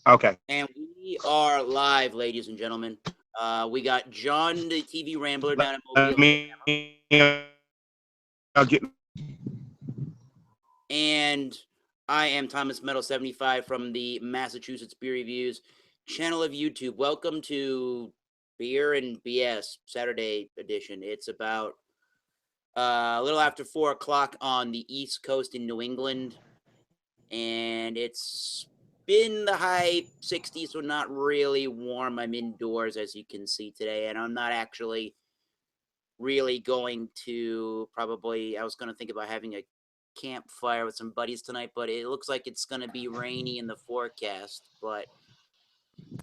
Okay. And we are live, ladies and gentlemen. We got John, the TV Rambler, down in Let Mobile, me Alabama. get. And I am Thomas Metal 75 from the Massachusetts Beer Reviews channel of YouTube. Welcome to Beer and BS Saturday edition. It's about a little after 4 o'clock on the East Coast in New England. And it's been the high 60s, so not really warm. I'm indoors, as you can see today, and I'm not actually really going to I was going to think about having a campfire with some buddies tonight, but it looks like it's going to be rainy in the forecast, but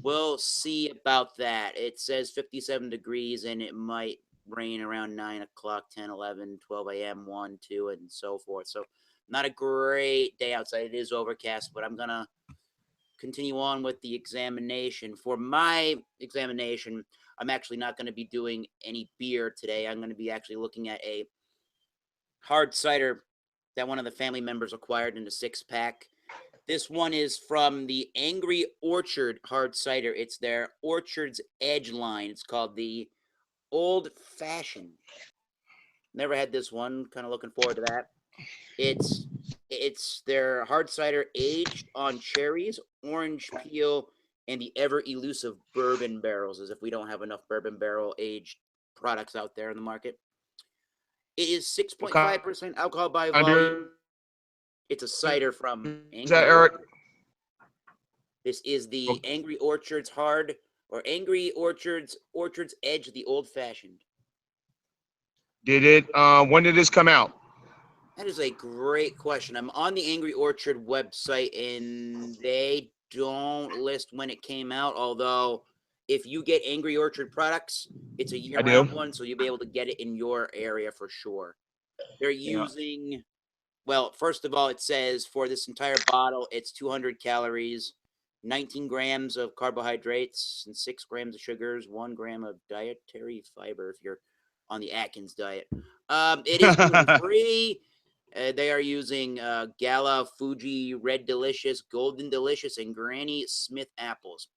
we'll see about that. It says 57 degrees, and it might rain around 9 o'clock, 10, 11, 12 a.m., 1, 2, and so forth. So not a great day outside. It is overcast, but I'm going to continue on with the examination. For my examination, I'm actually not going to be doing any beer today. I'm going to be actually looking at a hard cider that one of the family members acquired in a 6-pack. This one is from the Angry Orchard hard cider. It's their Orchard's Edge line. It's called the Old Fashioned. Never had this one. Kind of looking forward to that. It's their hard cider aged on cherries, orange peel, and the ever elusive bourbon barrels, as if we don't have enough bourbon barrel aged products out there in the market. It is What kind 6.5% alcohol by of beer volume. It's a cider from is that, Angry Eric? Orchard. This is the Angry Orchard's Hard or Angry Orchard's Edge, the Old Fashioned. Did it? When did this come out? That is a great question. I'm on the Angry Orchard website, and they don't list when it came out, although if you get Angry Orchard products, it's a I do. year-round one, so you'll be able to get it in your area for sure. They're Yeah. using, well, first of all, it says for this entire bottle, it's 200 calories, 19 grams of carbohydrates, and 6 grams of sugars, 1 gram of dietary fiber if you're on the Atkins diet. It is gluten-free. They are using Gala, Fuji, Red Delicious, Golden Delicious, and Granny Smith apples.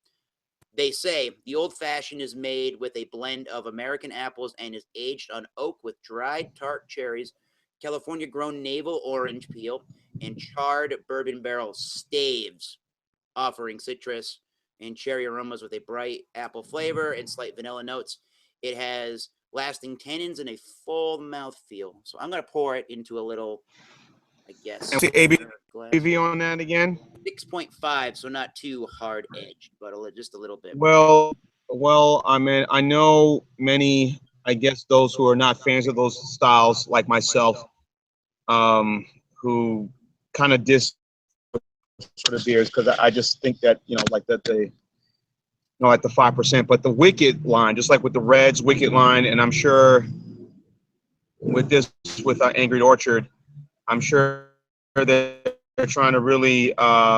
They say the Old Fashioned is made with a blend of American apples and is aged on oak with dried tart cherries, California grown navel orange peel, and charred bourbon barrel staves, offering citrus and cherry aromas with a bright apple flavor and slight vanilla notes. It has lasting tannins and a full mouth feel. So I'm going to pour it into a little, I guess, And what's the glass. ABV on that again? 6.5, so not too hard edged, but just a little bit. Well, I mean, I know many. I guess those who are not fans of those styles, like myself, who kind of diss sort of beers because I just think that like that they at the 5%, but the Wicked line, just like with the Reds Wicked line, and I'm sure with this with Angry Orchard, I'm sure they're trying to really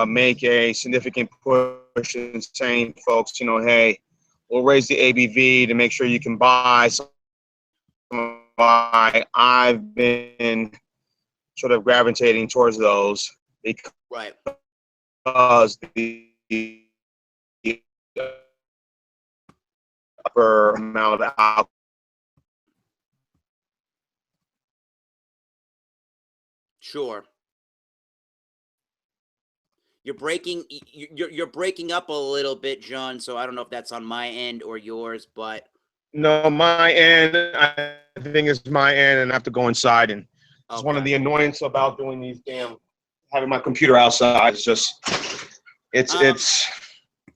make a significant push in saying, folks, hey, we'll raise the ABV to make sure you can buy some. I've been sort of gravitating towards those because Right. the upper amount of alcohol. Sure. You're breaking up a little bit, John, so I don't know if that's on my end or yours, but No, my end. I think it's my end, and I have to go inside. And it's one of the annoyances about doing these having my computer outside. It's just, it's.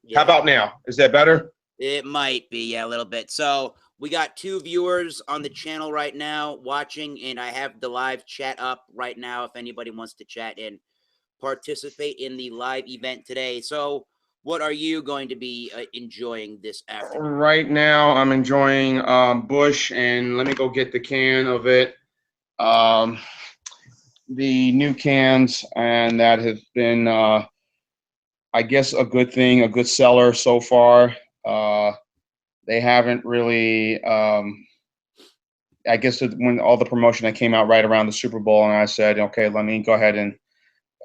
Yeah. How about now? Is that better? It might be, yeah, a little bit. So we got 2 viewers on the channel right now watching, and I have the live chat up right now if anybody wants to chat and participate in the live event today. So what are you going to be enjoying this afternoon? Right now, I'm enjoying Bush, and let me go get the can of it. The new cans, and that has been, I guess, a good thing, a good seller so far. They haven't really, I guess when all the promotion that came out right around the Super Bowl, and I said, okay, let me go ahead and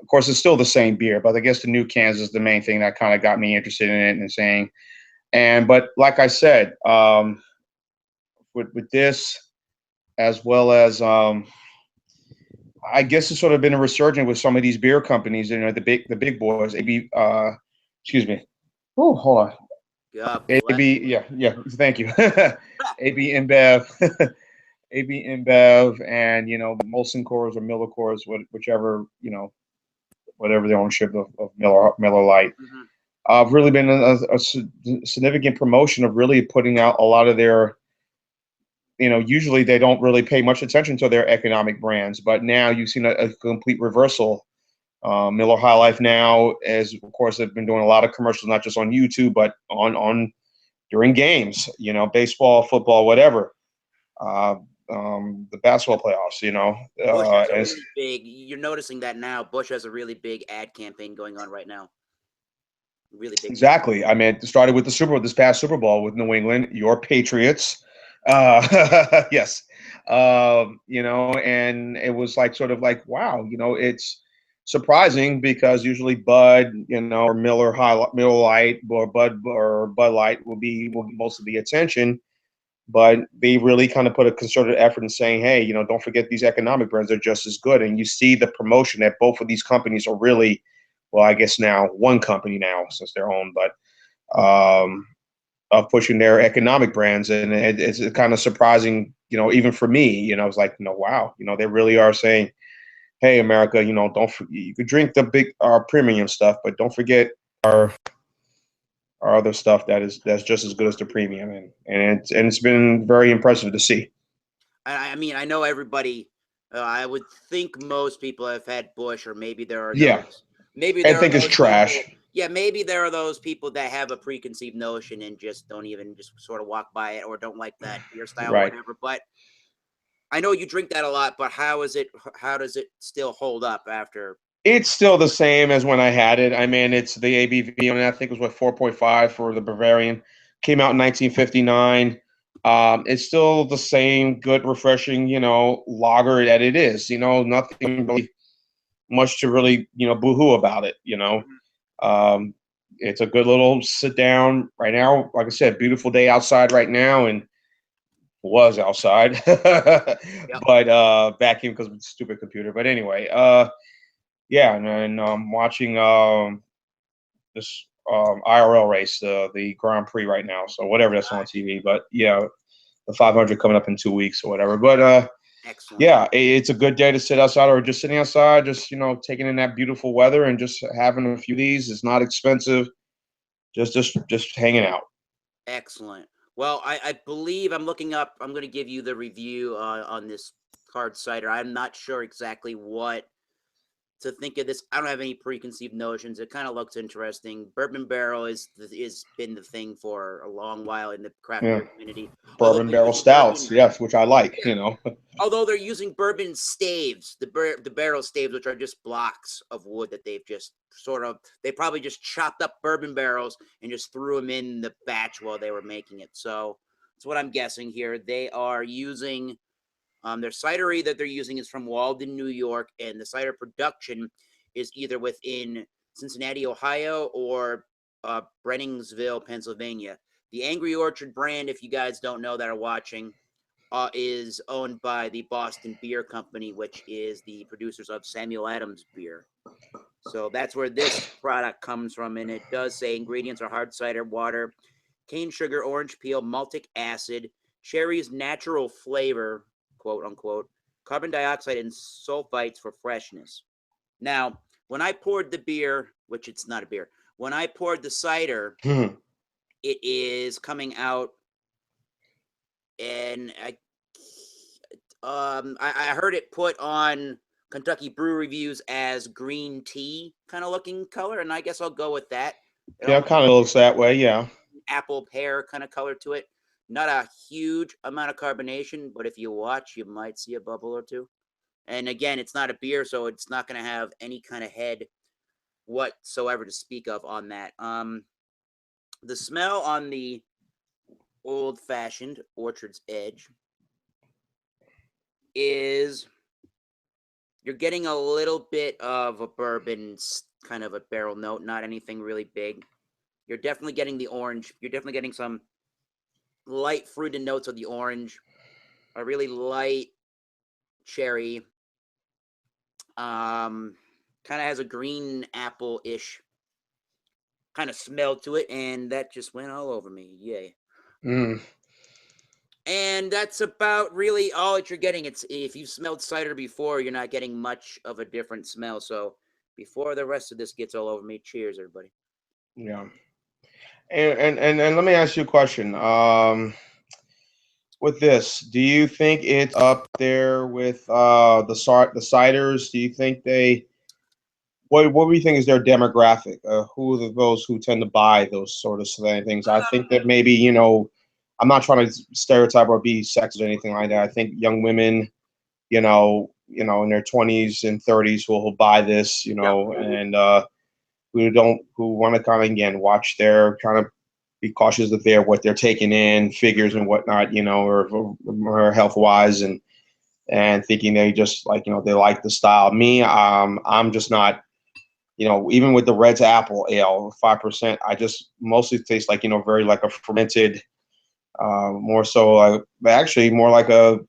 of course, it's still the same beer, but I guess the new cans is the main thing that kind of got me interested in it and saying. And but like I said, with this as well as I guess it's sort of been a resurgence with some of these beer companies, the big boys, AB, excuse me. Oh, hold on. God bless. AB, yeah, thank you. AB InBev, AB InBev, and Molson Coors or Miller Coors, whichever whatever the ownership of Miller Lite. Mm-hmm. Really been a significant promotion of really putting out a lot of their. Usually they don't really pay much attention to their economic brands, but now you've seen a complete reversal. Miller High Life now, as of course, they've been doing a lot of commercials, not just on YouTube, but on during games, baseball, football, whatever. Uh, the basketball playoffs, Bush has a as really big. You're noticing that now. Bush has a really big ad campaign going on right now. Really big. exactly. I mean, it started with this past Super Bowl with New England, your Patriots. Yes. And it was like sort of like, wow, it's surprising because usually Bud, or Miller Lite or Bud Light will get most of the attention, but they really kind of put a concerted effort in saying, hey, don't forget these economic brands are just as good. And you see the promotion that both of these companies are really, well, I guess now one company now since they're owned, but of pushing their economic brands. And it's kind of surprising, even for me, it's like, wow, they really are saying, hey, America, you could drink the big, our premium stuff, but don't forget our other stuff that's just as good as the premium. And it's been very impressive to see. I mean, I know everybody. I would think most people have had Bush, or maybe there are Yeah. those. Maybe I there are think it's those trash. people. Yeah, maybe there are those people that have a preconceived notion and just don't even just sort of walk by it or don't like that beer style or Right. whatever. But I know you drink that a lot. But how is it? How does it still hold up after? It's still the same as when I had it. I mean, it's the ABV on it, I think it was 4.5 for the Bavarian. Came out in 1959. It's still the same good, refreshing, lager that it is. Nothing really much to really, boohoo about it. Um, it's a good little sit down right now. Like I said, beautiful day outside right now, and was outside, Yep. but vacuum because of the stupid computer. But anyway, yeah, and I'm watching this IRL race, the Grand Prix right now. So whatever that's on TV, but yeah, the 500 coming up in 2 weeks or whatever. But Excellent. yeah, it's a good day to sit outside or just sitting outside, just taking in that beautiful weather and just having a few of these. It's not expensive. Just hanging out. Excellent. Well, I believe I'm looking up. I'm going to give you the review on this hard cider. I'm not sure exactly what to think of this. I don't have any preconceived notions. It kind of looks interesting. Bourbon barrel is been the thing for a long while in the craft Yeah, beer community. Although bourbon they're barrel using stouts, bourbon, yes, which I like. yeah. Although they're using bourbon staves, the barrel staves, which are just blocks of wood that they've just they probably just chopped up bourbon barrels and just threw them in the batch while they were making it. So that's what I'm guessing here. They are using their cidery that they're using is from Walden, New York, and the cider production is either within Cincinnati, Ohio, or Brenningsville, Pennsylvania. The Angry Orchard brand, if you guys don't know that are watching, is owned by the Boston Beer Company, which is the producers of Samuel Adams beer. So that's where this product comes from. And it does say ingredients are hard cider water, cane sugar, orange peel, maltic acid, cherry's natural flavor, quote unquote, carbon dioxide, and sulfites for freshness. Now, when I poured the beer, which it's not a beer, when I poured the cider, it is coming out, and I heard it put on Kentucky Brew Reviews as green tea kind of looking color, and I guess I'll go with that. It Yeah, almost kind of looks that way. Yeah. apple pear kind of color to it. Not a huge amount of carbonation, but if you watch, you might see a bubble or two. And again, it's not a beer, so it's not going to have any kind of head whatsoever to speak of on that. The smell on the old-fashioned Orchard's Edge is You're getting a little bit of a bourbon kind of a barrel note, not anything really big. You're definitely getting the orange. You're definitely getting some light fruited notes of the orange, a really light cherry. Kind of has a green apple ish kind of smell to it, and that just went all over me. Yay. Mm. And that's about really all that you're getting. It's if you've smelled cider before, you're not getting much of a different smell. So before the rest of this gets all over me, cheers, everybody. Yeah. And let me ask you a question. With this, do you think it's up there with the ciders? Do you think they what do you think is their demographic? Who are those who tend to buy those sort of things? I think that maybe, I'm not trying to stereotype or be sexist or anything like that. I think young women, in their 20s and 30s will buy this, Yep. and who want to kind of again watch their kind of be cautious of what they're taking in, figures and whatnot, or health wise, and thinking they just like they like the style. Me, I'm just not. Even with the Red's Apple Ale, 5%, I just mostly taste like very like a fermented, more so actually more like a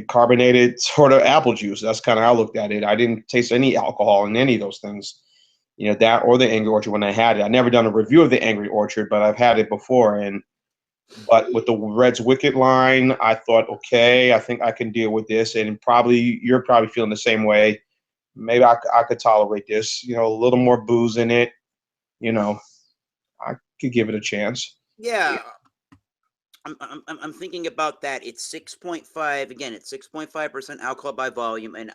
carbonated sort of apple juice. That's kind of how I looked at it. I didn't taste any alcohol in any of those things. That or the Angry Orchard when I had it. I never done a review of the Angry Orchard, but I've had it before. But with the Red's Wicked line, I thought, okay, I think I can deal with this. And probably you're probably feeling the same way. Maybe I could tolerate this. A little more booze in it. I could give it a chance. Yeah. I'm thinking about that. It's 6.5 again. It's 6.5% alcohol by volume, and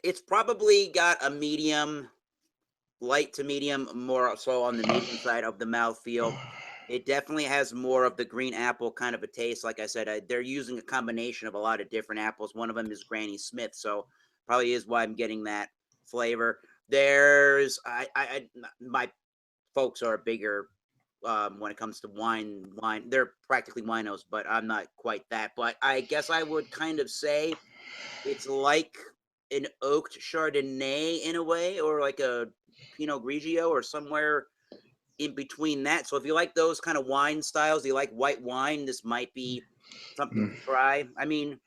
it's probably got a medium, light to medium, more so on the medium side of the mouthfeel. It definitely has more of the green apple kind of a taste. Like I said, they're using a combination of a lot of different apples. One of them is Granny Smith, so probably is why I'm getting that flavor. There's my folks are bigger when it comes to wine. They're practically winos, but I'm not quite that. But I guess I would kind of say it's like an oaked Chardonnay in a way, or like a Pinot Grigio, or somewhere in between that. So if you like those kind of wine styles, you like white wine, this might be something to try. I mean,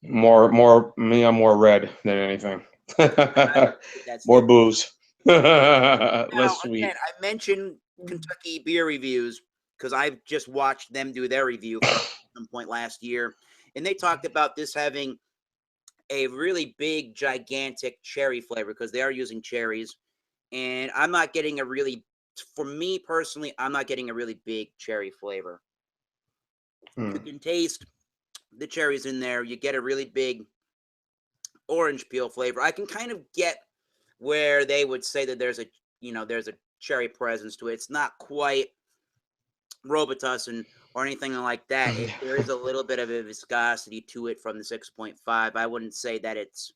More me. I'm more red than anything. that's More fair. booze. Now, Less again, sweet. I mentioned Kentucky Beer Reviews because I've just watched them do their review from some point last year, and they talked about this having a really big, gigantic cherry flavor because they are using cherries, and I'm not getting a really, for me personally, I'm not getting a really big cherry flavor. You Hmm. can taste the cherries in there. You get a really big orange peel flavor. I can kind of get where they would say that there's a cherry presence to it. It's not quite Robitussin or anything like that. There is a little bit of a viscosity to it from the 6.5. I wouldn't say that it's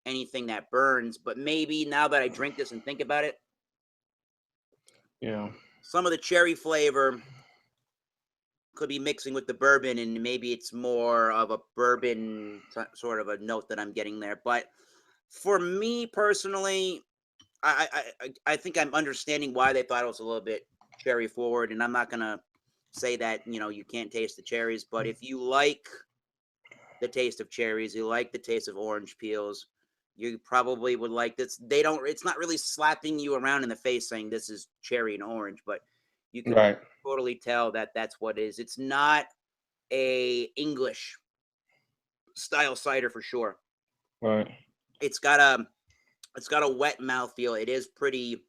anything that burns, but maybe now that I drink this and think about it, Yeah. some of the cherry flavor could be mixing with the bourbon, and maybe it's more of a bourbon sort of a note that I'm getting there. But for me personally, I think I'm understanding why they thought it was a little bit cherry forward, and I'm not gonna say that you can't taste the cherries, but if you like the taste of cherries, you like the taste of orange peels, you probably would like this. They don't. It's not really slapping you around in the face saying this is cherry and orange, but you could Right. totally tell that that's what it is. It's not a English style cider for sure. Right. It's got a it's got a wet mouthfeel. It is pretty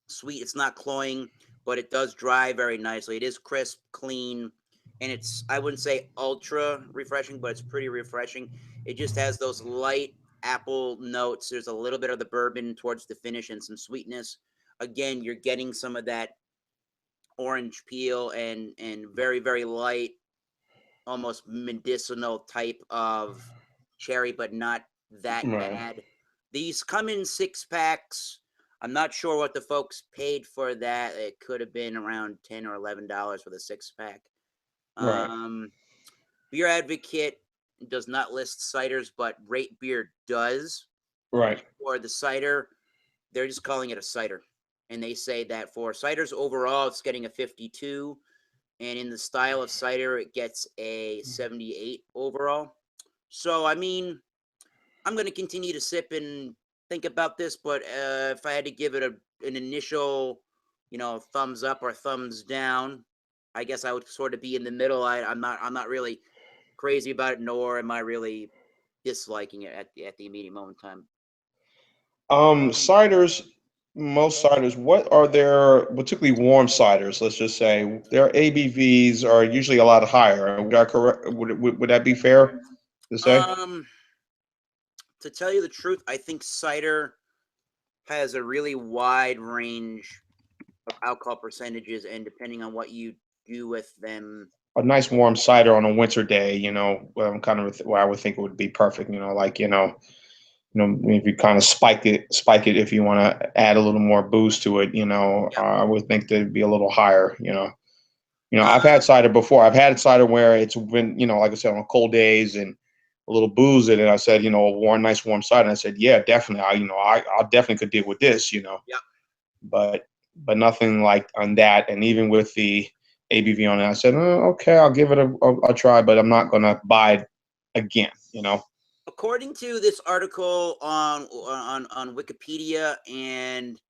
sweet. It's not cloying, but it does dry very nicely. It is crisp, clean, and it's I wouldn't say ultra refreshing, but it's pretty refreshing. It just has those light apple notes. There's a little bit of the bourbon towards the finish and some sweetness. Again, you're getting some of that orange peel and very very light, almost medicinal type of cherry, but not that Right. bad. These come in 6 packs. I'm not sure what the folks paid for that. It could have been around $10 or $11 for the 6 pack. Right. Beer Advocate does not list ciders, but Rate Beer does. Right. For the cider, they're just calling it a cider. And they say that for ciders overall, it's getting a 52. And in the style of cider, it gets a 78 overall. So, I mean, I'm going to continue to sip and think about this, but if I had to give it an initial, thumbs up or thumbs down, I guess I would sort of be in the middle. I'm not really crazy about it, nor am I really disliking it at the immediate moment in time. Ciders, most ciders, what are their, particularly warm ciders, let's just say, their ABVs are usually a lot higher. Would I correct, would that be fair to say? To tell you the truth, I think cider has a really wide range of alcohol percentages, and depending on what you do with them, A nice warm cider on a winter day, kind of where I would think it would be perfect, if you kind of spike it if you want to add a little more booze to it, yeah. I would think that it'd be a little higher, I've Uh, had cider before. I've had cider where it's been, like I said, on cold days and a little booze in it. I said, a nice warm cider. And I said, yeah, definitely. I definitely could deal with this, yeah. but nothing like on that. And even with the ABV on it, I said, oh, okay, I'll give it a try, but I'm not going to buy it again. According to this article on Wikipedia and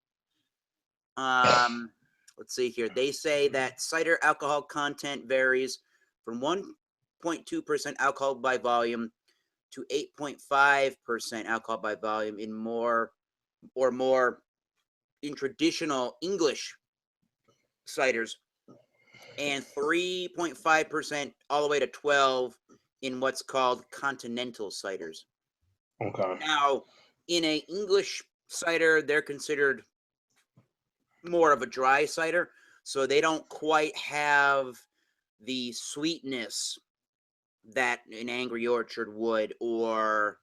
let's see here, they say that cider alcohol content varies from 1.2% alcohol by volume to 8.5% alcohol by volume in more in traditional English ciders, and 3.5% all the way to 12 in what's called continental ciders. Okay. Now, in a English cider, they're considered more of a dry cider, so they don't quite have the sweetness that an Angry Orchard would, or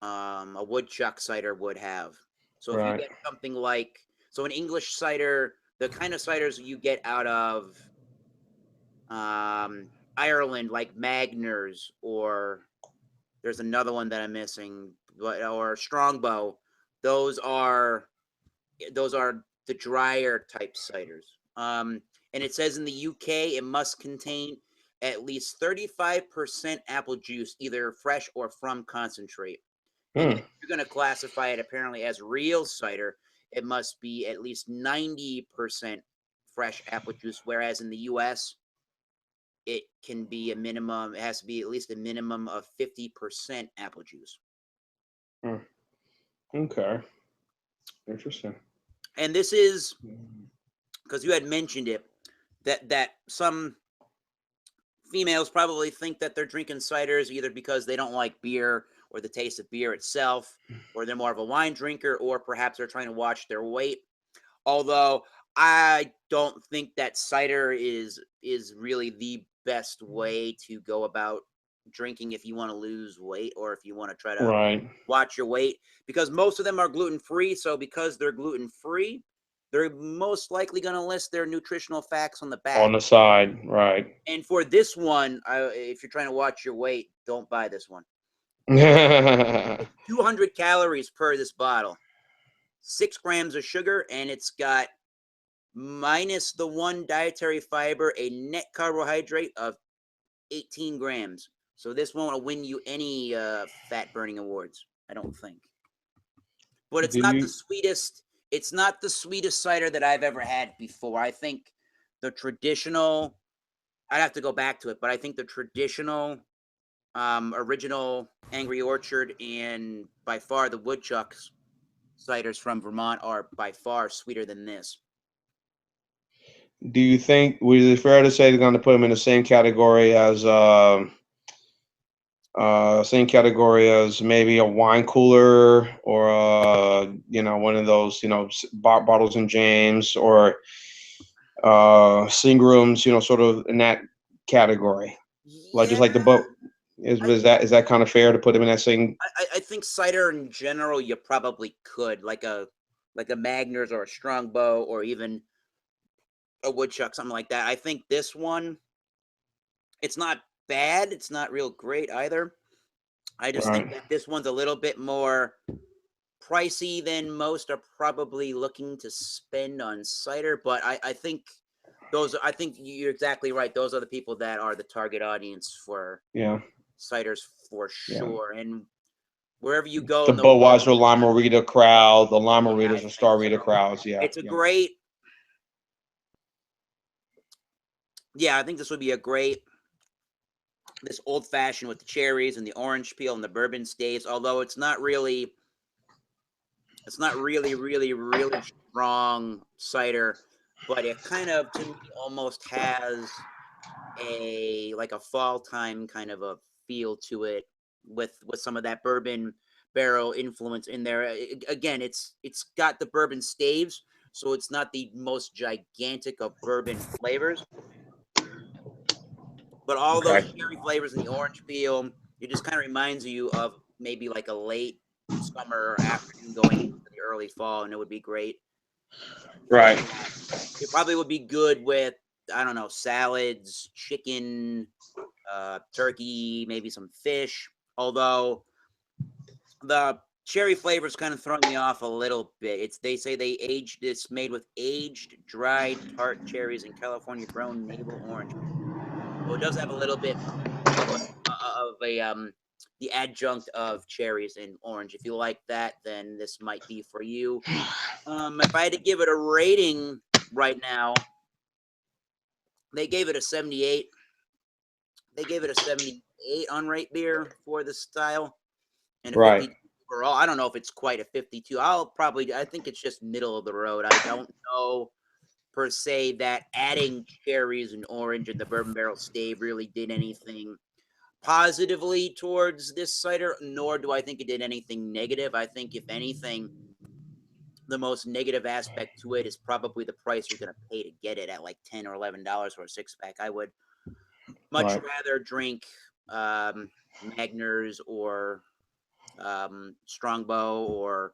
a woodchuck cider would have. So if you Right. get something like, an English cider, the kind of ciders you get out of Ireland, like Magners, or there's another one that I'm missing, or Strongbow. Those are the drier type ciders. And it says in the UK it must contain at least 35% apple juice, either fresh or from concentrate. And then if you're going to classify it apparently as real cider, it must be at least 90% fresh apple juice, whereas in the US, it can be it has to be at least a minimum of 50% apple juice. Okay. Interesting. And this is because you had mentioned it, that some females probably think that they're drinking ciders either because they don't like beer or the taste of beer itself, or they're more of a wine drinker, or perhaps they're trying to watch their weight. Although I don't think that cider is really the best way to go about drinking if you want to lose weight, or if you want to try to Right. watch your weight, because most of them are gluten-free. So because they're gluten-free, they're most likely going to list their nutritional facts on the back. On the side, right. And for this one, if you're trying to watch your weight, don't buy this one. 200 calories per this bottle, 6 grams of sugar, and it's got, minus the one dietary fiber, a net carbohydrate of 18 grams. So this won't win you any fat burning awards, I don't think. But it's not the sweetest. It's not the sweetest cider that I've ever had before. I think the traditional, I'd have to go back to it, but I think the traditional, original Angry Orchard, and by far the Woodchucks ciders from Vermont are by far sweeter than this. Do you think, was it fair to say they're going to put them in the same category as maybe a wine cooler, or one of those bottles and James, or Seagrams, sort of in that category, like just like the boat? Is that kind of fair to put them in that same? I think cider in general, you probably could, like a Magners or a Strongbow, or even a Woodchuck, something like that. I think this one, It's not bad. It's not real great either. I just think Right. that this one's a little bit more pricey than most are probably looking to spend on cider. But I think I think you're exactly right. Those are the people that are the target audience for Yeah. ciders for Yeah. sure. And wherever you go The in the world, Budweiser Lima Rita crowd, the Lima yeah, I Ritas and think Star Rita so. crowds. Yeah. It's a Yeah. great, yeah, I think this would be a great, this old fashioned with the cherries and the orange peel and the bourbon staves, although it's not really, really strong cider, but it kind of, to me, almost has like a fall time kind of a feel to it with some of that bourbon barrel influence in there. Again, it's got the bourbon staves, so it's not the most gigantic of bourbon flavors, but all those Okay. cherry flavors and the orange peel, it just kind of reminds you of maybe like a late summer afternoon going into the early fall, and it would be great for Right. that. It probably would be good with, I don't know, salads, chicken, turkey, maybe some fish. Although the cherry flavor is kind of throwing me off a little bit. They say it's made with aged dried tart cherries and California grown navel orange. So it does have a little bit of a the adjunct of cherries and orange. If you like that, then this might be for you. If I had to give it a rating right now, they gave it a 78. They gave it a 78 on Rate Beer for the style, and a Right. 50 overall. I don't know if it's quite a 52. I think it's just middle of the road. I don't know per se that adding cherries and orange in the bourbon barrel stave really did anything positively towards this cider, nor do I think it did anything negative. I think, if anything, the most negative aspect to it is probably the price you're going to pay to get it at like $10 or $11 for a six pack. I would much Right. rather drink Magners or Strongbow or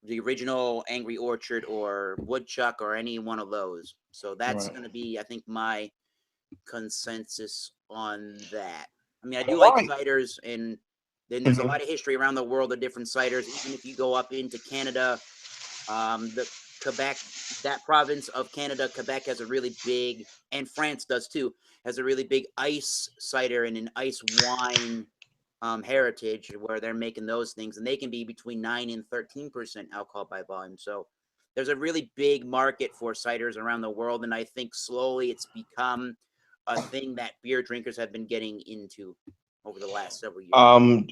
the original Angry Orchard or Woodchuck or any one of those. So that's Right. going to be, I think, my consensus on that. I mean, I do All like right. ciders, and then there's a Mhm. lot of history around the world of different ciders. Even if you go up into Canada, the Quebec, that province of Canada, Quebec has a really big, and France does too, has a really big ice cider and an ice wine heritage where they're making those things, and they can be between 9 and 13% alcohol by volume. So there's a really big market for ciders around the world, and I think slowly it's become a thing that beer drinkers have been getting into over the last several years.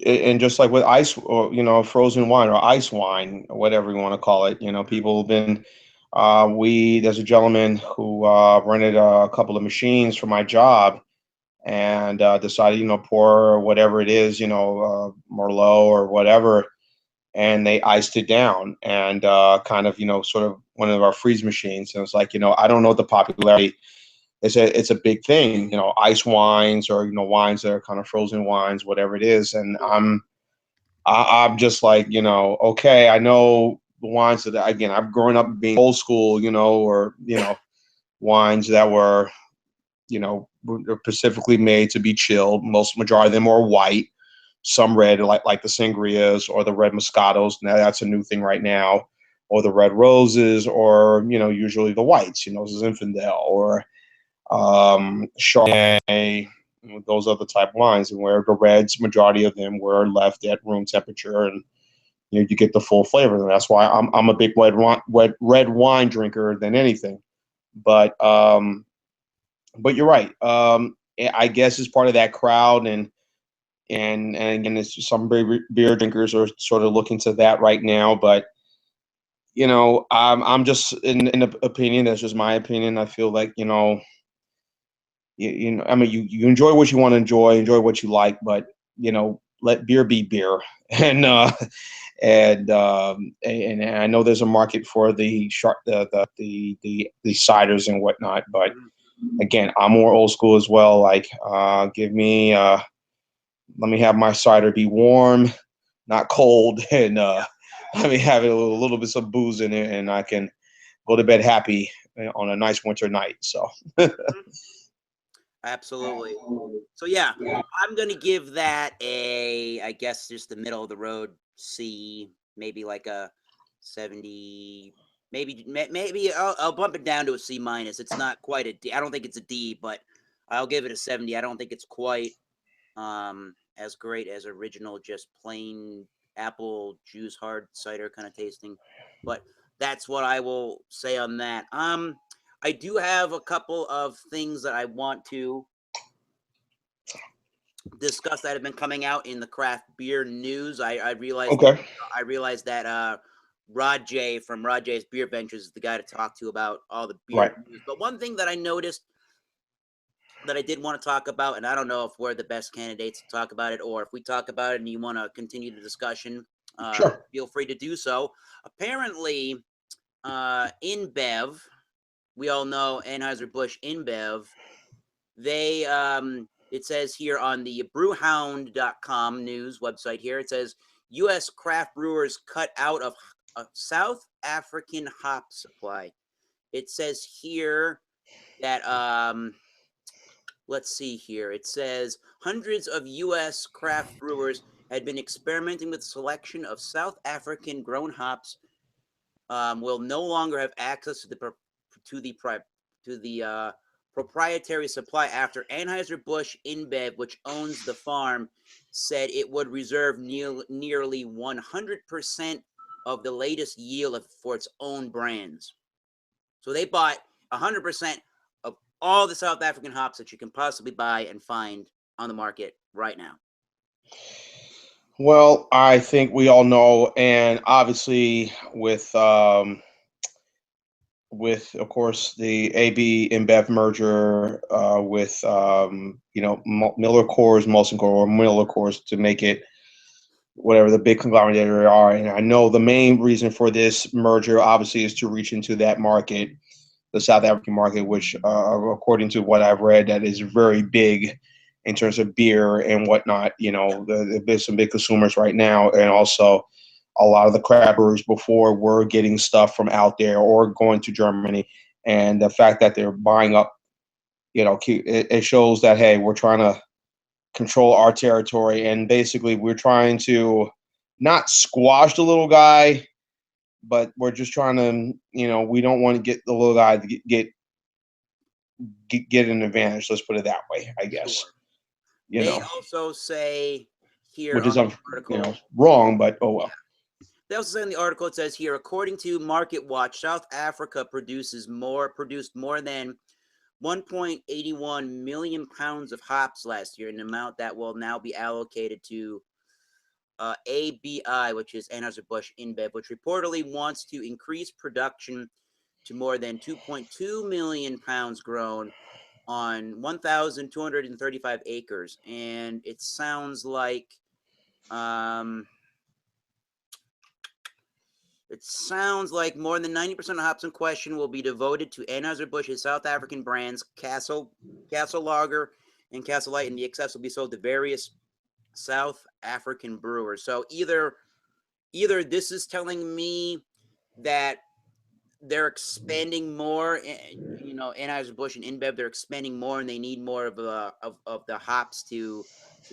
And just like with ice, or frozen wine or ice wine, or whatever you want to call it, people have been. There's a gentleman who rented a couple of machines for my job, and decided, pour whatever it is, Merlot or whatever, and they iced it down, and kind of, sort of one of our freeze machines. And it's like, I don't know the popularity. It's a big thing, ice wines, or wines that are kind of frozen wines, whatever it is. And I'm just like, okay, I know the wines that, again, I've grown up being old school, or wines that were, were specifically made to be chilled. Most majority of them are white, some red, like the sangrias or the red moscatos. Now that's a new thing right now, or the red roses, or usually the whites, Zinfandel or Chardonnay, those other type wines. And where the reds, majority of them were left at room temperature, and you get the full flavor. And that's why I'm a big red wine drinker than anything. But you're right. I guess it's part of that crowd, and again, it's just some beer drinkers are sort of looking to that right now. But I'm just in the opinion. That's just my opinion. I feel like I mean, you enjoy what you want to enjoy what you like, but let beer be beer. and and I know there's a market for the ciders and whatnot, but again, I'm more old school as well. Like, let me have my cider be warm, not cold, and let me have a little bit of booze in it, and I can go to bed happy on a nice winter night. So. Absolutely. So yeah, I'm gonna give that I guess just the middle of the road C, maybe like a 70. Maybe I'll bump it down to a C minus. It's not quite a D. I don't think it's a D, but I'll give it a 70. I don't think it's quite as great as original, just plain apple juice hard cider kind of tasting. But that's what I will say on that. I do have a couple of things that I want to discuss that have been coming out in the craft beer news. I realized Okay. I realized that Rod J from Rod J's Beer Ventures is the guy to talk to about all the beer Right. news. But one thing that I noticed that I did want to talk about, and I don't know if we're the best candidates to talk about it, or if we talk about it and you want to continue the discussion, Sure. feel free to do so. Apparently, InBev, we all know Anheuser-Busch InBev, they it says here on the brewhound.com news website here, it says U.S. craft brewers cut out of a South African hop supply. It says here that let's see here. It says hundreds of U.S. craft brewers had been experimenting with the selection of South African grown hops. Will no longer have access to the proprietary supply after Anheuser-Busch InBev, which owns the farm, said it would reserve nearly 100% of the latest yield for its own brands. So they bought 100% of all the South African hops that you can possibly buy and find on the market right now. Well, I think we all know, and obviously with of course the AB InBev merger with Miller Coors, Molson Coors, or Miller Coors to make it whatever the big conglomerate they are. And I know the main reason for this merger obviously is to reach into that market, the South African market, which according to what I've read, that is very big in terms of beer and whatnot. There's some big consumers right now, and also a lot of the craft breweries before were getting stuff from out there or going to Germany, and the fact that they're buying up, it shows that, hey, we're trying to control our territory, and basically we're trying to not squash the little guy, but we're just trying to, we don't want to get the little guy to get an advantage. Let's put it that way, I guess. Sure. They also say here which on is the article, wrong, but oh well. They also say in the article, it says here, according to Market Watch, South Africa produced more than 1.81 million pounds of hops last year, an amount that will now be allocated to ABI, which is Anheuser-Busch InBev, which reportedly wants to increase production to more than 2.2 million pounds grown on 1,235 acres. And it sounds like more than 90% of hops in question will be devoted to Anheuser-Busch's South African brands, Castle Lager, and Castle Light, and the excess will be sold to various South African brewers. So either this is telling me that they're expanding more, Anheuser-Busch and InBev, they're expanding more and they need more of the hops to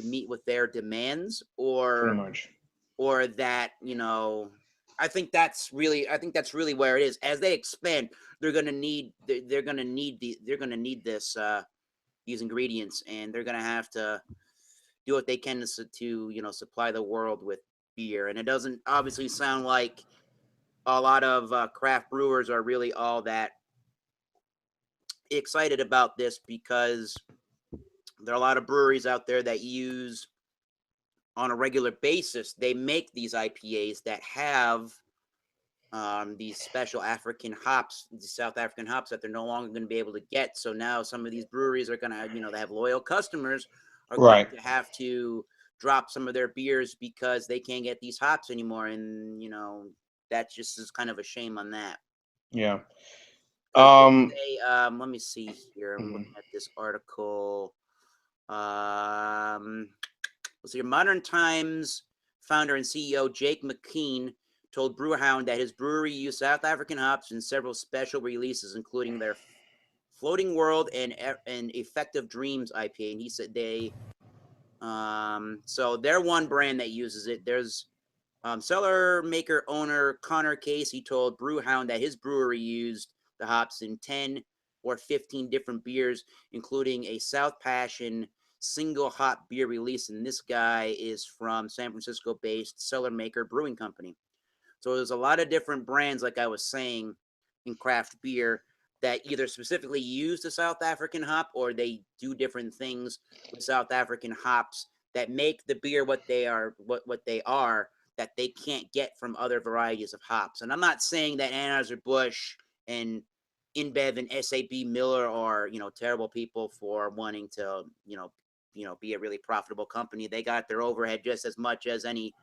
meet with their demands, Pretty much. or that, I think that's really where it is. As they expand, they're gonna need this these ingredients, and they're gonna have to do what they can to supply the world with beer. And it doesn't obviously sound like a lot of craft brewers are really all that excited about this, because there are a lot of breweries out there that use on a regular basis. They make these IPAs that have these special African hops, these South African hops that they're no longer going to be able to get. So now some of these breweries are going to, they have loyal customers, are going to have to drop some of their beers because they can't get these hops anymore. And, that just is kind of a shame on that. Yeah. Let me see here. I'm looking at this article. Let's see. Modern Times founder and CEO Jake McKean told Brewhound that his brewery used South African hops in several special releases, including their Floating World and Effective Dreams IPA, and he said they so they're one brand that uses it. There's cellar maker owner Connor Casey told Brewhound that his brewery used the hops in 10 or 15 different beers, including a South Passion single hop beer release. And this guy is from San Francisco based Cellar Maker Brewing Company. So there's a lot of different brands, like I was saying, in craft beer that either specifically use the South African hop or they do different things with South African hops that make the beer what they are, what they are, that they can't get from other varieties of hops. And I'm not saying that Anheuser-Busch and InBev and SAB Miller are, terrible people for wanting to, be a really profitable company. They got their overhead just as much as any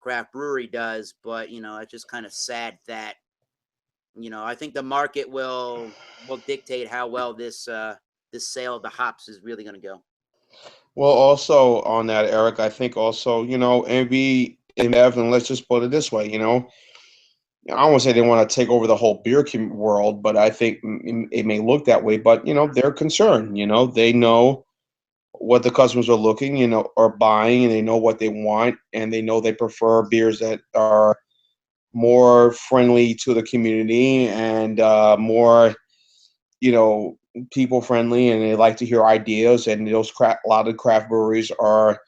craft brewery does, but it's just kind of sad that I think the market will dictate how well this sale of the hops is really going to go. Well, also on that, Eric, I think also, AB and Evan, let's just put it this way, I don't want to say they want to take over the whole beer world, but I think it may look that way. But they're concerned. They know what the customers are looking, are buying, and they know what they want, and they know they prefer beers that are more friendly to the community and more, people friendly, and they like to hear ideas. And a lot of craft breweries are,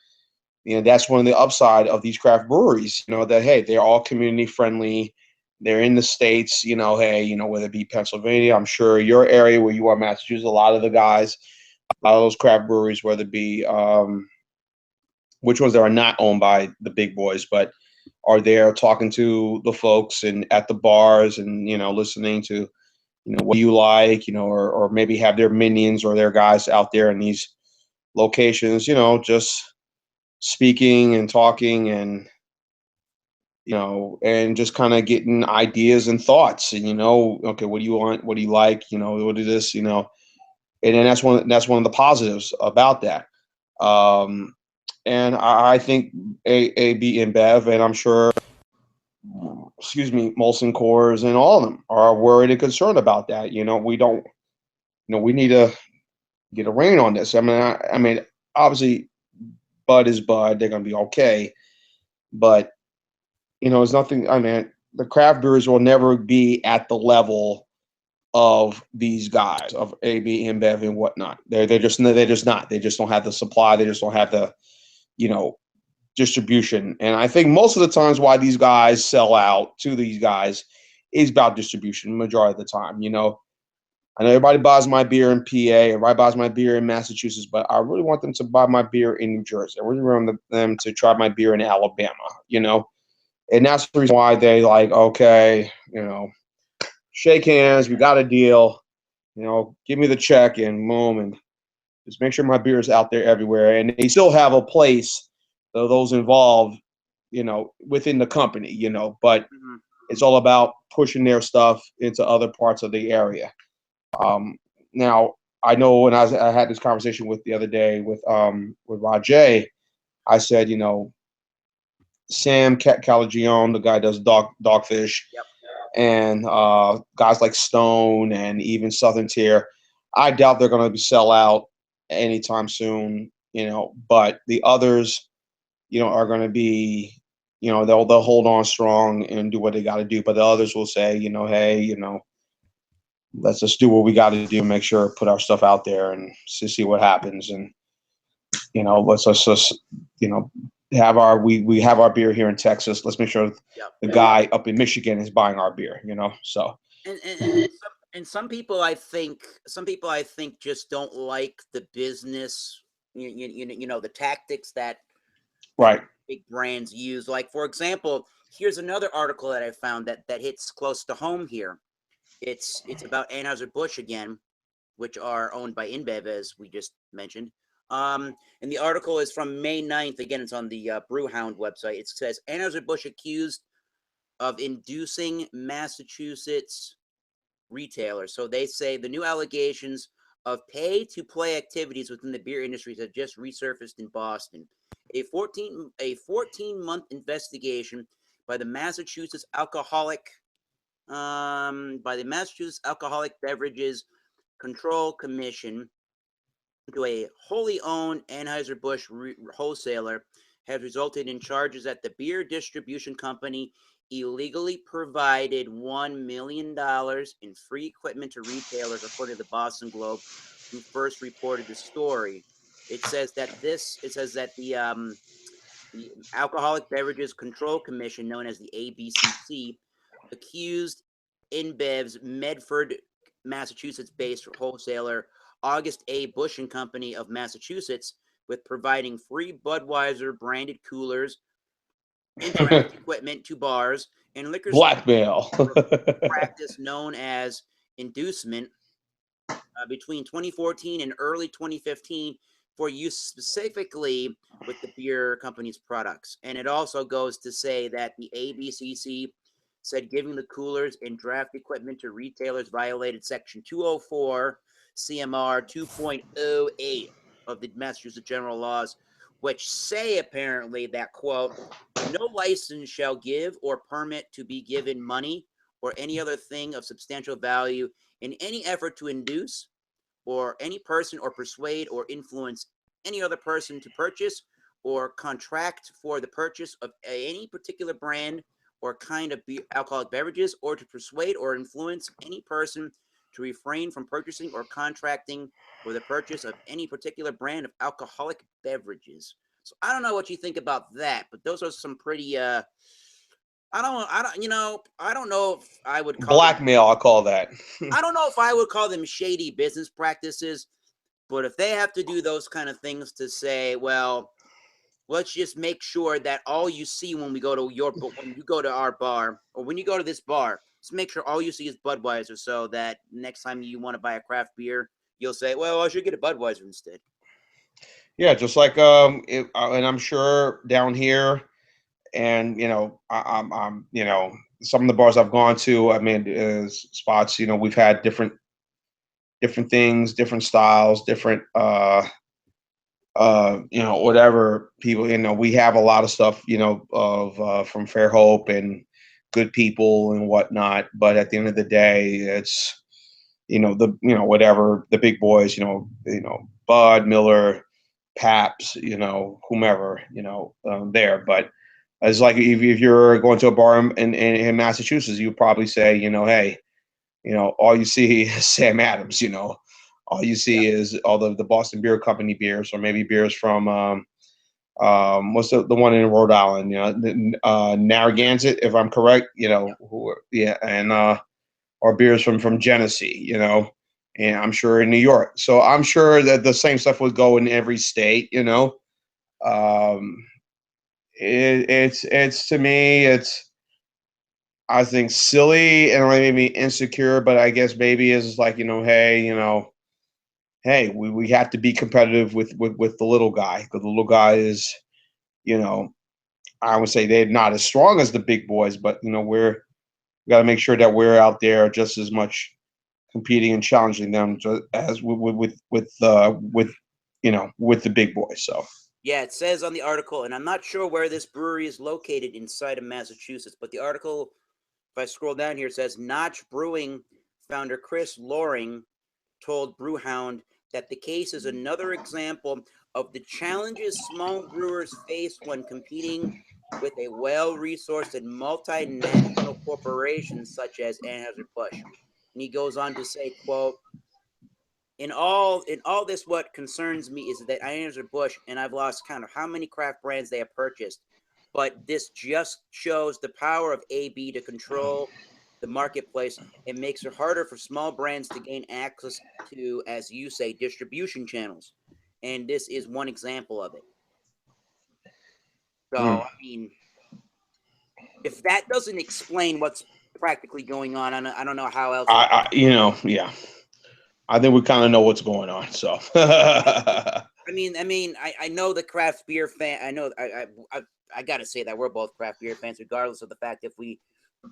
that's one of the upside of these craft breweries. That hey, they're all community friendly. They're in the States, hey, whether it be Pennsylvania, I'm sure your area where you are, Massachusetts, a lot of the guys, a lot of those craft breweries, whether it be which ones that are not owned by the big boys, but are there talking to the folks and at the bars and, listening to, what do you like, or maybe have their minions or their guys out there in these locations, just speaking and talking and, and just kind of getting ideas and thoughts and, okay, what do you want? What do you like? What do this, and then that's one of the positives about that. And I think AB and Bev, and I'm sure, Molson Coors and all of them are worried and concerned about that. We don't, we need to get a rein on this. I mean, obviously, Bud is Bud. They're going to be okay. But, it's nothing. I mean, the craft brewers will never be at the level of these guys, of AB, InBev, and whatnot. They're just not. They just don't have the supply. They just don't have the, distribution. And I think most of the times why these guys sell out to these guys is about distribution, majority of the time. I know everybody buys my beer in PA, everybody buys my beer in Massachusetts, but I really want them to buy my beer in New Jersey. I really want them to try my beer in Alabama, and that's the reason why they like, okay, shake hands, we got a deal, give me the check and boom, and just make sure my beer is out there everywhere. And they still have a place, those involved, within the company, but it's all about pushing their stuff into other parts of the area. Now, I know when I had this conversation the other day with Rajay, I said, Sam Calagione, the guy does Dogfish, Yep. and guys like Stone and even Southern Tier, I doubt they're going to sell out anytime soon, but the others, are going to be, they'll hold on strong and do what they got to do. But the others will say, hey, let's just do what we got to do, make sure, put our stuff out there and see what happens. And, let's just, have we have our beer here in Texas. Let's make sure the guy up in Michigan is buying our beer, so. And some people I think just don't like the business, the tactics that Right. big brands use. Like, for example, here's another article that I found that hits close to home here. It's about Anheuser-Busch again, which are owned by InBev, as we just mentioned. And the article is from May 9th. Again, it's on the Brewhound website. It says, Anheuser-Busch accused of inducing Massachusetts retailers. So they say the new allegations of pay-to-play activities within the beer industry have just resurfaced in Boston. A 14-month investigation by the Massachusetts Alcoholic Beverages Control Commission to a wholly owned Anheuser-Busch wholesaler has resulted in charges that the beer distribution company illegally provided $1 million in free equipment to retailers, according to the Boston Globe, who first reported the story. It says that the Alcoholic Beverages Control Commission, known as the ABCC, accused InBev's Medford, Massachusetts-based wholesaler August A. Bush and Company of Massachusetts with providing free Budweiser branded coolers, interactive equipment to bars, and liquor Blackmail. practice known as inducement between 2014 and early 2015 for use specifically with the beer company's products. And it also goes to say that the ABCC said giving the coolers and draft equipment to retailers violated Section 204 CMR 2.08 of the Massachusetts General Laws, which say apparently that, quote, no license shall give or permit to be given money or any other thing of substantial value in any effort to induce or any person or persuade or influence any other person to purchase or contract for the purchase of any particular brand or kind of alcoholic beverages, or to persuade or influence any person to refrain from purchasing or contracting for the purchase of any particular brand of alcoholic beverages. So I don't know what you think about that, but those are some pretty I don't know if I would call Blackmail, I call that. I don't know if I would call them shady business practices, but if they have to do those kind of things to say, well, let's just make sure that all you see when you go to our bar, or when you go to this bar, just make sure all you see is Budweiser, so that next time you want to buy a craft beer, you'll say, well, I should get a Budweiser instead. Yeah, just like and I'm sure down here, and I'm some of the bars I've gone to, I mean, spots, we've had different things, different styles, different whatever people, we have a lot of stuff, of from Fairhope and Good People and whatnot. But at the end of the day, it's whatever the big boys, Bud, Miller, Paps, whomever, there. But it's like if you're going to a bar in Massachusetts, you probably say, hey, all you see is Sam Adams, all you see is all the Boston Beer Company beers, or maybe beers from what's the one in Rhode Island, Narragansett, if I'm correct, and or beers from Genesee, and I'm sure in New York. So I'm sure that the same stuff would go in every state, it's to me, I think silly and maybe insecure, but I guess maybe is like, hey, we have to be competitive with the little guy, because the little guy is, I would say they're not as strong as the big boys, but we got to make sure that we're out there just as much competing and challenging them as with the big boys. So yeah, it says on the article, and I'm not sure where this brewery is located inside of Massachusetts, but the article, if I scroll down here, it says Notch Brewing founder Chris Loring told Brewhound that the case is another example of the challenges small brewers face when competing with a well-resourced and multinational corporation such as Anheuser-Busch. And he goes on to say, quote, in all this, what concerns me is that Anheuser-Busch, and I've lost count of how many craft brands they have purchased, but this just shows the power of AB to control the marketplace. It makes it harder for small brands to gain access to, as you say, distribution channels. And this is one example of it. So, I mean, if that doesn't explain what's practically going on, I don't know how else. Yeah, I think we kind of know what's going on. So, I know the craft beer fan. I know I got to say that we're both craft beer fans, regardless of the fact if we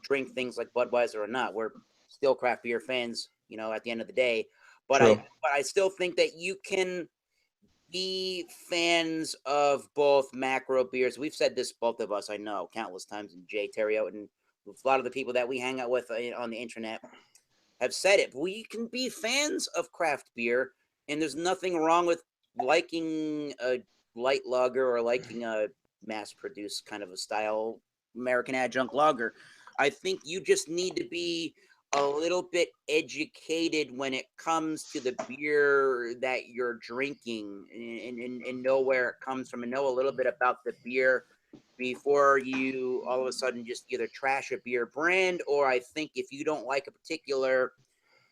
drink things like Budweiser or not. We're still craft beer fans, at the end of the day. But I still think that you can be fans of both macro beers. We've said this, both of us, I know, countless times, and Jay Terrio and a lot of the people that we hang out with on the internet. have said it. We can be fans of craft beer, and there's nothing wrong with liking a light lager or liking a mass-produced kind of a style American adjunct lager. I think you just need to be a little bit educated when it comes to the beer that you're drinking, and know where it comes from, and know a little bit about the beer before you all of a sudden just either trash a beer brand, or I think if you don't like a particular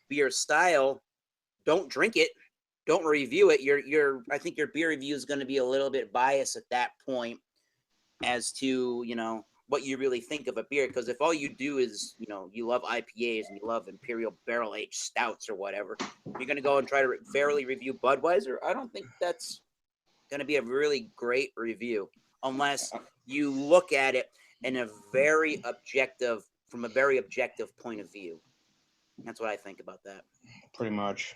beer style, don't drink it, don't review it. I think your beer review is going to be a little bit biased at that point as to, what you really think of a beer. Because if all you do is, you love IPAs and you love imperial barrel aged stouts or whatever, you're going to go and try to fairly review Budweiser. I don't think that's going to be a really great review unless you look at it in a from a very objective point of view. That's what I think about that. Pretty much.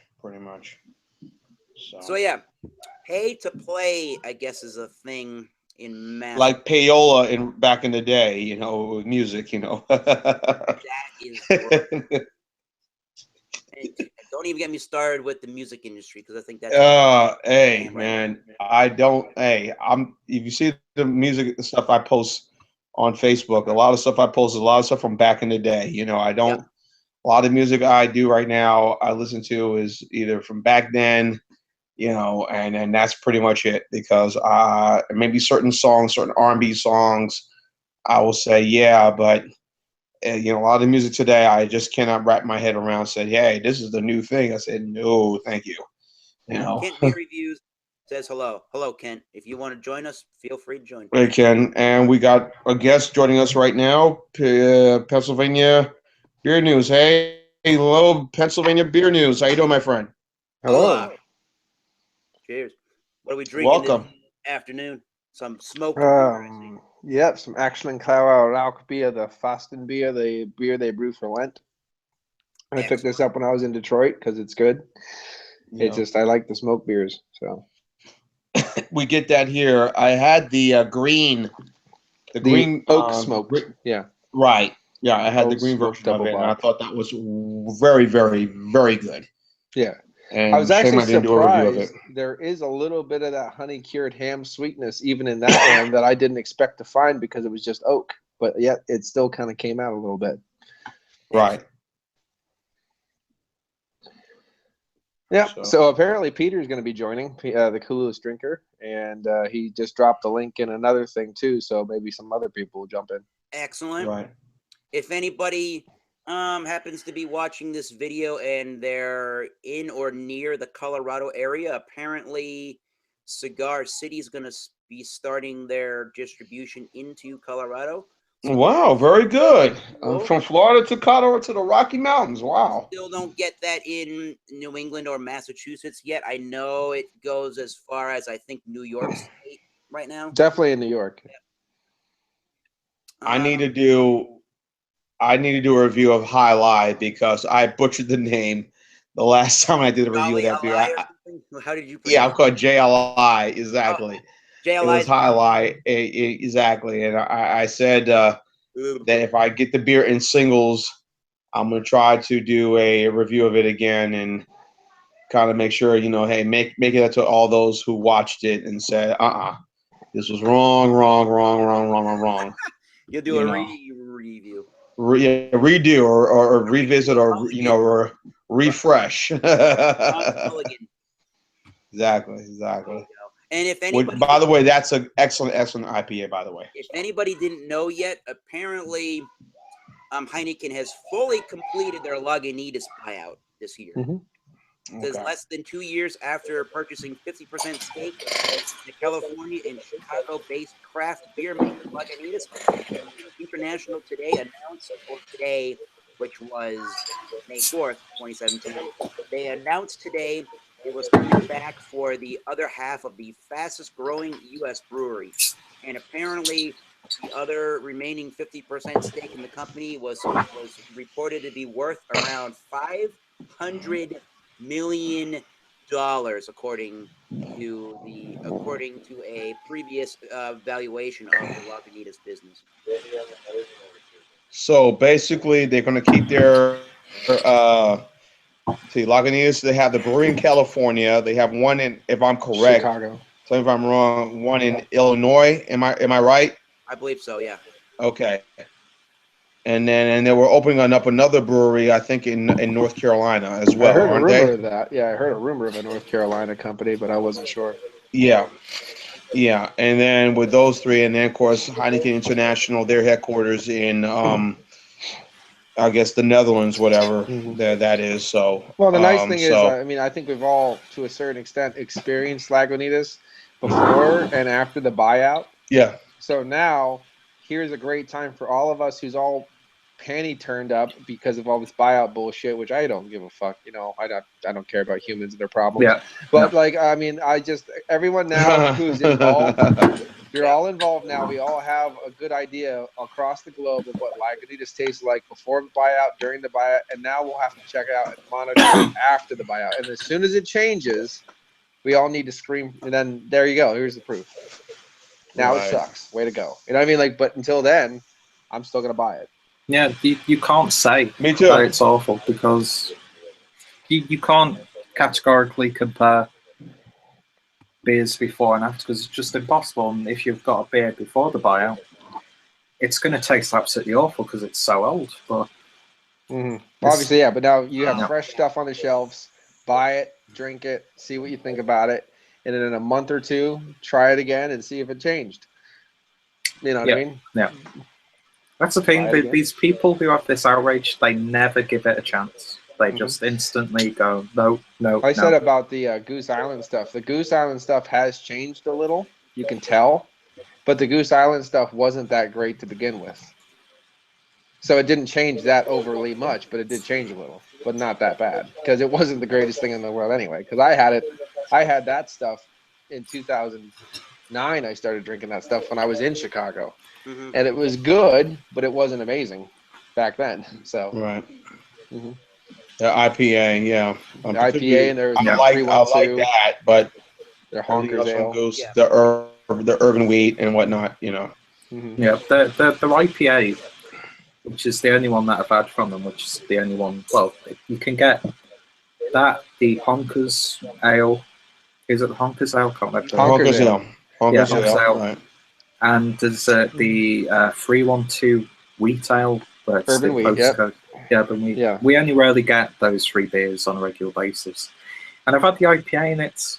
So yeah, pay to play, I guess, is a thing in mass. Like payola back in the day, with music, That is great. Don't even get me started with the music industry, because I think that's hey man, if you see the music stuff I post on Facebook, a lot of stuff I post is a lot of stuff from back in the day. I don't, a lot of music I do right now, I listen to is either from back then, and that's pretty much it, because maybe certain songs, certain R&B songs, I will say, yeah, but a lot of the music today, I just cannot wrap my head around. Said, hey, this is the new thing. I said, no, thank you. Kent Beer Reviews says hello. Hello, Kent. If you want to join us, feel free to join. Hey, Ken. And we got a guest joining us right now, Pennsylvania Beer News. Hey, hello, Pennsylvania Beer News. How you doing, my friend? Hello. Hola. Cheers. What are we drinking Welcome. this afternoon? Some smoked Yep, some excellent Clara Rauch beer, the Fasten beer, the beer they brew for Lent. I picked this up when I was in Detroit because it's good. It's just, I like the smoke beers. So we get that here. I had the green oak smoke. Yeah. Right. Yeah, I had Oak the green smoked version of it, and I double thought that was very, very, very good. Yeah. And I was actually I didn't do a review of it. surprised. There is a little bit of that honey cured ham sweetness even in that one that I didn't expect to find because it was just oak. But yet it still kind of came out a little bit. Right. Yeah. So apparently Peter's going to be joining, the coolest drinker, and he just dropped a link in another thing too. So maybe some other people will jump in. Excellent. Right. If anybody happens to be watching this video and they're in or near the Colorado area, apparently Cigar City is going to be starting their distribution into Colorado. So wow, very good. From Florida to Colorado to the Rocky Mountains. Wow. Still don't get that in New England or Massachusetts yet. I know it goes as far as I think New York State right now. Definitely in New York. I need to do a review of High Life because I butchered the name the last time I did a review of that beer. How did you? Yeah, I'm called JLI. Exactly. JLI. It was High Life. Exactly. And I said that if I get the beer in singles, I'm gonna try to do a review of it again and kind of make sure, hey, make it up to all those who watched it and said, this was wrong. You'll do a review. Redo or revisit or refresh. Exactly. And if anybody, by the way, that's an excellent IPA. By the way, if anybody didn't know yet, apparently, Heineken has fully completed their Lagunitas buyout this year. Says less than 2 years after purchasing 50% stake in the California and Chicago-based craft beer maker Lagunitas, International today, which was May 4th, 2017, they announced today it was coming back for the other half of the fastest-growing U.S. brewery. And apparently, the other remaining 50% stake in the company was reported to be worth around $500 million, according to a previous valuation of the Lagunitas business. So basically, they're going to keep their see, Lagunitas, they have the brewery in California. They have one in, if I'm correct, Chicago. tell me if I'm wrong, one in Illinois. Am I right? I believe so. Yeah. Okay. And they were opening up another brewery, I think in North Carolina as I well, heard a aren't rumor they? of that. Yeah, I heard a rumor of a North Carolina company, but I wasn't sure. Yeah. Yeah. And then with those three, and then of course Heineken International, their headquarters in I guess the Netherlands, whatever Mhm. that is. So Well, the nice thing is, so I mean, I think we've all, to a certain extent, experienced Lagunitas before and after the buyout. yeah. So now, here's a great time for all of us who's all panty turned up because of all this buyout bullshit, which I don't give a fuck. You know, I don't care about humans and their problems. Yeah. But like, I mean, everyone now who's involved, you're Yeah. all involved now. We all have a good idea across the globe of what Lagunitas tastes like before the buyout, during the buyout, and now we'll have to check it out and monitor it after the buyout. And as soon as it changes, we all need to scream. And then there you go. Here's the proof. Now it Right. sucks. Way to go. You know what I mean? Like, but until then, I'm still gonna buy it. Yeah, you can't say Me that too. it's awful because you can't categorically compare beers before and after because it's just impossible. And if you've got a beer before the buyout, it's going to taste absolutely awful because it's so old. But Obviously, yeah. But now you have Yeah. fresh stuff on the shelves. Buy it, drink it, see what you think about it, and then in a month or two, try it again and see if it changed. You know what I mean? Yeah. That's the thing. Buy it again. These people who have this outrage, they never give it a chance. They Mhm. just instantly go, no, no, I said no. about the Goose Island stuff. The Goose Island stuff has changed a little. You can tell, but the Goose Island stuff wasn't that great to begin with. So it didn't change that overly much, but it did change a little, but not that bad because it wasn't the greatest thing in the world anyway. Because I had that stuff in 2009. I started drinking that stuff when I was in Chicago, Mhm. and it was good, but it wasn't amazing back then. So Right. mhm. The IPA, yeah. The IPA, and there was I the like 312, that, but their everything Honkers else from Ale. Goose, Yeah. the urban wheat and whatnot, you know. Mhm. Yeah, the IPA, which is the only one that I've had from them, which is the only one. Well, you can get that, the Honkers Ale. Is it the Honkers Ale? Can't remember. Honkers Ale. Honkers Honkers Ale, Ale. right. And there's the 312 Wheat Ale, where it's Urban the Wheat, yep. postcode. Yeah, but Yeah. we only rarely get those three beers on a regular basis. And I've had the IPA, and it's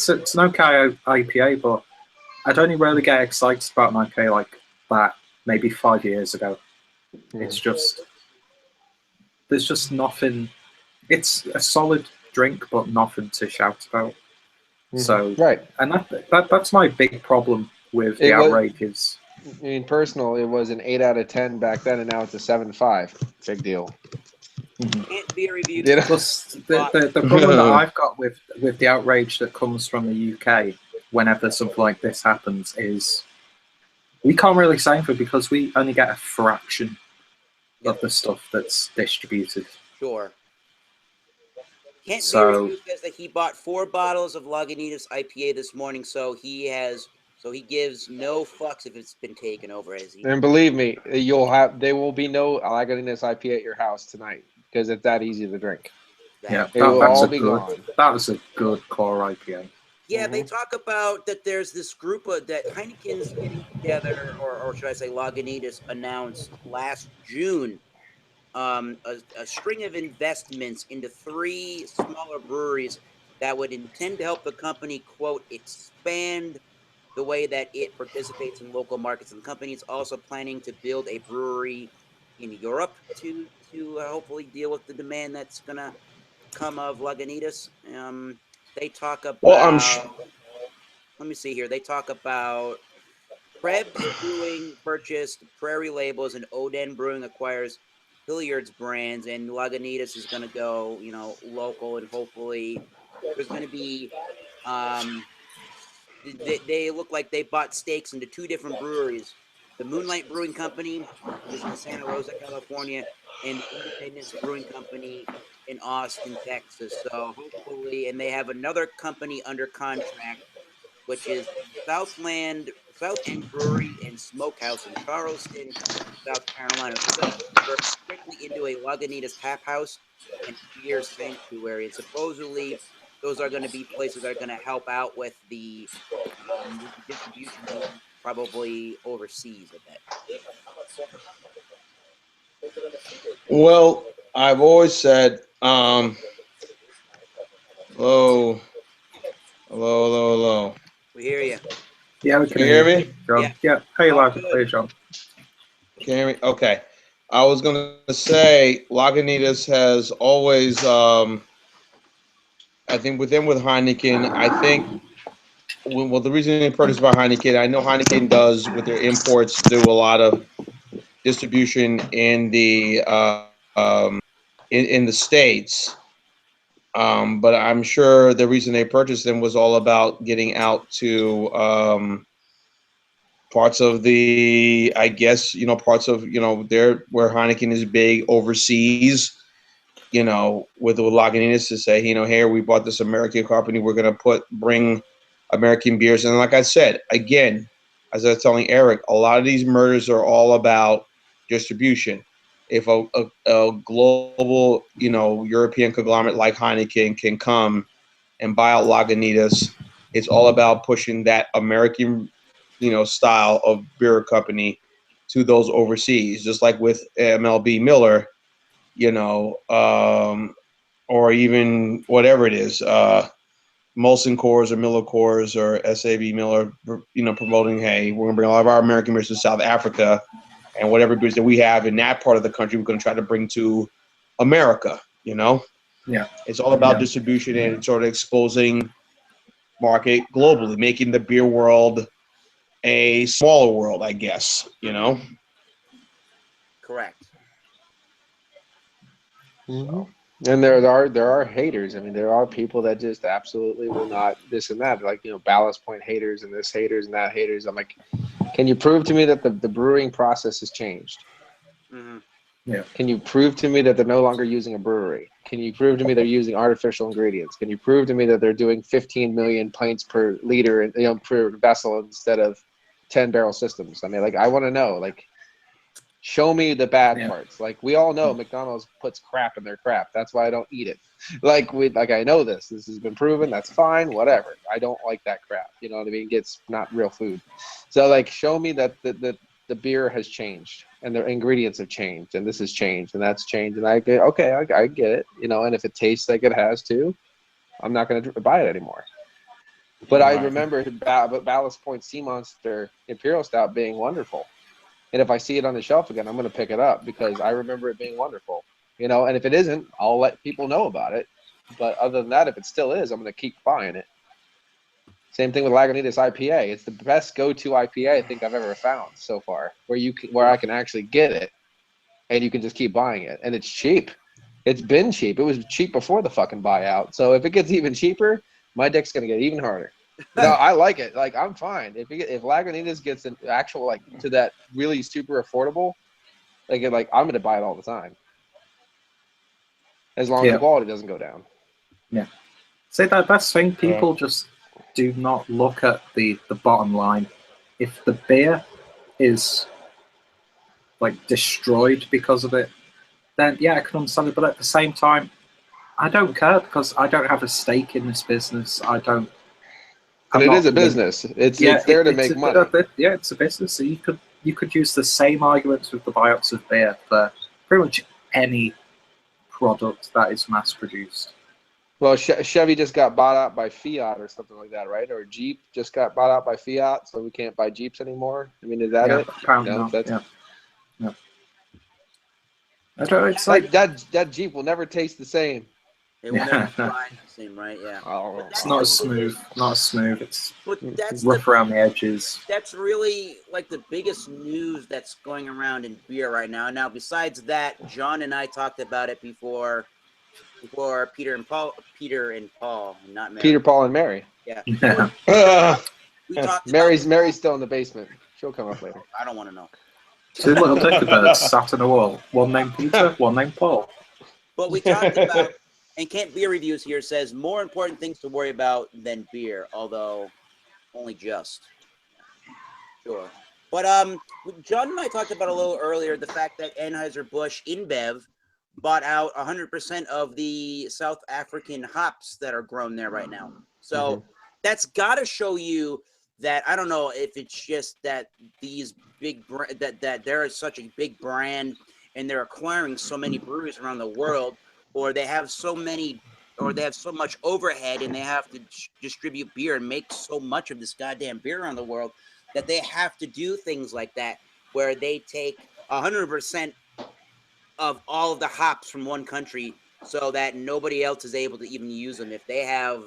an okay IPA, but I'd only really get excited about an IPA like that maybe 5 years ago. It's just, there's just nothing. It's a solid drink, but nothing to shout about. So, Right. and that's my big problem with the It was- outrage is. I mean, personal, it was an 8 out of 10 back then, and now it's a 7.5. Big deal. Can't beer reviews. You know? Plus, the problem that I've got with the outrage that comes from the UK whenever something like this happens is we can't really say anything because we only get a fraction of the stuff that's distributed. Sure. Kent Beer So- Review says that he bought 4 bottles of Lagunitas IPA this morning, so he gives no fucks if it's been taken over, as he. And believe me, there will be no Lagunitas IPA at your house tonight because it's that easy to drink. Yeah, It will that's all a be good. gone. That was a good core IPA. Yeah, they talk about that there's this group that Heineken's getting together, or should I say Lagunitas announced last June, a string of investments into 3 smaller breweries that would intend to help the company, quote, expand the way that it participates in local markets. And the company is also planning to build a brewery in Europe to hopefully deal with the demand that's going to come of Lagunitas. They talk about. Well, let me see here. They talk about Krebs Brewing purchased Prairie Labels, and Oden Brewing acquires Hilliard's brands, and Lagunitas is going to go, local, and hopefully there's going to be. They look like they bought stakes into 2 different breweries: the Moonlight Brewing Company, which is in Santa Rosa, California, and the Independence Brewing Company in Austin, Texas. So hopefully, and they have another company under contract, which is Southland South End Brewery and Smokehouse in Charleston, South Carolina. We're quickly into a Lagunitas Tap House and Beer Sanctuary, and supposedly those are going to be places that are going to help out with the distribution needs, probably overseas. I bet. Well, I've always said, hello, hello. We hear you. Yeah, we Can you hear me? John. Yeah. Yeah, hey, Oh, loud good. and clear, John. Can you hear me? Okay. I was gonna say Lagunitas has always, I think with Heineken, I think, well, the reason they purchased by Heineken, I know Heineken does with their imports do a lot of distribution in the in the States. But I'm sure the reason they purchased them was all about getting out to parts of the, I guess, parts of, there where Heineken is big overseas, with Lagunitas to say, here we bought this American company, we're going to bring American beers. And like I said, again, as I was telling Eric, a lot of these murders are all about distribution. If a global, European conglomerate like Heineken can come and buy out Lagunitas, it's all about pushing that American, style of beer company to those overseas, just like with MLB Miller, or even whatever it is, Molson Coors or Miller Coors or SAB Miller, promoting, hey, we're going to bring a lot of our American beers to South Africa, and whatever beers that we have in that part of the country, we're going to try to bring to America, Yeah. It's all about distribution and sort of exposing market globally, making the beer world a smaller world, I guess, Correct. And there are haters. I mean, there are people that just absolutely will not this and that. Like, Ballast Point haters and this haters and that haters. I'm like, can you prove to me that the brewing process has changed? Mm-hmm. Yeah. Can you prove to me that they're no longer using a brewery? Can you prove to me they're using artificial ingredients? Can you prove to me that they're doing 15 million pints per liter, per vessel instead of 10-barrel systems? I mean, like, I want to know, like, show me the bad parts. Like, we all know McDonald's puts crap in their crap. That's why I don't eat it. Like, I know this. This has been proven. That's fine. Whatever. I don't like that crap. You know what I mean? It's not real food. So, like, show me that the beer has changed and the ingredients have changed and this has changed and that's changed. And I get, okay, I get it. And if it tastes like it has to, I'm not going to buy it anymore. But I remember Ballast Point Sea Monster Imperial Stout being wonderful. And if I see it on the shelf again, I'm going to pick it up because I remember it being wonderful, and if it isn't, I'll let people know about it. But other than that, if it still is, I'm going to keep buying it. Same thing with Lagunitas IPA. It's the best go-to IPA I think I've ever found so far, where I can actually get it and you can just keep buying it. And it's cheap. It's been cheap. It was cheap before the fucking buyout. So if it gets even cheaper, my dick's going to get even harder. No, I like it. Like, I'm fine. If Lagunitas gets an actual, like, to that really super affordable, like I'm gonna buy it all the time. As long as the quality doesn't go down. Yeah. See, that's the thing. People just do not look at the bottom line. If the beer is, like, destroyed because of it, then yeah, I can understand it. But at the same time, I don't care because I don't have a stake in this business. But it is a business. It's there to make money. Yeah, it's a business. So you could use the same arguments with the buyouts of beer for pretty much any product that is mass produced. Well, Chevy just got bought out by Fiat or something like that, right? Or Jeep just got bought out by Fiat, so we can't buy Jeeps anymore. I mean, is that it? Apparently not. Yeah. I don't. It's like that Jeep will never taste the same. It will never ride the same, right? Yeah. Oh, it's not as smooth. Not as smooth. It's that's rough around the edges. That's really like the biggest news that's going around in beer right now. Now, besides that, John and I talked about it before Peter and Paul, not Mary. Peter, Paul, and Mary. Yeah. We talked. Mary's still in the basement. She'll come up later. I don't want to know. Two little dicker birds sat on a wall. One named Peter, one named Paul. But we talked about, and Kent Beer Reviews here says more important things to worry about than beer, although only just. Sure. But John and I talked about a little earlier the fact that Anheuser-Busch InBev bought out 100% of the South African hops that are grown there right now. So that's got to show you that, I don't know if it's just that these big that they're such a big brand and they're acquiring so many breweries around the world, or they have so many, or they have so much overhead and they have to distribute beer and make so much of this goddamn beer around the world that they have to do things like that, where they take 100% of all of the hops from one country so that nobody else is able to even use them. If they have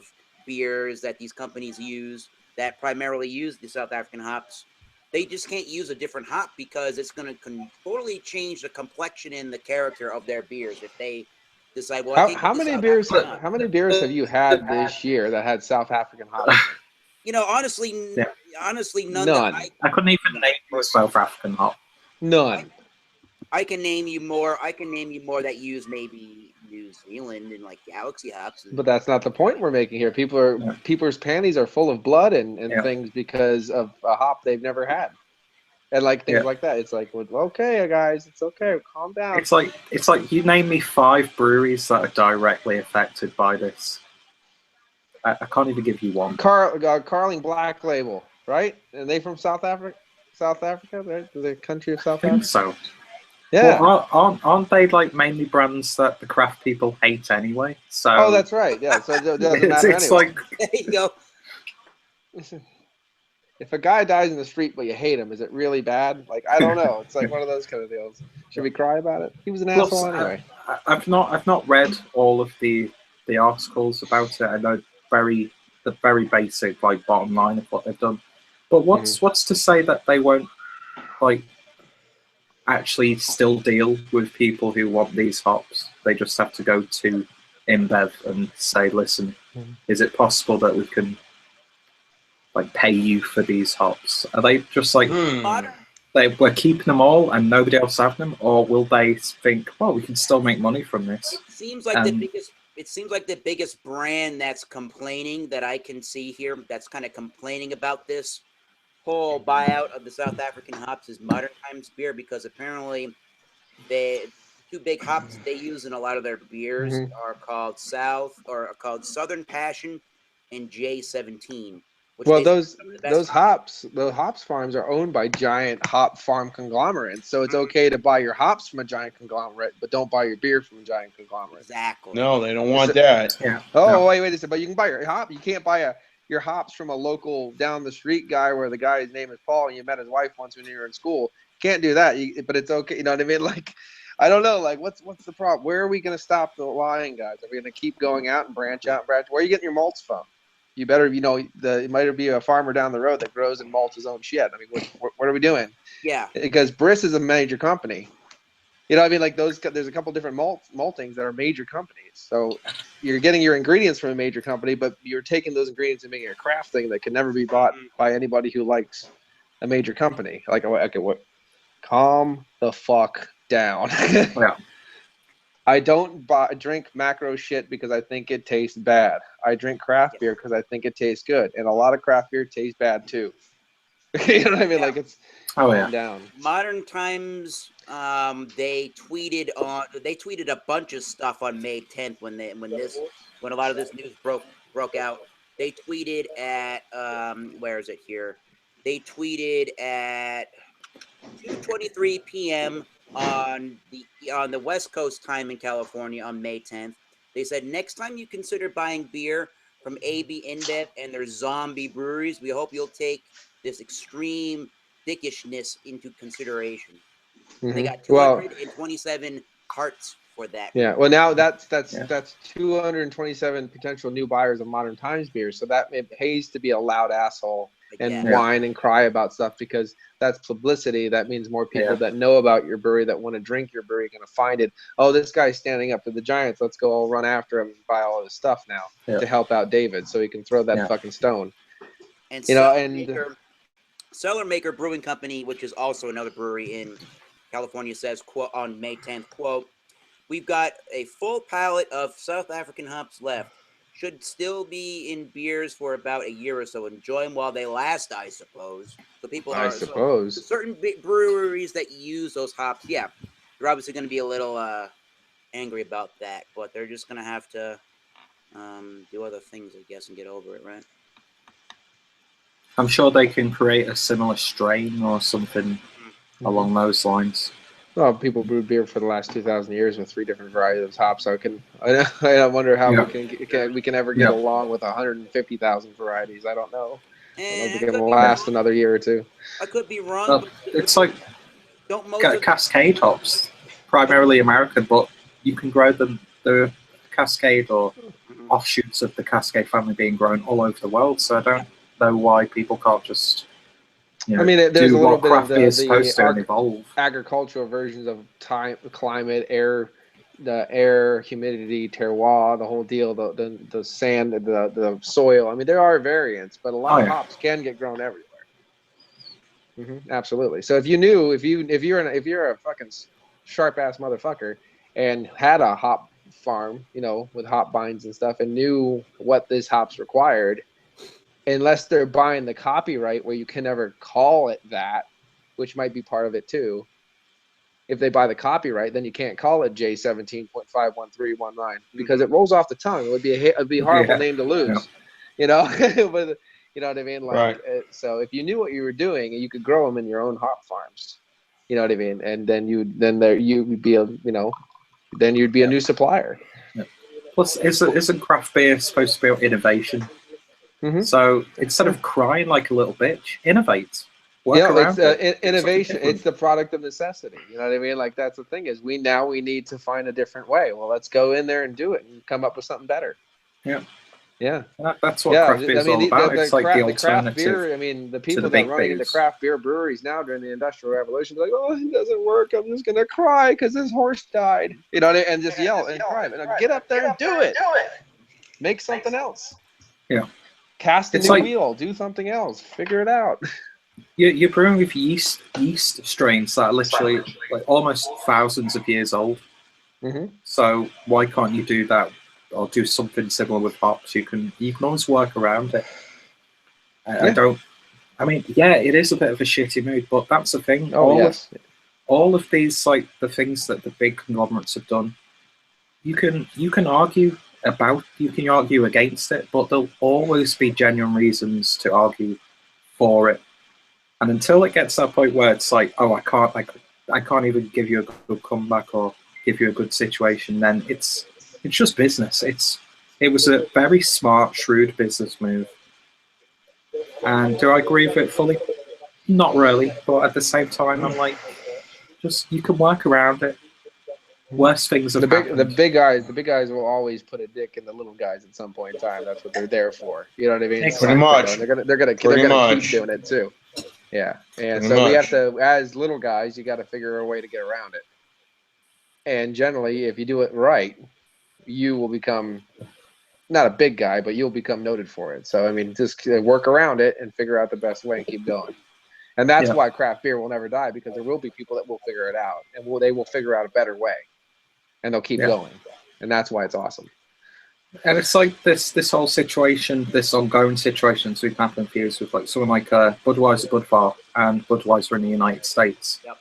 beers that these companies use that primarily use the South African hops, they just can't use a different hop because it's going to totally change the complexion and the character of their beers if they decide, well, I can't get the South African hop. How many beers have you had this year that had South African hops? You know, honestly, none. None. I couldn't even name a South African hop. None. I can name you more. I can name you more that use maybe New Zealand and like Galaxy hops. But that's not the point we're making here. People's panties are full of blood and things because of a hop they've never had. And like things like that. It's like, well, okay, guys, it's okay. Calm down. It's like you name me 5 breweries that are directly affected by this. I can't even give you one. Carling Black Label, right? Are they from South Africa? South Africa, right? The country of South I think Africa. so. Yeah. Well, aren't they like mainly brands that the craft people hate anyway? So. Oh, that's right. Yeah. So it doesn't matter it's anyway. like. There you go. If a guy dies in the street but you hate him, is it really bad? Like, I don't know. It's like one of those kind of deals. Should we cry about it? He was an asshole anyway. I've not read all of the articles about it. I know the very basic like bottom line of what they've done. But what's to say that they won't like actually still deal with people who want these hops? They just have to go to InBev and say, listen, is it possible that we can like pay you for these hops? Are they just like we're keeping them all and nobody else having them, or will they think, well, we can still make money from this? It seems like the biggest brand that's complaining that I can see here, that's kind of complaining about this whole buyout of the South African hops, is Modern Times Beer, because apparently the 2 big hops they use in a lot of their beers are called Southern Passion and J17. Well, those hops farms are owned by giant hop farm conglomerates, so it's okay to buy your hops from a giant conglomerate, but don't buy your beer from a giant conglomerate. Exactly. No, they don't want that. Yeah. Oh, No. wait a second. But you can buy your hop. You can't buy your hops from a local down the street guy where the guy's name is Paul and you met his wife once when you were in school. Can't do that. But it's okay. You know what I mean? Like, I don't know. Like, what's the problem? Where are we going to stop the lying, guys? Are we going to keep going out and branch out and branch? Where are you getting your malts from? You better, it might be a farmer down the road that grows and malts his own shit. I mean, what are we doing? Yeah. Because Briss is a major company. You know what I mean? Like there's a couple different maltings that are major companies. So you're getting your ingredients from a major company, but you're taking those ingredients and making a craft thing that can never be bought by anybody who likes a major company. Like, okay, what? Calm the fuck down. Yeah. I don't drink macro shit because I think it tastes bad. I drink craft beer because I think it tastes good, and a lot of craft beer tastes bad too. You know what I mean? Yeah. Like it's down. Modern Times, they tweeted a bunch of stuff on May 10th when a lot of this news broke out. They tweeted at where is it here? They tweeted at 2:23 p.m. on the West Coast time in California on May 10th. They said, next time you consider buying beer from AB InBev and their zombie breweries, we hope you'll take this extreme dickishness into consideration. And they got 227 carts for that. Yeah. Well, now that's 227 potential new buyers of Modern Times beer. So that it pays to be a loud asshole and whine and cry about stuff because that's publicity. That means more people that know about your brewery that want to drink your brewery are going to find it. Oh, this guy's standing up to the Giants. Let's go all run after him and buy all his stuff now to help out David so he can throw that fucking stone. And Cellar Maker Brewing Company, which is also another brewery in California, says, quote, on May 10th, quote, we've got a full pallet of South African hops left. should still be in beers for about a year or so. Enjoy them while they last, I suppose. So people I are suppose. certain breweries that use those hops. Yeah, they're obviously going to be a little angry about that, but they're just going to have to do other things, I guess, and get over it, right? I'm sure they can create a similar strain or something along those lines. Well, people brewed beer for the last 2,000 years with 3 different varieties of hops. So I wonder how Yeah. we can ever get along with 150,000 varieties. I don't know. I don't know if And we can last another year or two. I could be wrong. Well, but it's like don't most of Cascade hops, primarily American, but you can grow them, the Cascade or offshoots of the Cascade family being grown all over the world. So I don't know why people can't just, I mean, there's do a little what bit of craft beer is supposed to and evolve. agricultural versions of time, climate, air, the air, humidity, terroir, the whole deal, the sand, the soil. I mean, there are variants, but a lot of hops can get grown everywhere. Absolutely. So if you knew, if you're a fucking sharp ass motherfucker and had a hop farm, with hop vines and stuff, and knew what these hops required, unless they're buying the copyright where you can never call it that, which might be part of it too. If they buy the copyright, then you can't call it J17.51319 because it rolls off the tongue. It would be it'd be a horrible name to lose, but you know what I mean? Like, so if you knew what you were doing, you could grow them in your own hop farms. You know what I mean? And then you'd be then you'd be a new supplier. Yeah. Plus, isn't craft beer supposed to be about innovation? So instead of crying like a little bitch, innovate. Work around it. Innovation. It's the product of necessity. You know what I mean? Like, that's the thing is we need to find a different way. Well, let's go in there and do it and come up with something better. Yeah. Yeah. That's what craft beer is all about. It's like the craft beer. I mean, the people that run into craft beer breweries now during the Industrial Revolution, they're like, oh, it doesn't work. I'm just gonna cry because this horse died. And just yell and cry. Get up there and do it. Make something else. Yeah. Cast a new wheel. Do something else. Figure it out. You're brewing with yeast strains that are literally like almost thousands of years old. So why can't you do that or do something similar with hops? You can always work around it. I mean, it is a bit of a shitty mood, but that's the thing. All of these, like the things that the big conglomerates have done, you can argue about, you can argue against it, but there'll always be genuine reasons to argue for it. And until it gets to that point where it's like, oh, I can't even give you a good comeback or give you a good situation, then it's just business. It was a very smart, shrewd business move. And do I agree with it fully? Not really, but at the same time, I'm like, just you can work around it. Worse things have happened. The big guys will always put a dick in the little guys at some point in time. That's what they're there for. You know what I mean? Pretty much. They're gonna keep doing it too. Yeah, and so we have to, as little guys, you got to figure a way to get around it. And generally, if you do it right, you will become not a big guy, but you'll become noted for it. So I mean, just work around it and figure out the best way and keep going. And that's why craft beer will never die, because there will be people that will figure it out, and they will figure out a better way, and they'll keep going. And that's why it's awesome. And it's like this whole situation, this ongoing situation we've happened for years with like someone like Budweiser, Budvar, and Budweiser in the United States. Yep.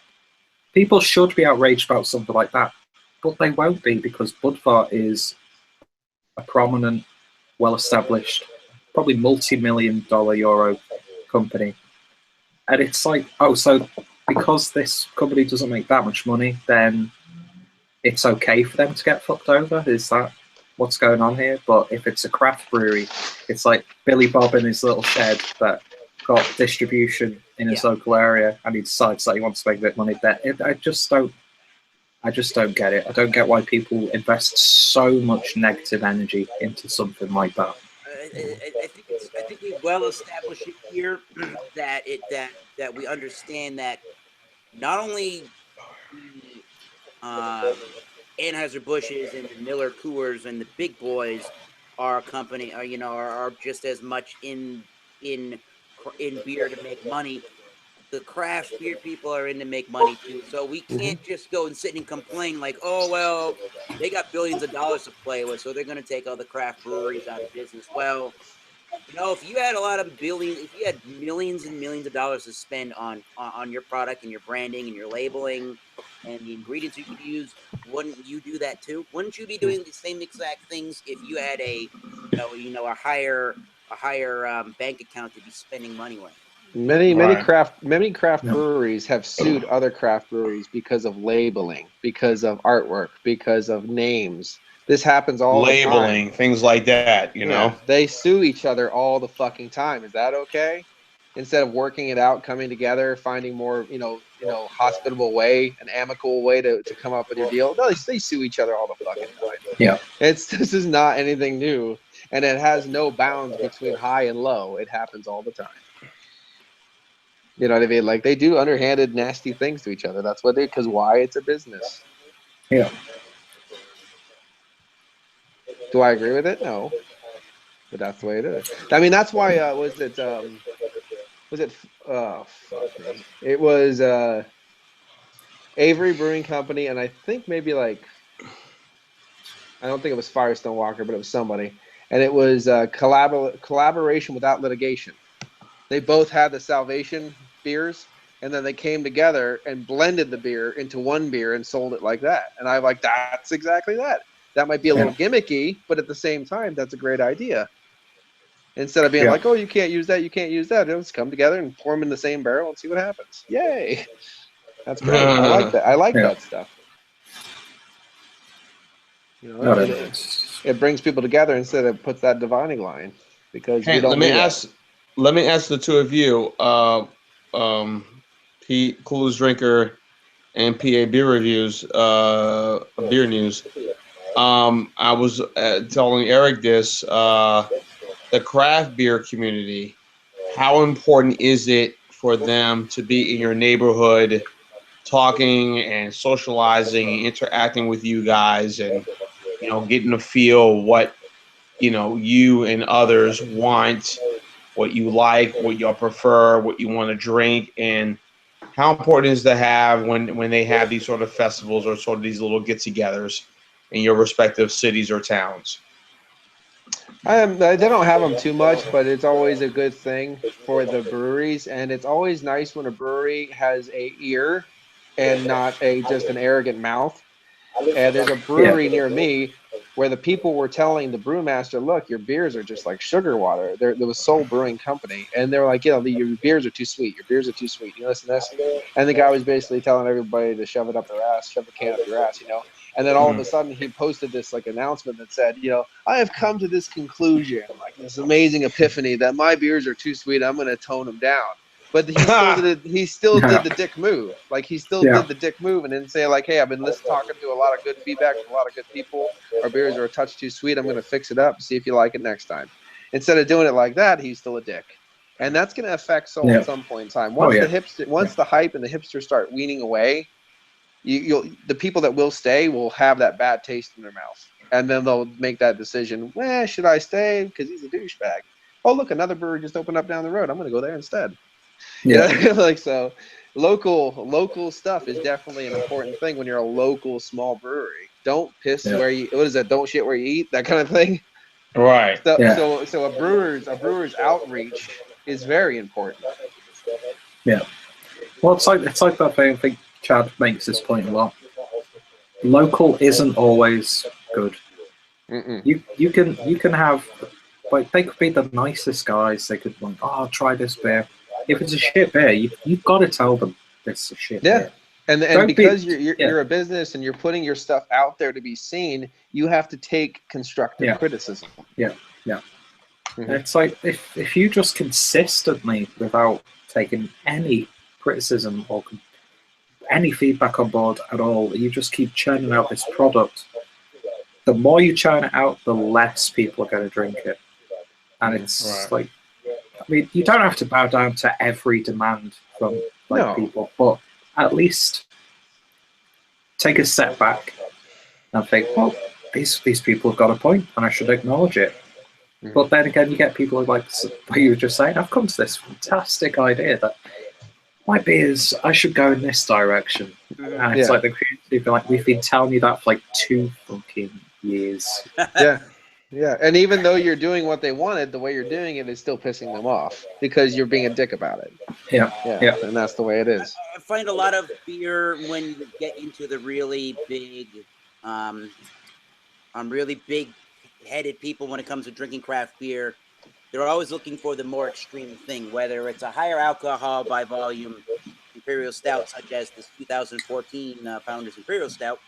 People should be outraged about something like that, but they won't be, because Budvar is a prominent, well-established, probably multi-million-dollar euro company. And it's like, oh, so because this company doesn't make that much money, then it's okay for them to get fucked over? Is that what's going on here? But if it's a craft brewery, it's like Billy Bob in his little shed that got distribution in his local area, and he decides that he wants to make a bit of money there. I just don't get it. I don't get why people invest so much negative energy into something like that. I think we well established it here that we understand that not only the Anheuser-Busch's and the Miller Coors and the big boys are a company, are just as much in beer to make money. the craft beer people are in to make money too. So we can't just go and sit and complain like, oh, well, they got billions of dollars to play with, so they're going to take all the craft breweries out of business. Well, you know, if you had a lot of billions, if you had millions and millions of dollars to spend on your product and your branding and your labeling and the ingredients you could use, wouldn't you do that too? Wouldn't you be doing the same exact things if you had a a higher bank account to be spending money with? Many Right. craft Yeah. breweries have sued other craft breweries because of labeling, because of artwork, because of names. This happens all the time. Labeling, things like that, you know. They sue each other all the fucking time. Is that okay? Instead of working it out, coming together, finding more, hospitable way, an amicable way to come up with your deal. No, they sue each other all the fucking time. Yeah. This is not anything new, and it has no bounds between high and low. It happens all the time. You know what I mean? Like they do underhanded, nasty things to each other. That's what because why? It's a business. Yeah. Do I agree with it? No, but that's the way it is. I mean, that's why. Was it? Oh fuck me! It was Avery Brewing Company, and I think maybe like I don't think it was Firestone Walker, but it was somebody, and it was collaboration without litigation. They both had the Salvation beers, and then they came together and blended the beer into one beer and sold it like that. And I'm like, that's exactly that. That might be a little gimmicky, but at the same time, that's a great idea. Instead of being like, oh, you can't use that, just come together and pour them in the same barrel and see what happens. Yay. That's great. I like that. I like that stuff. You know, it brings people together instead of puts that dividing line because we don't let me ask the two of you, Pete, Coolest Drinker, and PA Beer Reviews, Beer News. I was telling Eric this, the craft beer community, how important is it for them to be in your neighborhood talking and socializing and interacting with you guys and, getting to feel what, you and others want, what you like, what you prefer, what you want to drink, and how important is to have when they have these sort of festivals or sort of these little get-togethers in your respective cities or towns? They don't have them too much, but it's always a good thing for the breweries, and it's always nice when a brewery has a ear and not just an arrogant mouth. And there's a brewery near me where the people were telling the brewmaster, look, your beers are just like sugar water. There was Soul Brewing Company, and they were like, your beers are too sweet. Your beers are too sweet. You listen to this? And the guy was basically telling everybody to shove it up their ass, shove the can up your ass, And then all of a sudden he posted this like announcement that said, I have come to this conclusion, like this amazing epiphany that my beers are too sweet. I'm going to tone them down. But he still did the dick move. Like he still did the dick move and didn't say like, hey, I've been talking to a lot of good feedback from a lot of good people. Our beers are a touch too sweet. I'm going to fix it up. See if you like it next time. Instead of doing it like that, he's still a dick. And that's going to affect Soul at some point in time. Once the hype and the hipsters start weaning away, the people that will stay will have that bad taste in their mouth. And then they'll make that decision, should I stay? Because he's a douchebag. Oh, look, another brewery just opened up down the road. I'm going to go there instead. Yeah. So local stuff is definitely an important thing when you're a local small brewery. Don't piss where you, what is that? Don't shit where you eat, that kind of thing. Right. So a brewer's outreach is very important. Yeah. Well, it's like that thing. I think Chad makes this point a lot. Local isn't always good. You can have, like, they could be the nicest guys. They could like, try this beer. If it's a shit beer, you've got to tell them it's a shit beer. And because you're a business and you're putting your stuff out there to be seen, you have to take constructive criticism. It's like if you just consistently, without taking any criticism or any feedback on board at all, you just keep churning out this product, the more you churn it out, the less people are going to drink it. And it's like, I mean, you don't have to bow down to every demand from people, but at least take a step back and think, well, these people have got a point and I should acknowledge it. But then again, you get people like you were just saying, I've come to this fantastic idea that my beers, I should go in this direction. And it's Yeah. like the creative, like, we've been telling you that for like 2 fucking years. Yeah. Yeah. And even though you're doing what they wanted, the way you're doing it is still pissing them off because you're being a dick about it. Yeah. Yeah. And that's the way it is. I find a lot of beer when you get into the really big-headed people when it comes to drinking craft beer. They're always looking for the more extreme thing, whether it's a higher alcohol by volume Imperial Stout, such as this 2014 Founders Imperial Stout,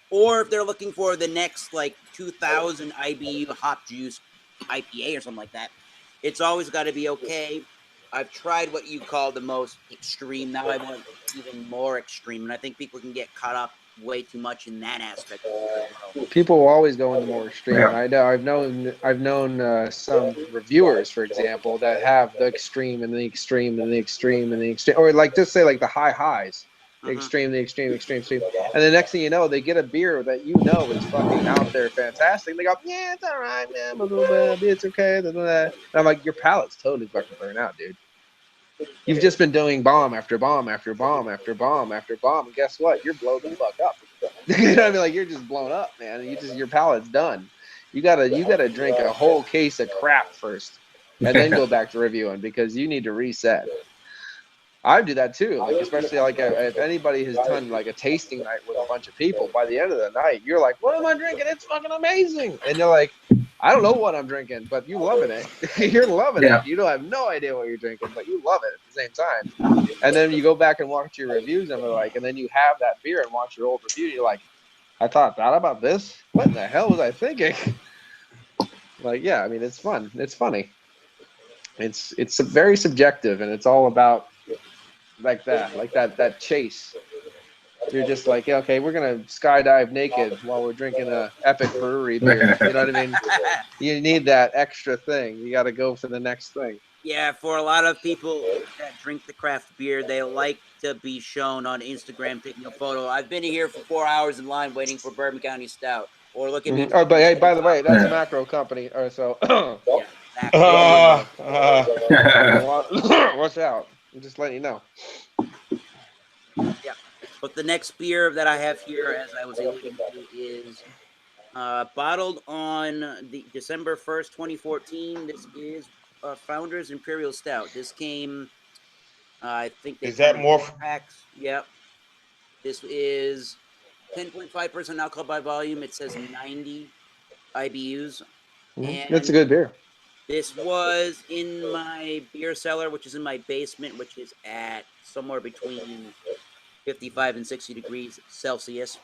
or if they're looking for the next like 2,000 IBU hop juice IPA or something like that. It's always got to be okay. I've tried what you call the most extreme. Now I want even more extreme, and I think people can get caught up way too much in that aspect of beer as well. People will always go into more extreme. Yeah. And I know I've known some reviewers, for example, that have the extreme and the extreme and the extreme and the extreme, or like just say like the high highs, the extreme, the extreme, extreme, extreme, and the next thing you know, they get a beer that you know is fucking out there fantastic. And they go, yeah, it's all right, man, blah, blah, blah, it's okay. Blah, blah, blah. And I'm like, your palate's totally fucking burnt out, dude. You've just been doing bomb after bomb after bomb after bomb after bomb, and guess what? You're blown the fuck up. You know what I mean? Like, you're just blown up, man. Your palate's done. You gotta drink a whole case of crap first, and then go back to reviewing because you need to reset. I do that too. Like, especially like if anybody has done like a tasting night with a bunch of people, by the end of the night, you're like, "What am I drinking? It's fucking amazing!" And you're like, "I don't know what I'm drinking, but you loving it. You're loving Yeah. it. You don't have no idea what you're drinking, but you love it at the same time." And then you go back and watch your reviews, and they're like, and then you have that beer and watch your old review, and you're like, "I thought that about this. What in the hell was I thinking?" Like, yeah, I mean, it's fun. It's funny. It's very subjective, and it's all about like that chase. You're just like, yeah, okay, we're gonna skydive naked while we're drinking a epic brewery beer. You know what I mean? You need that extra thing. You got to go for the next thing. Yeah, for a lot of people that drink the craft beer, they like to be shown on Instagram taking a photo. I've been here for 4 hours in line waiting for Bourbon County Stout. Or look at me. Oh, but hey, by the way, that's a macro company, or so. Yeah, exactly. Watch out! I'm just letting you know. Yeah. But the next beer that I have here, as I was alluding to, is bottled on the December 1st, 2014. This is Founders Imperial Stout. This came, I think they Is that came in more? packs. Yep. This is 10.5% alcohol by volume. It says 90 IBUs. And It's a good beer. this was in my beer cellar, which is in my basement, which is at somewhere between 55 and 60 degrees Celsius.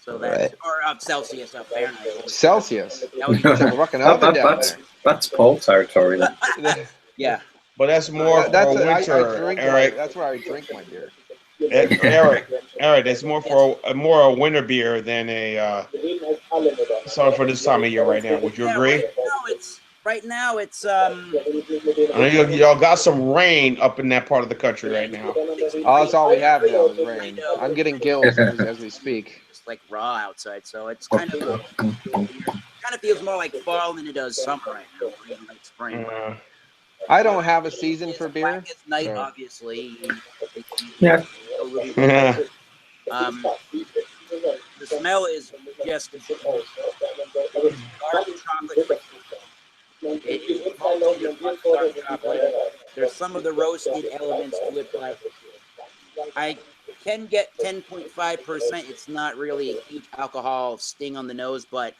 So that's, or Celsius, Fahrenheit. Celsius. That would be It's a fucking oven down there. That's Paul territory then. Yeah. But that's more for I winter, drink Eric. that's where I drink my beer. Eric, it's more for a winter beer than a. Sorry for this time of year right now. Would you agree? Right now it's I know y'all got some rain up in that part of the country right now. Oh, that's all we have now is rain. I'm getting gills as we speak. It's like raw outside, so it's kind of feels more like fall than it does summer right now, or even like spring. I don't have a season for beer. Blackest night, obviously. Yeah. The smell is just dark chocolate. It is dark chocolate. There's some of the roasted elements to it, but I can get 10.5%. It's not really a huge alcohol sting on the nose, but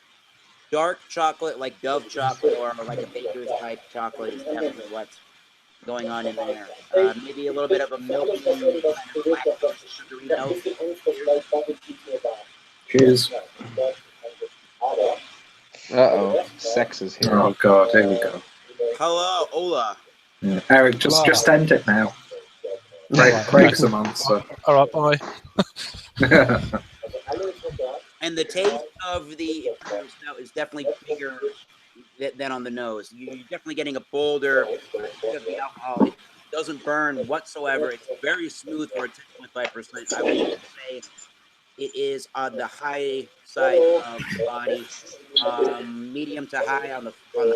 dark chocolate, like Dove chocolate or like a baker's type chocolate, is definitely what's going on in there. Maybe a little bit of a milky kind of black sugary note. Cheers. Uh-oh. Sex is here. Oh god, here we go. Hello, Ola. Yeah. Eric, just end it now. Craig's the monster. All right, bye. And the taste of the Imperial Stout is definitely bigger than on the nose. You're definitely getting a bolder of the alcohol. It doesn't burn whatsoever. It's very smooth for a 10.5%. I would say it is on the high side of the body, medium to high on the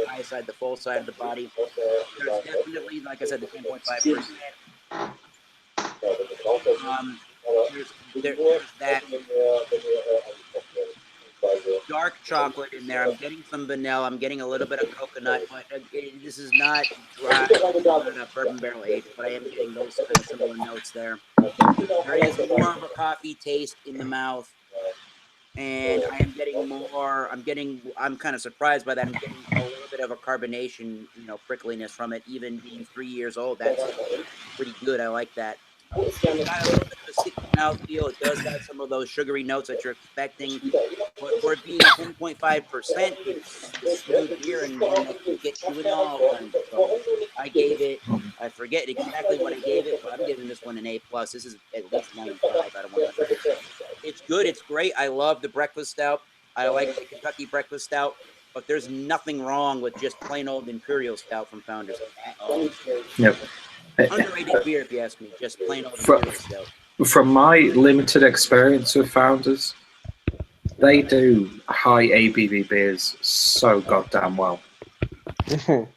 high side, the full side of the body. There's definitely, like I said, the 10.5%. There's that dark chocolate in there. I'm getting some vanilla. I'm getting a little bit of coconut, but this is not dry. It's not a bourbon barrel aged, but I am getting those kind of similar notes there. There is more of a coffee taste in the mouth, and I am getting more. I'm kind of surprised by that. I'm getting a little bit of a carbonation, prickliness from it, even being 3 years old. That's pretty good. I like that. It's got a little bit of a sticky mouthfeel. It does have some of those sugary notes that you're expecting. But for it being 10.5%, it's a smooth beer and one that can get you in all kinds of trouble. I gave it, I forget exactly what I gave it, but I'm giving this one an A+. This is at least 95 out of 100. It's good. It's great. I love the breakfast stout. I like the Kentucky breakfast stout. But there's nothing wrong with just plain old Imperial Stout from Founders at all. Yep. Underrated beer, if you ask me. Just plain old Imperial Stout. From my limited experience with Founders, they do high ABV beers so goddamn well.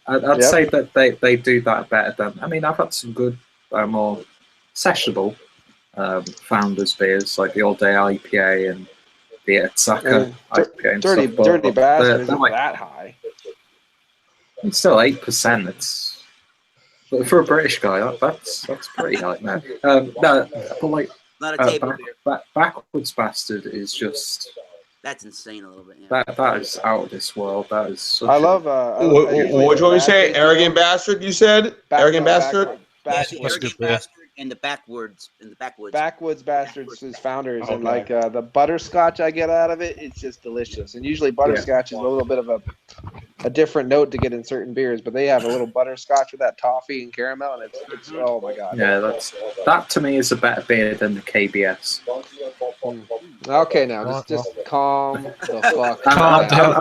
I'd say that they do that better than. I mean, I've had some good, more sessionable Founders beers like the All Day IPA and the Atsaka IPA and Dirty stuff. Bastard isn't like, that high. It's still 8%. But for a British guy, that's pretty high, man. No, but like not a table beer. Backwards Bastard is just. That's insane a little bit. Yeah. That is out of this world. That is. Such what you say? Arrogant bastard. You said arrogant bastard. Arrogant bastard and the backwoods. Backwoods Bastards is Founders, and like the butterscotch I get out of it, it's just delicious. And usually butterscotch is a little bit of a different note to get in certain beers, but they have a little butterscotch with that toffee and caramel, and it's oh my god. Yeah, that to me is a better beer than the KBS. Okay, now just calm the fuck down.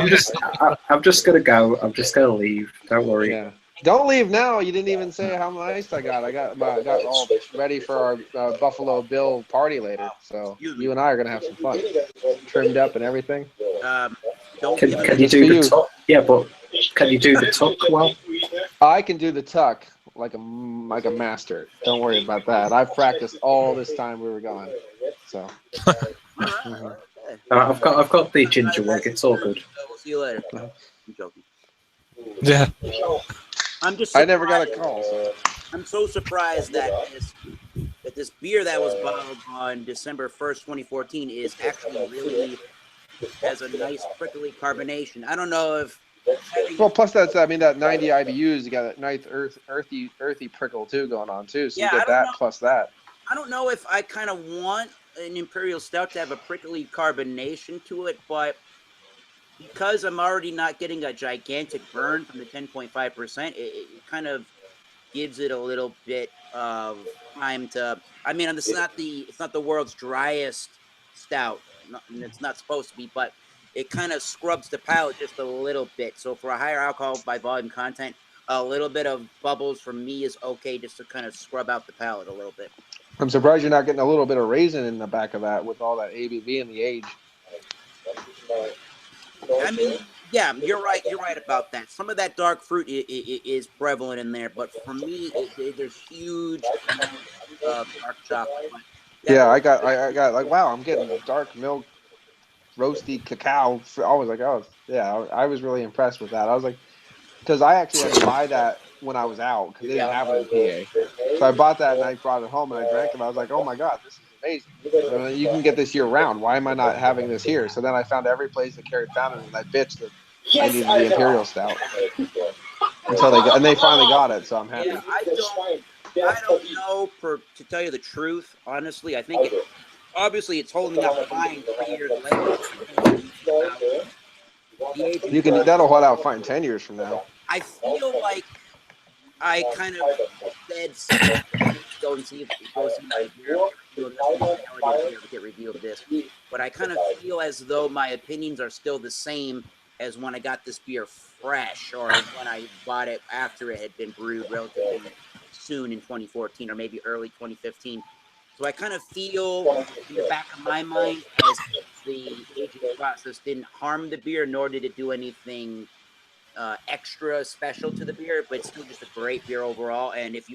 I'm just gonna go. I'm just gonna leave. Don't worry. Yeah. Don't leave now. You didn't even say how nice I got. I got all ready for our Buffalo Bill party later. So you and I are gonna have some fun. Trimmed up and everything. Can you do the tuck? Yeah, but can you do the tuck well? I can do the tuck like a master. Don't worry about that. I've practiced all this time we were gone. So. I've got the ginger wig. It's all good. We'll see you later. I'm joking. Yeah. I never got a call. So. I'm so surprised that this beer that was bottled on December 1st, 2014 is actually really has a nice prickly carbonation. I don't know if. Well, plus that 90 IBUs, you got that nice earthy prickle too going on too. So you get that plus that. I don't know if I kind of want an Imperial Stout to have a prickly carbonation to it, but because I'm already not getting a gigantic burn from the 10.5%, it kind of gives it a little bit of time to. I mean, it's not the world's driest stout, and it's not supposed to be, but it kind of scrubs the palate just a little bit. So for a higher alcohol by volume content, a little bit of bubbles for me is okay, just to kind of scrub out the palate a little bit. I'm surprised you're not getting a little bit of raisin in the back of that with all that ABV and the age. I mean, yeah, you're right. You're right about that. Some of that dark fruit is prevalent in there, but for me, there's huge dark chocolate. Yeah, I got like, wow, I'm getting dark milk, roasty cacao. I was like, oh yeah, I was really impressed with that. I was like, because I actually had to buy that when I was out because they didn't have it in PA. So I bought that and I brought it home and I drank it. And I was like, oh my god, this is amazing. You can get this year round. Why am I not having this here? So then I found every place that carried Founders, and I bitched that I needed the Imperial Stout until they finally got it. So I'm happy. Yeah, I don't know, to tell you the truth, honestly. I think obviously it's holding up fine 3 years later. That'll hold out fine 10 years from now. I feel like I kind of said go see my beer. Get review of this, but I kind of feel as though my opinions are still the same as when I got this beer fresh, or when I bought it after it had been brewed relatively soon in 2014 or maybe early 2015. So I kind of feel in the back of my mind as the aging process didn't harm the beer, nor did it do anything extra special to the beer, but it's still just a great beer overall. And if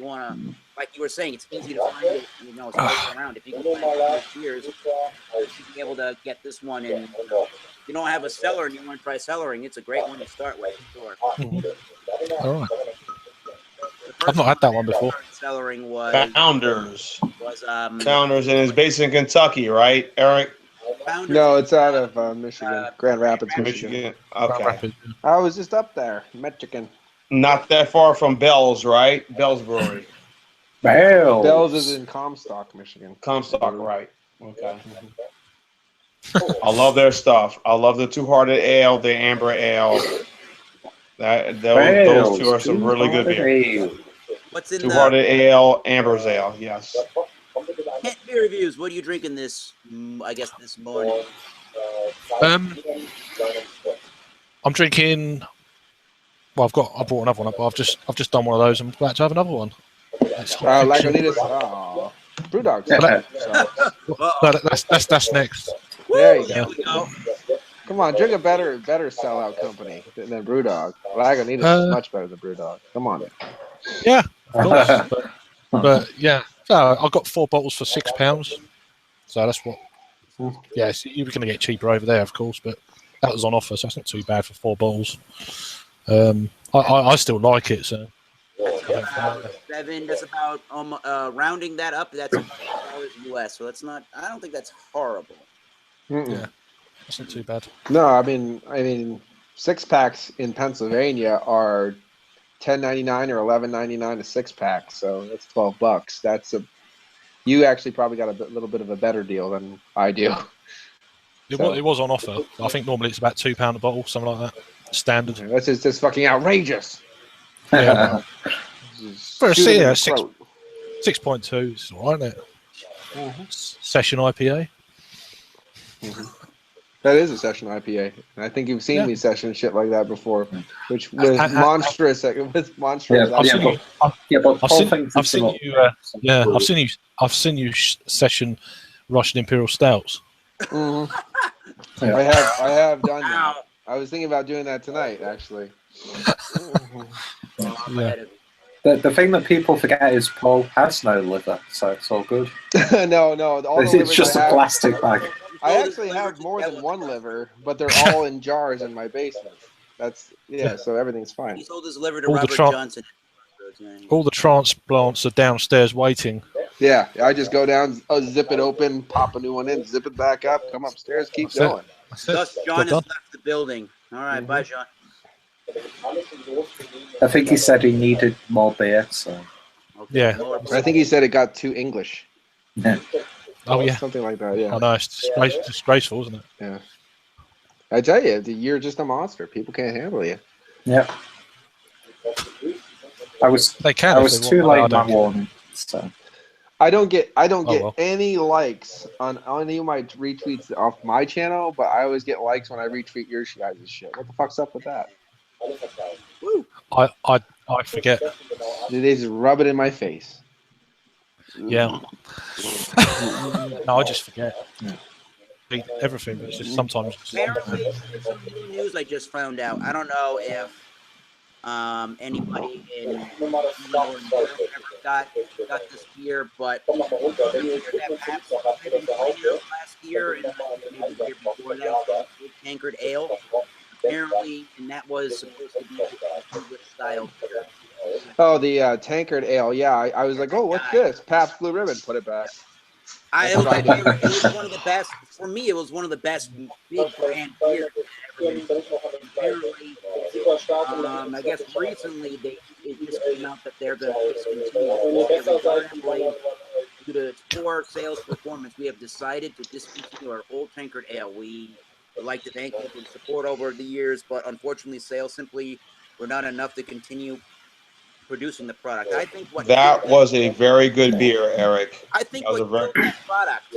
like you were saying, it's easy to find it, especially around. If you can find those beers, you should be able to get this one. And if you don't have a cellar and you want to try cellaring, it's a great one to start with. Sure. All right. I've not had that one before. Cellaring was Founders. um, Founders, and it's based in Kentucky, right, Eric? Founders No, in, it's out of Michigan, Grand Rapids, Michigan. Michigan. Okay. Rapid. I was just up there, Michigan. Not that far from Bell's, right? Bell's Brewery. Bell's is in Comstock, Michigan. Comstock, right. Okay. I love their stuff. I love the Two-Hearted Ale, the Amber Ale. Those two are some really good beers. What's in Two-Hearted Ale, Amber's Ale, yes. Kent Beer Reviews? What are you drinking this? I guess this morning. I'm drinking. Well, I brought another one up. But I've just done one of those. I'm about to have another one. It's Lagunitas. Brewdog. No, that's next. There you There go. we go. Come on, drink a better sellout company than Brewdog. Lagunitas is much better than Brewdog. Come on. Yeah, of course. but yeah, so I got 4 bottles for £6. So that's what. Yeah, so you were going to get cheaper over there, of course, but that was on offer, so that's not too bad for 4 bottles. I still like it, so. Seven. That's about rounding that up. That's $4 US. So that's not. I don't think that's horrible. Yeah, that's not too bad. No, I mean, 6-packs in Pennsylvania are $10.99 or $11.99 a 6-pack. So that's $12. You actually probably got a little bit of a better deal than I do. It was on offer. I think normally it's about £2 a bottle, something like that. Standard. That's just fucking outrageous. Yeah. For a Shoot him in the 6.2, it's all right, isn't it? Mm-hmm. Session IPA. Mm-hmm. That is a session IPA. And I think you've seen me session shit like that before, which was monstrous. It was monstrous. I've seen you session Russian Imperial Stouts. Mm-hmm. I have done that. I was thinking about doing that tonight, actually. Yeah. The thing that people forget is Paul has no liver, so it's all good. No. It's just a plastic bag. I actually have more than one liver, but they're all in jars in my basement. So everything's fine. He sold his liver to Robert Johnson. All the transplants are downstairs waiting. Yeah, I just go down, zip it open, pop a new one in, zip it back up, come upstairs, keep going. Thus, John has left the building. All right, bye, John. I think he said he needed more beer, so. Okay. Yeah. I think he said it got too English. Oh, yeah. Something like that, yeah. I know, it's disgraceful, isn't it? Yeah. I tell you, you're just a monster. People can't handle you. Yeah. I was too late in my warning, so. I don't get any likes on any of my retweets off my channel, but I always get likes when I retweet your guys' shit. What the fuck's up with that? Woo. I forget. They just rub it in my face. Yeah. No, I just forget. Everything, but it's just sometimes. Apparently, some new news I just found out. I don't know if anybody in got this beer, but that Pabst last year and maybe the year before that, Tankard Ale. Apparently, and that was supposed to be the English style beer. Oh, the Tankard Ale. Yeah, I was like, oh, what's this? Pabst Blue Ribbon. Put it back. It was one of the best. For me, it was one of the best big brand beers apparently, I guess recently it just came out that they're going to discontinue. Due to its poor sales performance, we have decided to discontinue our old Tankard Ale. We would like to thank you for the support over the years, but unfortunately, sales simply were not enough to continue producing the product. I think that was a very good beer, Eric. I think what killed that product.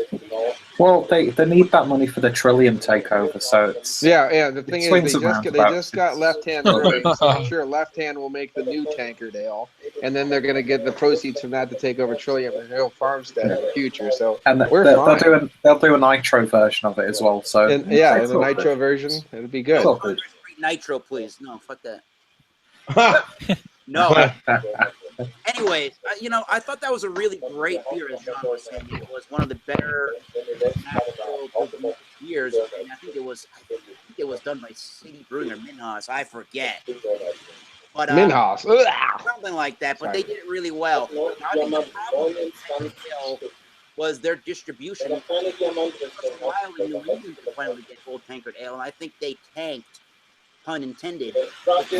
Well, they need that money for the Trillium takeover, so it's yeah. The thing is, they just got Left Hand Brewing, so I'm sure Left Hand will make the new Tankard Ale, and then they're going to get the proceeds from that to take over Trillium and Hill Farmstead in the future. So they'll do a nitro version of it as well. So in the nitro version, it'll be good. Nitro, please. No, fuck that. No. Anyways, I thought that was a really great beer, as John was saying. It was one of the better natural produced beers, and I think it was done by City Brewing or Minhas. I forget, but Minhas. something like that. But Sorry. they did it really well. I think the problem with Tankard Ale was their distribution. It took us a while in New England to finally get Old Tankard Ale, and I think they tanked, pun intended. That's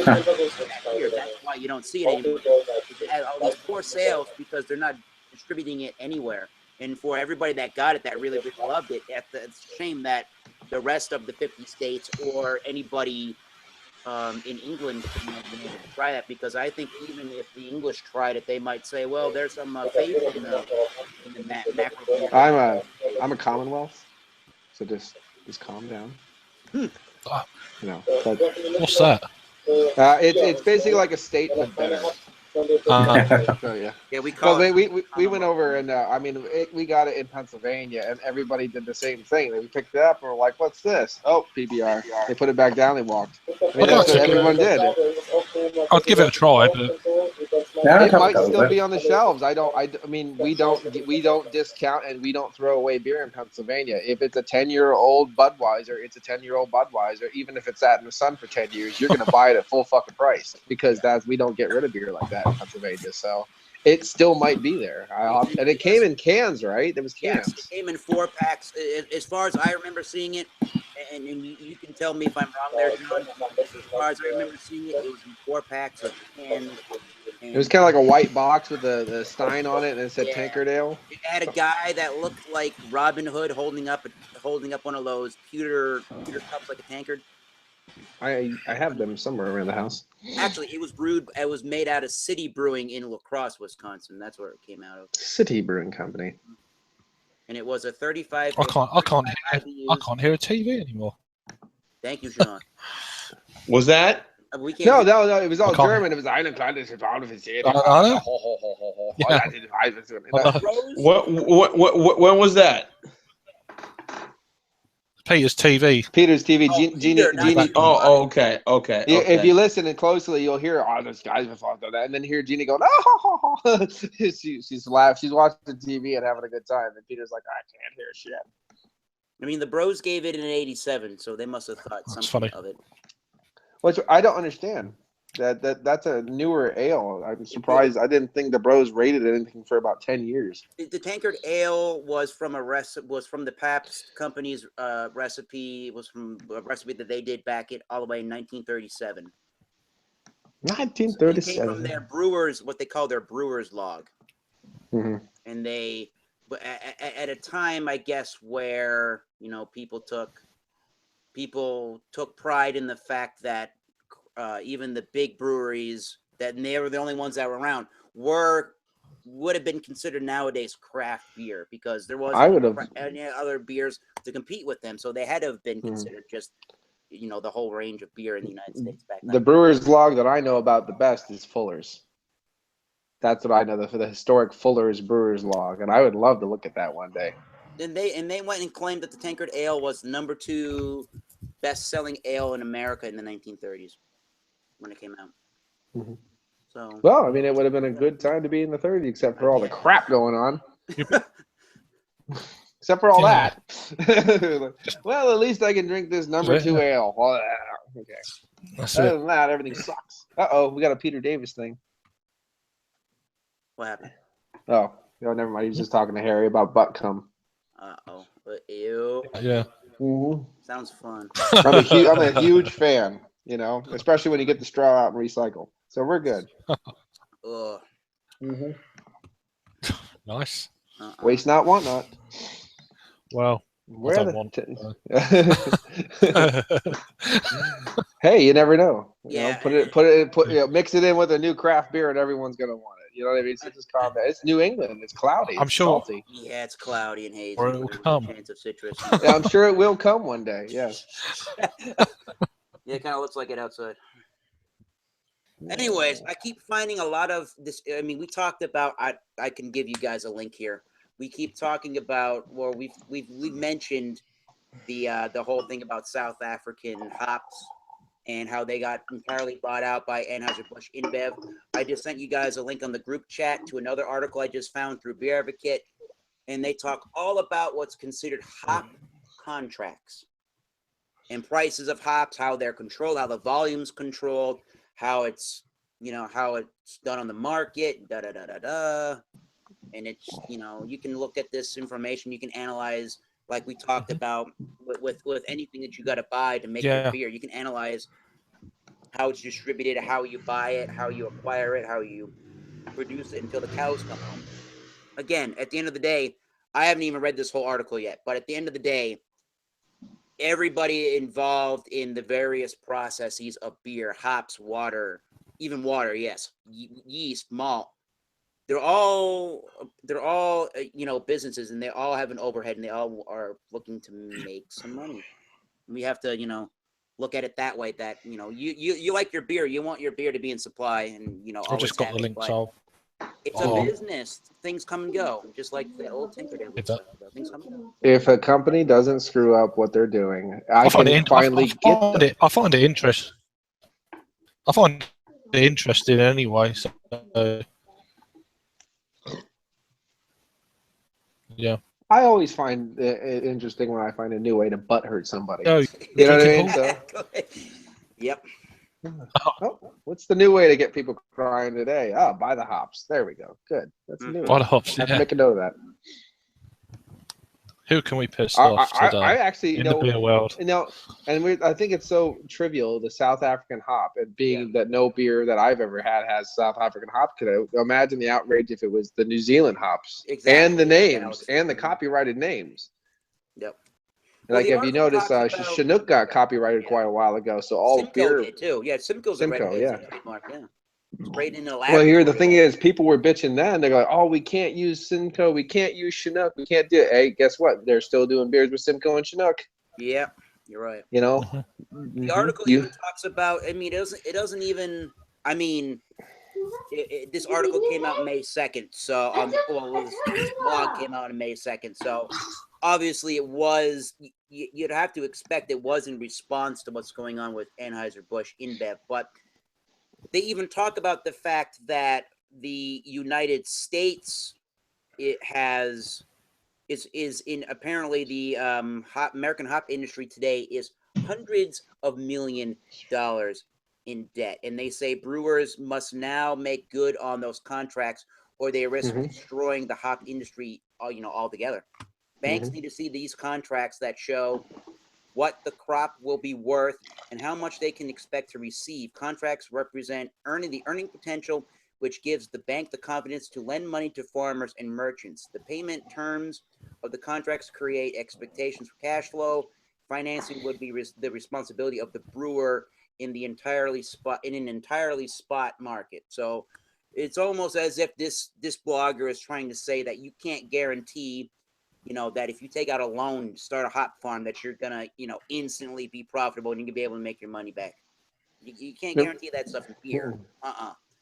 why you don't see it anymore. It has all these poor sales because they're not distributing it anywhere. And for everybody that got it, that really, really loved it, it's a shame that the rest of the 50 states or anybody in England couldn't have been able to try that, because I think even if the English tried it, they might say, well, there's some faith in the macro beer. I'm a Commonwealth, so just calm down. Ah, But what's that? it's basically like a state but better. So yeah. Yeah, we call Well, it. we went over and we got it in Pennsylvania, and everybody did the same thing. We picked it up and we're like, "What's this?" Oh, PBR. They put it back down. They walked. I mean, that's what everyone did. I'd give it a try, but Yeah, It might still be on the shelves. I mean, we don't discount and we don't throw away beer in Pennsylvania. If it's a 10-year-old Budweiser, it's a 10-year-old Budweiser. Even if it's sat in the sun for 10 years, you're gonna buy it at full fucking price, because we don't get rid of beer like that in Pennsylvania. So it still might be there. And it came in cans, right? There was cans. Yes, it came in 4-packs. As far as I remember seeing it, and you can tell me if I'm wrong there, John. As far as I remember seeing it, it was in 4-packs of 10. It was kind of like a white box with the Stein on it, and it said Tankard Ale. It had a guy that looked like Robin Hood holding up one of those pewter cups like a tankard. I have them somewhere around the house. Actually, it was made out of City Brewing in La Crosse, Wisconsin. That's where it came out of. City Brewing Company. And it was a 35. I can't hear a TV anymore. Thank you, Sean. Was that? We can't. No, it was all I can't- German. It was eine kleine Seite für Sie. I know. Yeah. When was that? Peter's TV. Peter's TV. Oh, Jeannie. Peter, not Jeannie. you. Oh, okay. If you listen closely, you'll hear, "Oh, this guy's before that," and then hear Jeannie going, "Oh!" She's laughing. She's watching TV and having a good time, and Peter's like, "I can't hear shit." I mean, the Bros gave it an 87, so they must have thought That's something funny. of it. Which I don't understand. That's a newer ale. I'm surprised. I didn't think the Bros rated anything for about 10 years. The Tankard Ale was from the Pabst Company's recipe. It was from a recipe that they did back all the way in 1937. 1937. It came from their brewers, what they call their brewer's log. Mhm. And they, at a time, I guess, where people took pride in the fact that even the big breweries, that they were the only ones that were around, would have been considered nowadays craft beer, because there wasn't any other beers to compete with them, so they had to have been considered just the whole range of beer in the United States back then. The brewer's log that I know about the best is Fuller's. That's what I know, for the historic Fuller's Brewer's Log, and I would love to look at that one day. And they went and claimed that the Tankard Ale was number 2 best-selling ale in America in the 1930s when it came out. Mhm. So, well, I mean, it would have been a good time to be in the 30s, except for all the crap going on. Except for all that. Well, at least I can drink this number 2 ale. Well, okay. That's Other it. than that, everything sucks. Uh-oh, we got a Peter Davis thing. what happened? Oh, never mind. He was just talking to Harry about butt cum. Uh-oh. Ew. Yeah. Mm-hmm. Sounds fun. I'm a huge fan, especially when you get the straw out and recycle. So we're good. Ugh. Mm-hmm. Nice. Waste not, want not. Well, Where I the don't want. Hey, you never know. Yeah. Mix it in with a new craft beer, and everyone's gonna want it. You know what I mean? So just calm down. It's New England. It's cloudy. I'm it's sure. salty. Yeah, it's cloudy and hazy. Or it will There's a come. chance of citrus. Yeah, I'm sure it will come one day. Yes. Yeah, it kind of looks like it outside. Anyways, I keep finding a lot of this. I mean, we talked about. I can give you guys a link here. We keep talking about. Well, we've mentioned the whole thing about South African hops and how they got entirely bought out by Anheuser-Busch InBev. I just sent you guys a link on the group chat to another article I just found through Beer Advocate, and they talk all about what's considered hop contracts and prices of hops, how they're controlled, how the volume's controlled, how it's, how it's done on the market, And it's, you can look at this information, you can analyze, like we talked about with anything that you got to buy to make your beer. You can analyze how it's distributed, how you buy it, how you acquire it, how you produce it until the cows come home. Again, at the end of the day, I haven't even read this whole article yet, but at the end of the day, everybody involved in the various processes of beer, hops, water, even water, yes, yeast, malt, they're all businesses, and they all have an overhead, and they all are looking to make some money. We have to, look at it that way, that, you like your beer, you want your beer to be in supply, and, I just got the link, so it's a business. Things come and go, just like the old Tinker did. Things come and go. If a company doesn't screw up what they're doing, I find it interesting. I find it interesting anyway. So, yeah. I always find it interesting when I find a new way to butt hurt somebody. Oh, you know what I mean? So, yep. Oh, what's the new way to get people crying today? Oh, buy the hops. There we go. Good. That's new. Buy the hops. I have to make a note of that. Who can we piss off today? I actually, in the beer world. And I think it's so trivial, the South African hop, and being that no beer that I've ever had has South African hop. Could I imagine the outrage if it was the New Zealand hops and the names and the copyrighted names? Yep. Like, if you notice, Chinook got copyrighted quite a while ago, so all Simcoe beer did too. Yeah, Simcoe's a trademark. Yeah. Sprayed in the lab. Well, here the thing is, people were bitching then. They're like, "Oh, we can't use Simcoe, we can't use Chinook, we can't do it." Hey, guess what? They're still doing beers with Simcoe and Chinook. Yeah, you're right. The article even talks about. I mean, it doesn't even. I mean, this article came out May 2nd. So this blog came out on May 2nd. So obviously, it was. You'd have to expect it was in response to what's going on with Anheuser-Busch InBev, but they even talk about the fact that the United States is in apparently the American hop industry today is hundreds of $millions in debt, and they say brewers must now make good on those contracts, or they risk destroying the hop industry, altogether. Banks need to see these contracts that show what the crop will be worth and how much they can expect to receive. Contracts represent the earning potential, which gives the bank the confidence to lend money to farmers and merchants. The payment terms of the contracts create expectations for cash flow. Financing would be the responsibility of the brewer in an entirely spot market. So it's almost as if this blogger is trying to say that you can't guarantee that if you take out a loan to start a hop farm, that you're gonna, instantly be profitable and you can be able to make your money back. You can't guarantee that stuff in beer.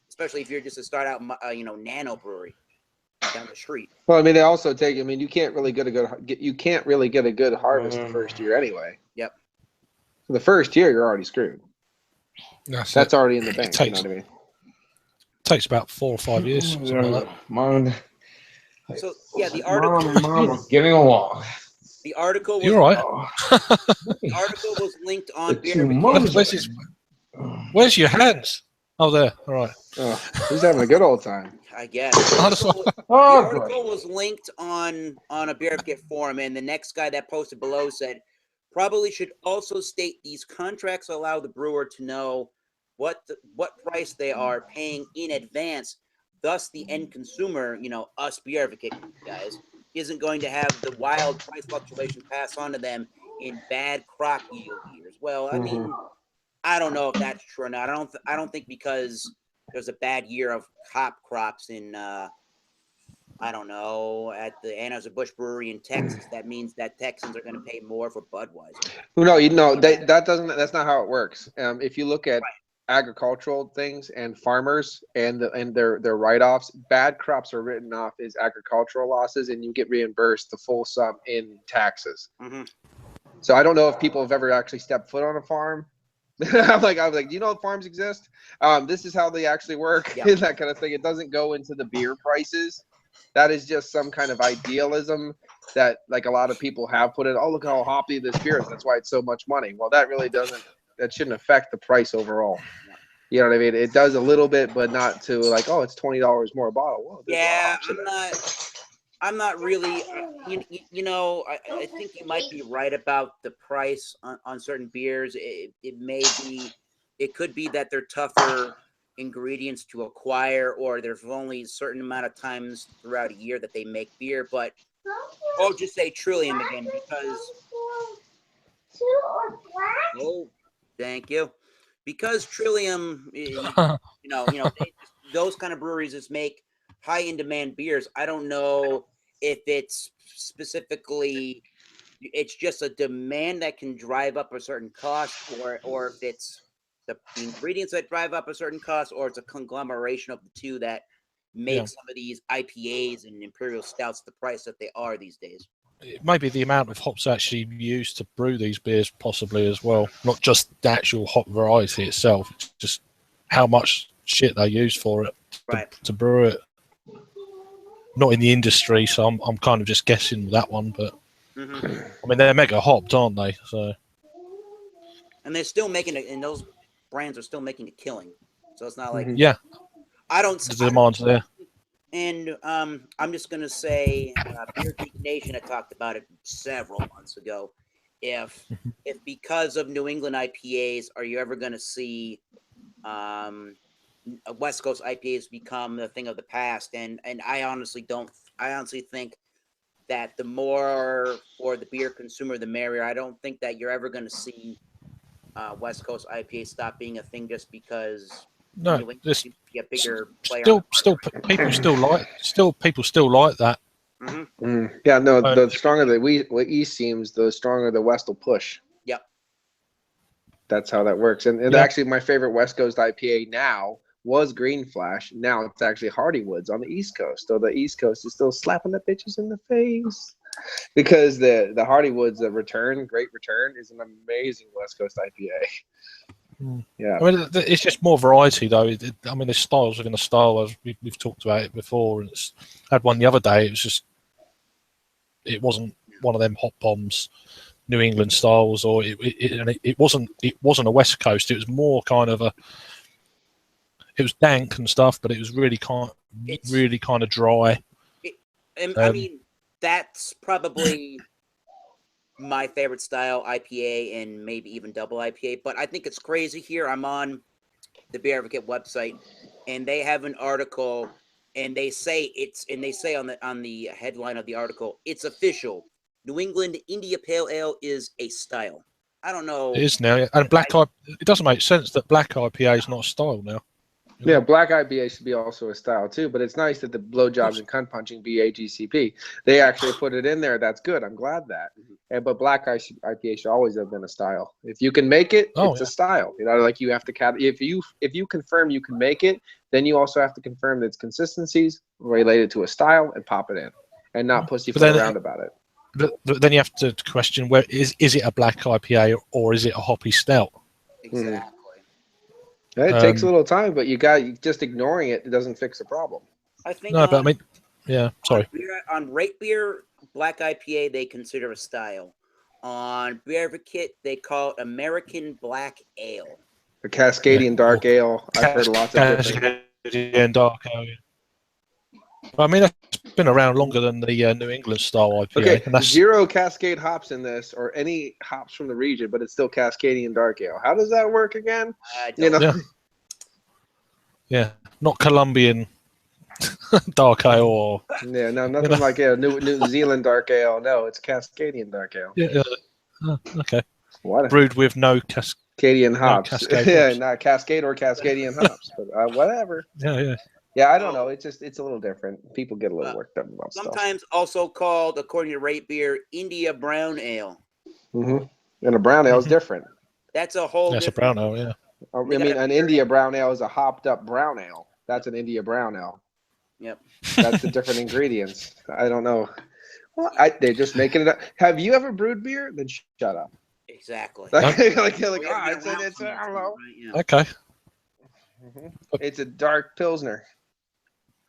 Especially if you're just a start out, nano brewery down the street. Well, I mean, they also take. I mean, you can't really get a good harvest the first year anyway. Yep. So the first year, you're already screwed. That's already in the bank. You know what I mean? Takes about 4 or 5 years. So yeah, the article. Mom, getting along. The article was. You're right. The article was linked on Beer Advocate. Where's your hands? Oh, there. All right. Oh, he's having a good old time. I guess. The article was linked on a Beer Advocate forum, and the next guy that posted below said, probably should also state these contracts allow the brewer to know what price they are paying in advance. Thus, the end consumer, us Beer Advocate guys, isn't going to have the wild price fluctuation pass on to them in bad crop yield years. Well, I mean, I don't know if that's true or not. I don't think because there's a bad year of hop crops in, I don't know, at the Anheuser-Busch Brewery in Texas, that means that Texans are going to pay more for Budweiser. No, that's not how it works. If you look at agricultural things and farmers and their write-offs, bad crops are written off as agricultural losses, and you get reimbursed the full sum in taxes. So I don't know if people have ever actually stepped foot on a farm I was like, do you know farms exist? This is how they actually work, Yeah. that kind of thing. It doesn't go into the beer prices. That is just some kind of idealism that like a lot of people have put it. Oh, look how hoppy this beer is. That's why it's so much money. Well, that really doesn't. That shouldn't affect the price overall. You know what I mean? It does a little bit, but not to like, oh, it's $20 more a bottle. Whoa, there's a lot of Yeah, hops in it. I'm not really. You know, I think you might be right about the price on certain beers. It may be, it could be that they're tougher ingredients to acquire, or there's only a certain amount of times throughout a year that they make beer. But I'll just say Trillium again because. Oh, thank you. Because Trillium, those kind of breweries just make high in demand beers. I don't know if it's specifically, it's just a demand that can drive up a certain cost, or if it's the ingredients that drive up a certain cost, or it's a conglomeration of the two that make some of these IPAs and imperial stouts the price that they are these days. Maybe the amount of hops actually used to brew these beers possibly as well, not just the actual hop variety itself, it's just how much shit they use for it to brew it. Not in the industry, so I'm kind of just guessing that one, but I mean they're mega hopped, aren't they? So, and they're still making it, and those brands are still making a killing. So it's not like I don't. The demand's there. And I'm just going to say, Beer Geek Nation had talked about it several months ago. If because of New England IPAs, are you ever going to see West Coast IPAs become the thing of the past? And I honestly don't. I honestly think that the more for the beer consumer, the merrier. I don't think that you're ever going to see West Coast IPA stop being a thing just because. No, this a bigger player. Still, people still like that. Yeah, no. The stronger the East seems, the stronger the West will push. Yep. That's how that works. And actually, my favorite West Coast IPA now was Green Flash. Now it's actually Hardywood's on the East Coast. So the East Coast is still slapping the bitches in the face because the Hardywood's Great Return is an amazing West Coast IPA. Yeah, I mean, it's just more variety, though. I mean, there's styles within a style, as we've talked about it before. And I had one the other day. It wasn't one of them hot bombs, New England styles, or it wasn't a West Coast. It was more kind of it was dank and stuff, but it was really kind of dry. I mean, that's probably my favorite style, IPA and maybe even double IPA. But I think it's crazy here. I'm on the Beer Advocate website, and they have an article, and they say on the headline of the article, it's official. New England India Pale Ale is a style. I don't know. It is now, and it doesn't make sense that black IPA is not a style now. Yeah, black IPA should be also a style too, but it's nice that the blowjobs and cunt punching BAGCP, they actually put it in there. That's good. I'm glad that. But black IPA should always have been a style. If you can make it, it's a style. You know, like you have to if you confirm you can make it, then you also have to confirm that its consistencies related to a style and pop it in, and not pussyfoot around about it. But then you have to question where is it a black IPA or is it a hoppy stout? Exactly. It takes a little time, but just ignoring it doesn't fix the problem. I think but I mean, sorry. On Rate Beer, black IPA they consider a style. On Beer Advocate, they call it American Black Ale. The Cascadian Dark Ale. I've heard lots of different. Cascadian Dark Ale. I mean, that's been around longer than the New England style IPA. Okay, and that's 0 Cascade hops in this, or any hops from the region, but it's still Cascadian Dark Ale. How does that work again? Yeah, not Colombian Dark Ale. Or, nothing like New Zealand Dark Ale. No, it's Cascadian Dark Ale. Yeah, okay. What? Brewed with no Cascadian hops. Hops. Not Cascade or Cascadian hops, but whatever. Yeah, I don't know. It's a little different. People get a little worked up about stuff. Sometimes also called, according to Rate Beer, India Brown Ale. And a brown ale is different. That's a whole. That's a brown ale, yeah. I mean, an India brown ale is a hopped up brown ale. That's an India brown ale. Yep. That's the different ingredients. I don't know. Well, they're just making it up. Have you ever brewed beer? Then shut up. Exactly. Like, We I gotta said, get it's, around I some don't of that, know. right? Yeah. Okay. It's a dark pilsner.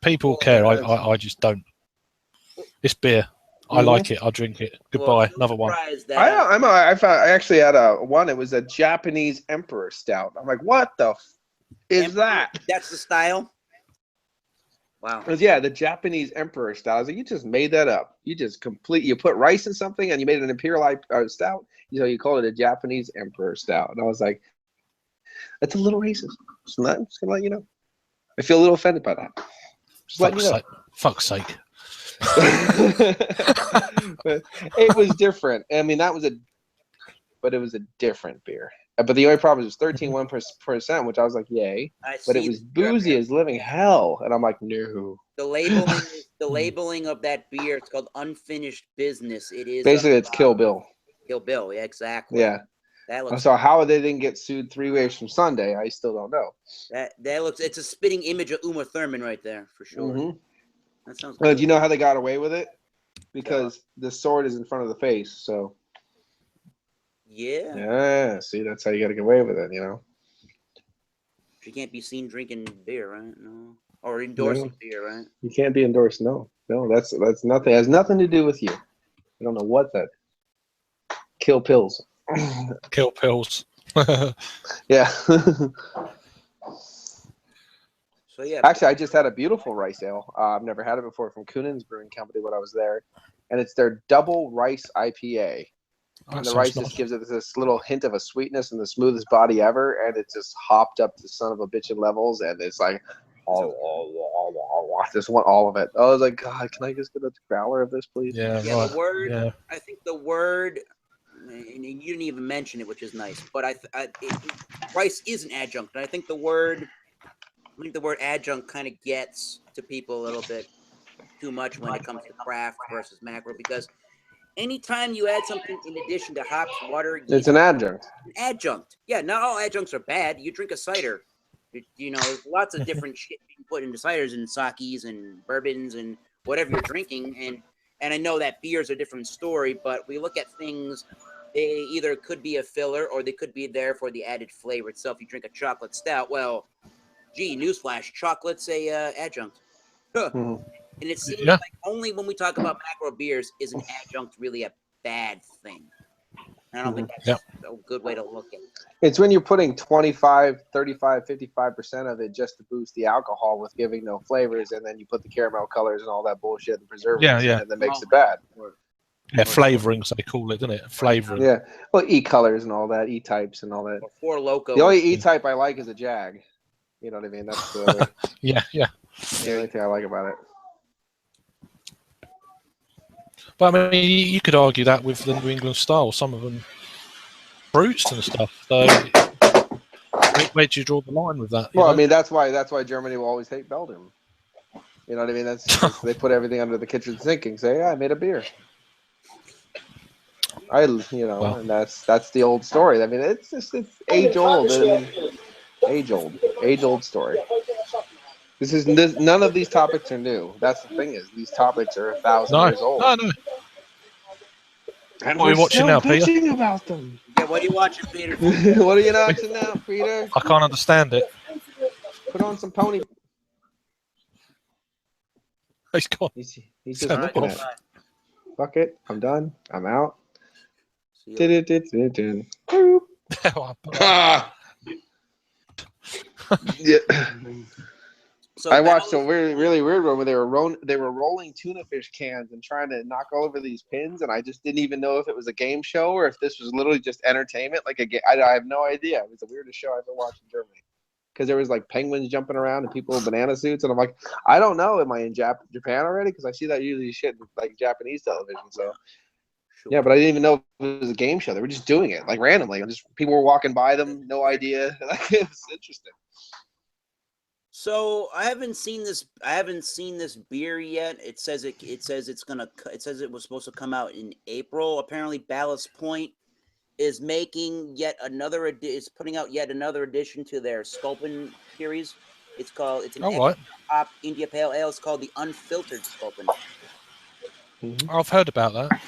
People care. I just don't. It's beer. I like it. I drink it. Goodbye. Well, Another one. surprised that, I actually had one. It was a Japanese Emperor Stout. I'm like, what the is Emperor, that? That's the style. Wow. It was, yeah, the Japanese Emperor Stout. I was like, you just made that up. You just you put rice in something and you made an Imperial Stout. You call it a Japanese Emperor Stout. And I was like, that's a little racist. Just gonna let you know. I feel a little offended by that. Just letting you know. Fuck's sake. It was different. I mean, but it was a different beer. But the only problem is it was 13.1%, which I was like, yay. But it was boozy as living hell. And I'm like, no. The labeling of that beer, it's called Unfinished Business. It is Basically, it's Kill Bill. Kill Bill, yeah, exactly. Yeah. That looks So how they didn't get sued 3 ways from Sunday, I still don't know. that looks, it's a spitting image of Uma Thurman right there, for sure. Mm-hmm. That sounds Well, good. do you know how they got away with it? Because the sword is in front of the face, so Yeah. see, that's how you got to get away with it, You can't be seen drinking beer, right? No. Or endorsing beer, right? You can't be endorsed. No, that's nothing. It has nothing to do with you. I don't know what that. Kill pills. Kill pills. Yeah. So yeah. Actually, I just had a beautiful rice ale. I've never had it before from Kunin's Brewing Company when I was there, and it's their double rice IPA. And the rice just gives it this little hint of a sweetness and the smoothest body ever, and it's just hopped up to son of a bitchin' levels, and it's like, just want all of it. I was like, God, can I just get a growler of this, please? Yeah, The word. Yeah. I think the word, and you didn't even mention it, which is nice. But rice is an adjunct, and I think the word adjunct kind of gets to people a little bit too much when it comes to craft versus macro, because anytime you add something in addition to hops, water, yeast, It's an adjunct. An adjunct. Yeah, not all adjuncts are bad. You drink a cider. There's lots of different shit being put into ciders and sakis and bourbons and whatever you're drinking. And I know that beer's a different story, but we look at things, they either could be a filler or they could be there for the added flavor itself. You drink a chocolate stout, well, gee, newsflash, chocolate's a adjunct. Mm-hmm. And it seems like only when we talk about macro beers is an adjunct really a bad thing. And I don't think that's a good way to look at it. It's when you're putting 25, 35, 55% of it just to boost the alcohol with giving no flavors, and then you put the caramel colors and all that bullshit and preservatives in it that makes it bad. Yeah, flavorings they call it, don't it? Flavoring. Yeah. Well, E-colors and all that, E-types and all that. Or Four Loko. The only E-type I like is a Jag. You know what I mean? That's the only, the only thing I like about it. But I mean, you could argue that with the New England style, some of them brutes and stuff. So where do you draw the line with that? Well, I mean, that's why Germany will always hate Belgium. You know what I mean? That's they put everything under the kitchen sink and say, "Yeah, I made a beer." And that's the old story. I mean, it's age old, age old story. None of these topics are new. That's the thing is these topics are 1,000 years old. No. And what are you watching now, Peter? Bitching about them. Yeah, what are you watching, Peter? What are you watching now, Peter? I can't understand it. Put on some pony. He's gone. He's just looking at it. Fuck it. I'm done. I'm out. Yeah. So I watched a really weird one where they were rolling tuna fish cans and trying to knock over these pins, and I just didn't even know if it was a game show or if this was literally just entertainment. Like I have no idea. It was the weirdest show I've ever watched in Germany because there was like penguins jumping around and people in banana suits, and I'm like, I don't know, am I in Japan already? Because I see that usually shit in, like Japanese television. So yeah, but I didn't even know if it was a game show. They were just doing it like randomly, and just people were walking by them, no idea. Like it was interesting. So I haven't seen this beer yet. It says it was supposed to come out in April. Apparently, Ballast Point is putting out yet another edition to their Sculpin series. It's an hop India Pale Ale. It's called the Unfiltered Sculpin. I've heard about that.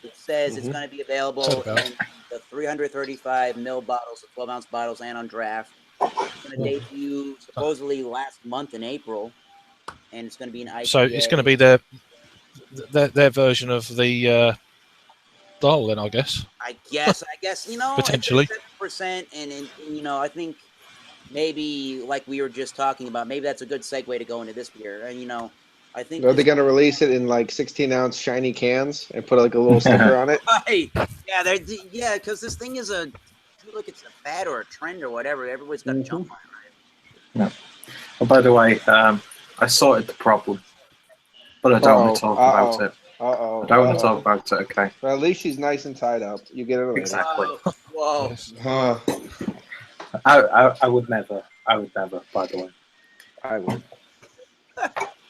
It says it's going to be available in the 335 ml bottles, the 12-ounce bottles, and on draft. It's going to debut supposedly last month in April, and it's going to be an IPA. So it's going to be their version of the whole, then I guess. I guess, Potentially. 7%, and I think maybe like we were just talking about, maybe that's a good segue to go into this beer. And I think Are they going to release it in like 16-ounce shiny cans and put like a little sticker on it? Right. Yeah, because this thing is look, it's a fad or a trend or whatever. Everybody's got to jump on it, right? Yeah. Oh, by the way, I sorted the problem, but I don't want to talk about it. I don't want to talk about it. Okay. Well, at least she's nice and tied up. You get it later. Exactly. Whoa. Yes. Huh. I would never. By the way. I would.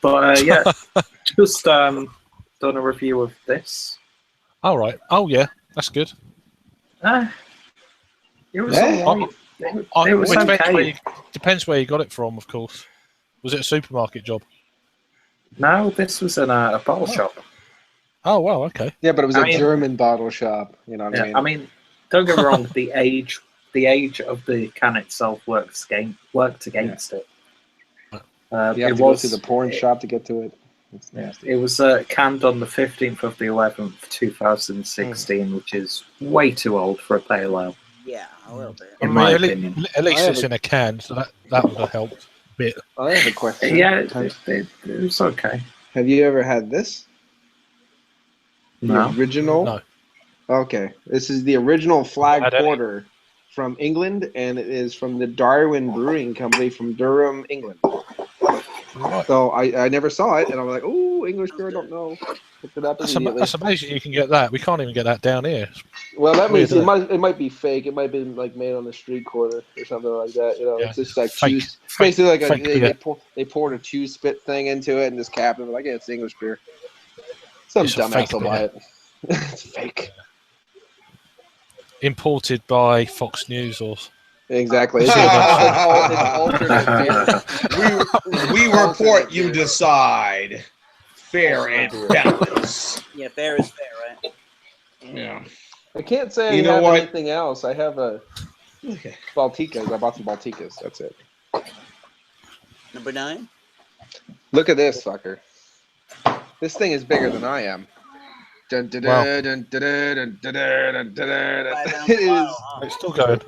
But yeah, just done a review of this. All right. Oh yeah, that's good. It was Yeah. all right. It was okay. Depends where you got it from, of course. Was it a supermarket job? No, this was in a bottle shop. Oh wow, okay. Yeah, but it was a German bottle shop. You know what I mean? I mean, don't get me wrong. The age of the can itself worked against it. You have it to go to the porn shop to get to it. It was canned on the 15th of the 11th, 2016, which is way too old for a pale ale. Yeah, a little bit. In my opinion. At least it's in a can, so that would have helped a bit. I have a question. Yeah, it was okay. Have you ever had this? No. The original? No. Okay. This is the original flag Had any? porter from England, and it is from the Darwin Brewing Company from Durham, England. Right. So I never saw it, and I'm like, oh, English beer, I don't know. Looked it up immediately. That's amazing you can get that. We can't even get that down here. Well, that means Weird, it might be fake. It might be like made on the street corner or something like that. Yeah. It's just like Fake- cheese. Basically, like fake they beer. poured a chew spit thing into it and just capped it. Like, yeah, it's English beer. Some It's a dumbass fake will buy beer. it. It's fake. Imported by Fox News or Exactly. It's We report, you decide. Fair and balanced. Yeah, fair is fair, right? Yeah. I can't say I You know have what? anything else. I have a Balticas. I bought some Balticas. That's it. Number 9. Look at this fucker. This thing is bigger than I am. Dun, dun, Wow. dun, dun, dun, dun, dun, dun, dun, dun. Wow. It is. it's still going.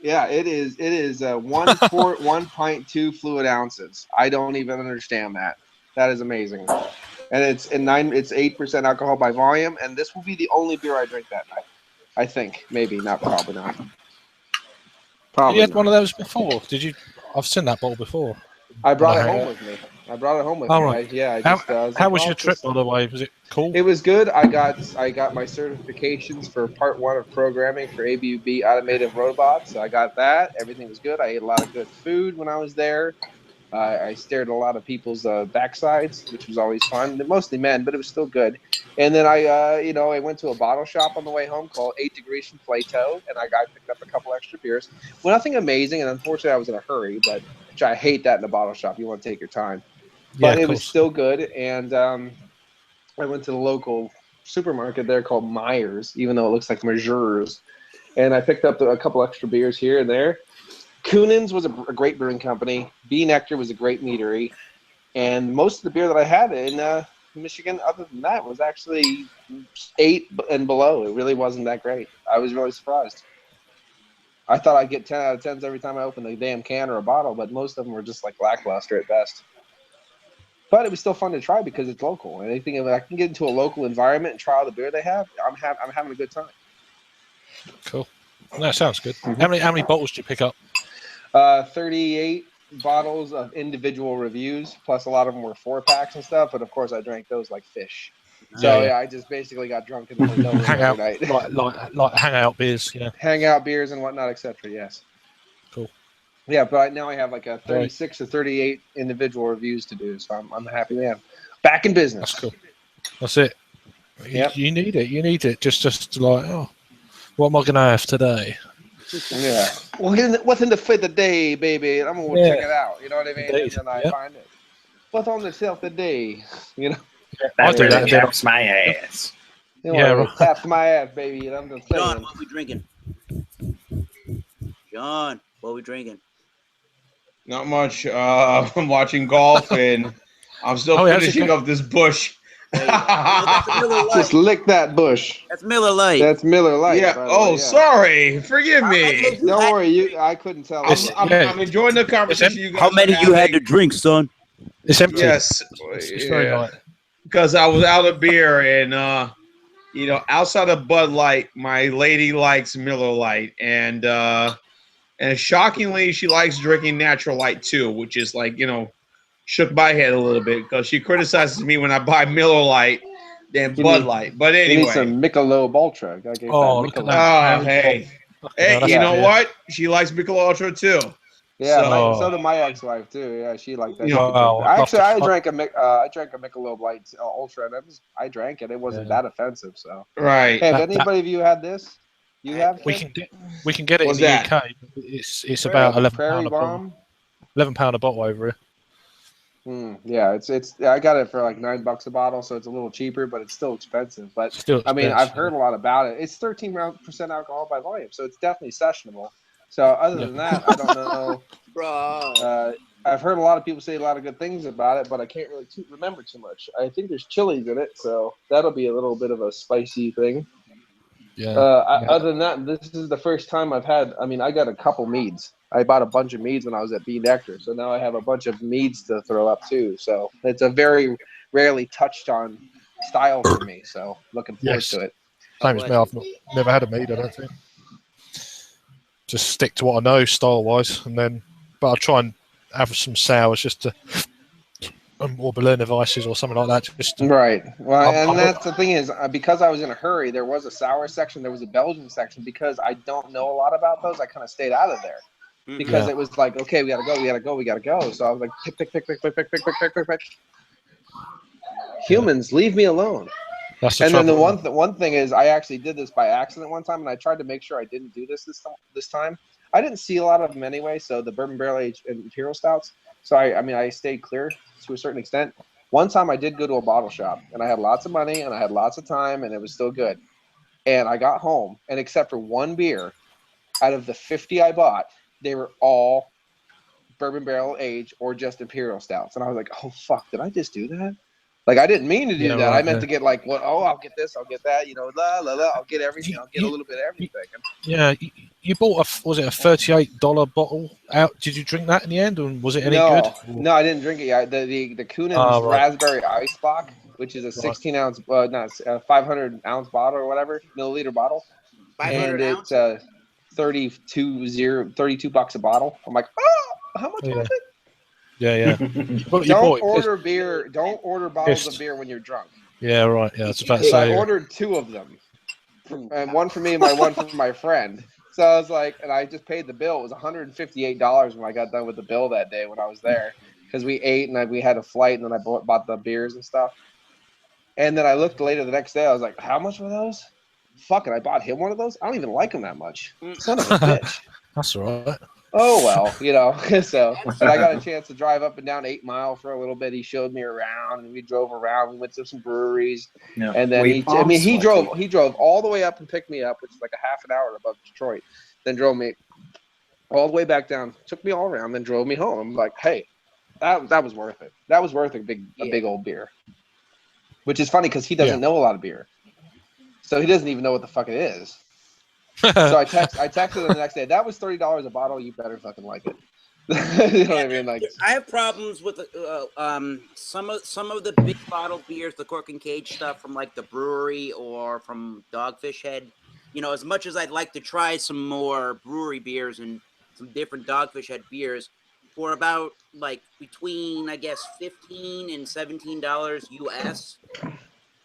Yeah, it is. It is 1.2 fluid ounces. I don't even understand that. That is amazing. And it's 8% alcohol by volume, and this will be the only beer I drink that night. I think. Maybe, probably not. Probably You had not. one of those before? Did you? I've seen that bottle before. I brought it No. home with me. I brought it home with Oh, me. right. How Was your trip, by the way? Was it cool? It was good. I got my certifications for part 1 of programming for ABUB automated robots. So I got that. Everything was good. I ate a lot of good food when I was there. I stared at a lot of people's backsides, which was always fun. Mostly men, but it was still good. And then I went to a bottle shop on the way home called 8 Degrees from Plato, and I picked up a couple extra beers. Well, nothing amazing, and unfortunately I was in a hurry, but which I hate that in a bottle shop. You want to take your time. But it was still good, and I went to the local supermarket there called Myers, even though it looks like Mazurs, and I picked up a couple extra beers here and there. Kunin's was a great brewing company. B Nectar was a great meadery, and most of the beer that I had in Michigan, other than that, was actually 8 and below. It really wasn't that great. I was really surprised. I thought I'd get 10 out of 10s every time I opened a damn can or a bottle, but most of them were just like lackluster at best. But it was still fun to try because it's local. And anything if I can get into a local environment and try all the beer they have, I'm having a good time. Cool. That sounds good. How many bottles did you pick up? 38 bottles of individual reviews, plus a lot of them were 4-packs and stuff. But of course, I drank those like fish. So yeah, I just basically got drunk in the hotel room every night. like hangout beers, hangout beers and whatnot, etc. Yes. Cool. Yeah, but now I have like a 36 or 38 individual reviews to do, so I'm happy man. Back in business. That's cool. That's it. Yep. You need it. You need it. Just like, what am I going to have today? Yeah. What's in the fit today, baby? I'm gonna check it out. You know what I mean? Indeed. And then I find it. What's on the shelf today? You know. I do that. Chaps my ass. Taps my ass, baby. And I'm just saying. John, what are we drinking? John, what are we drinking? Not much. I'm watching golf and I'm still Oh, yeah, that's finishing okay. up this bush. There you go. No, that's a Miller Just Lite. lick that bush. That's Miller Lite. That's Miller Lite. Yeah. By the Oh, way, yeah. sorry. Forgive How many me. of you Don't had- worry, I couldn't tell. I'm, What I'm, yeah. I'm enjoying the conversation you guys How many are you had having. to drink, son? It's empty. Yes. It's very light. Because I was out of beer and outside of Bud Light, my lady likes Miller Lite and shockingly she likes drinking Natural Light too, which is like, shook my head a little bit because she criticizes me when I buy Miller Lite than You Bud need- Light. But You need anyway. some Michelob Ultra. Gotta get Oh, that look at Michelob. that. Hey. Fucking hell, Hey, that's you a know beer. what? She likes Michelob Ultra too. Yeah, So- so did my ex-wife too. Yeah, she liked that. You She know, could drink wow, that. I'd love I to drank a Michelob Light Ultra, and I drank it. It wasn't Yeah. that offensive. So, Right. hey, have That- anybody of you had this? You have? We Ken? can get it What's in the that? UK. It's Yeah, about the £11 Prairie a bottle. Bomb. £11 a bottle over here. Yeah, it's. I got it for like $9 a bottle, so it's a little cheaper, but it's still expensive. But Still I mean, I've expensive. heard a lot about it. It's 13% alcohol by volume, so it's definitely sessionable. So other Yeah. than that, I don't know. Bro. I've heard a lot of people say a lot of good things about it, but I can't really remember too much. I think there's chilies in it, so that'll be a little bit of a spicy thing. Yeah. Yeah. Other than that, this is the first time I've had. I mean, I got a couple meads. I bought a bunch of meads when I was at B Nectar, so now I have a bunch of meads to throw up too. So it's a very rarely touched on style for me. So looking forward Yes. to it. Same as me. I've never had a mead, I don't think. Just stick to what I know style-wise, but I'll try and have some sours just to, or Berliner Weisses or something like that. Just to, Right. Well, I'm- and I'm- that's the thing is, because I was in a hurry, there was a sour section, there was a Belgian section. Because I don't know a lot about those, I kind of stayed out of there because Yeah. it was like, okay, we gotta go. So I was like, pick. Humans, leave me alone. that's the And then trouble. the one thing is, I actually did this by accident one time, and I tried to make sure I didn't do this time. I didn't see a lot of them anyway. So the bourbon barrel aged imperial stouts. So I stayed clear to a certain extent. One time I did go to a bottle shop, and I had lots of money and I had lots of time, and it was still good. And I got home, and except for one beer, out of the 50 I bought, they were all bourbon barrel aged or just imperial stouts. And I was like, oh fuck, did I just do that? Like, I didn't mean to do Yeah, that. right, I meant yeah. to get like, what? Oh, I'll get this, I'll get that. I'll get everything. I'll get a little bit of everything. Yeah, you bought was it a $38 bottle out? Did you drink that in the end, and was it any No, good? no, I didn't drink it yet. The Kunin's Right. raspberry ice block, which is a 16 ounce, 500 ounce bottle or whatever, milliliter bottle, 500 and ounce? it's $32 a bottle. I'm like, oh, how much was it? Yeah. Well, you Don't bought it. order beer. Don't order bottles Pissed. of beer when you're drunk. Yeah, right. Yeah, I was about to So I say. ordered 2 of them, and one for me and one for my friend. So I was like, and I just paid the bill. It was $158 when I got done with the bill that day when I was there, because we ate and we had a flight, and then I bought the beers and stuff. And then I looked later the next day. I was like, how much were those? Fuck it, I bought him one of those. I don't even like him that much. Son of a bitch. That's all right. Oh well, So, and I got a chance to drive up and down 8 Mile for a little bit. He showed me around, and we drove around. We went to some breweries, Yeah. and then he drove all the way up and picked me up, which is like a half an hour above Detroit. Then drove me all the way back down, took me all around, then drove me home. I'm like, hey, that was worth it. That was worth a big old beer. Which is funny because he doesn't know a lot of beer, so he doesn't even know what the fuck it is. So I texted him the next day. That was $30 a bottle. You better fucking like it. You know what I mean? Like, I have problems with some of the big bottle beers, the cork and cage stuff from like the brewery or from Dogfish Head. As much as I'd like to try some more brewery beers and some different Dogfish Head beers, for about like between I guess $15 and $17 US.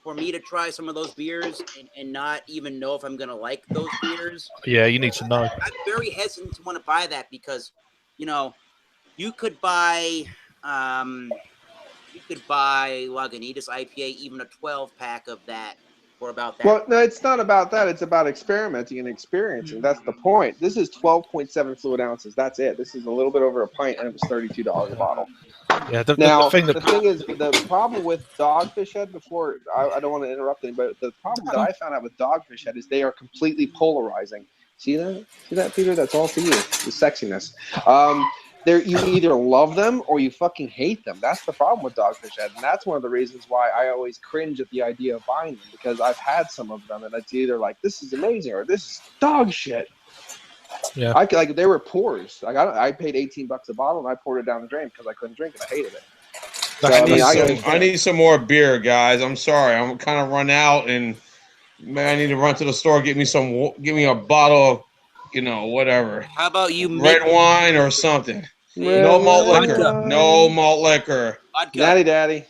For me to try some of those beers and not even know if I'm gonna like those beers. Yeah, you need to know. I'm very hesitant to want to buy that because, you could buy Lagunitas IPA, even a 12-pack of that for about that. well, no, it's not about that. It's about experimenting and experiencing. That's the point. This is 12.7 fluid ounces. That's it. This is a little bit over a pint, and it was $32 a bottle. Yeah, The thing is, the problem with Dogfish Head, before I don't want to interrupt anybody, but the problem that I found out with Dogfish Head is they are completely polarizing. See that? See that, Peter? That's all for you. The sexiness. You either love them or you fucking hate them. That's the problem with Dogfish Head, and that's one of the reasons why I always cringe at the idea of buying them, because I've had some of them, and it's either like, this is amazing or this is dog shit. Yeah. Like they were pours. I paid $18 a bottle, and I poured it down the drain because I couldn't drink it. I hated it. So, I need some more beer, guys. I'm sorry, I'm kind of run out, and man, I need to run to the store, give me a bottle of, whatever. How about you Red wine or something. See, No malt liquor. vodka. No malt liquor. Vodka. Natty Daddy.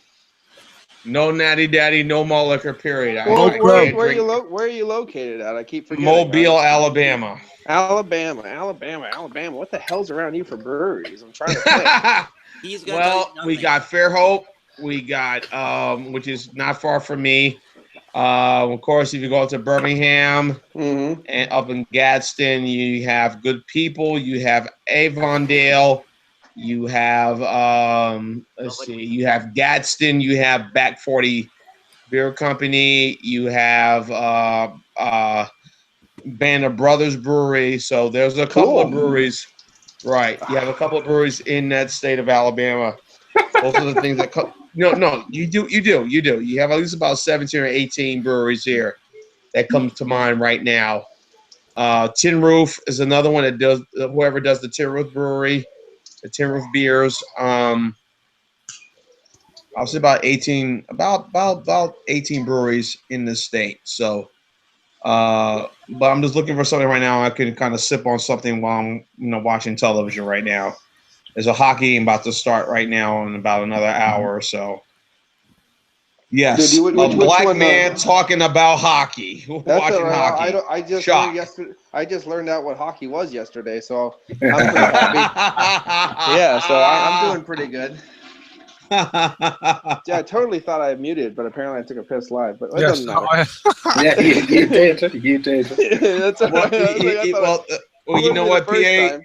No natty daddy. No malt liquor. Period. Well, where can't are drink- you located at? I keep forgetting. Mobile, Alabama. Alabama. What the hell's around you for breweries? I'm trying to think. He's gonna Well, we got Fairhope. We got, which is not far from me. Of course, if you go to Birmingham and up in Gadsden, you have Good People. You have Avondale. You have, you have Gadsden. You have Back 40 Beer Company. You have Band of Brothers Brewery. So there's a couple of breweries. Right. You have a couple of breweries in that state of Alabama. Those are the things that come. No, you do. You have at least about 17 or 18 breweries here that comes to mind right now. Tin Roof is another one that does, whoever does the Tin Roof Brewery, the Tin Roof beers. I'll say about 18 breweries in this state. So, but I'm just looking for something right now. I can kind of sip on something while I'm, watching television right now. There's a hockey game about to start right now in about another hour or so. Yes, Dude, a black man talking about hockey, watching hockey. I just learned out what hockey was yesterday, so I'm pretty happy. Yeah, so I'm doing pretty good. Yeah, I totally thought I muted, but apparently I took a piss live. But it doesn't matter. Yeah, you did. You did. That's all right. Well, you know what, PA?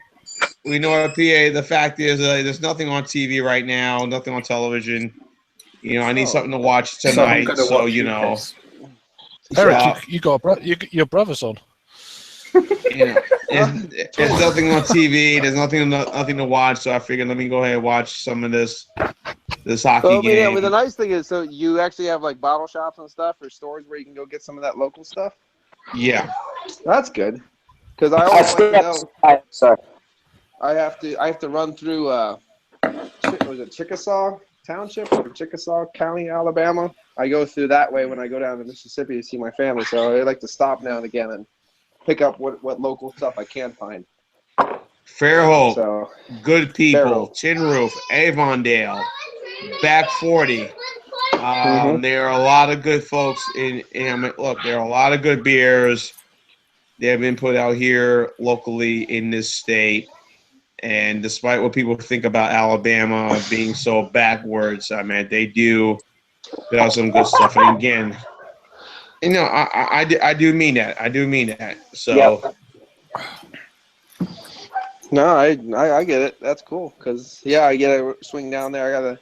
We know what, PA. The fact is, there's nothing on TV right now. Nothing on television. I need something to watch tonight. So, Eric, you got your brother's on. There's nothing on TV. There's nothing to watch. So I figured, let me go ahead and watch some of this hockey game. Yeah, but the nice thing is, so you actually have like bottle shops and stuff, or stores where you can go get some of that local stuff. Yeah, that's good. Because I always like to know. Sorry. I have to run through. Was it Chickasaw Township or Chickasaw County, Alabama? I go through that way when I go down to Mississippi to see my family. So I like to stop now and again and pick up what local stuff I can find. Fairhope, Good People, Tin Roof, Avondale, Back 40. There are a lot of good folks look, there are a lot of good beers that have been put out here locally in this state. And despite what people think about Alabama being so backwards, I mean, they do put out some good stuff. And again, I do mean that. I do mean that. So. No, I get it. That's cool. Cause I get to swing down there.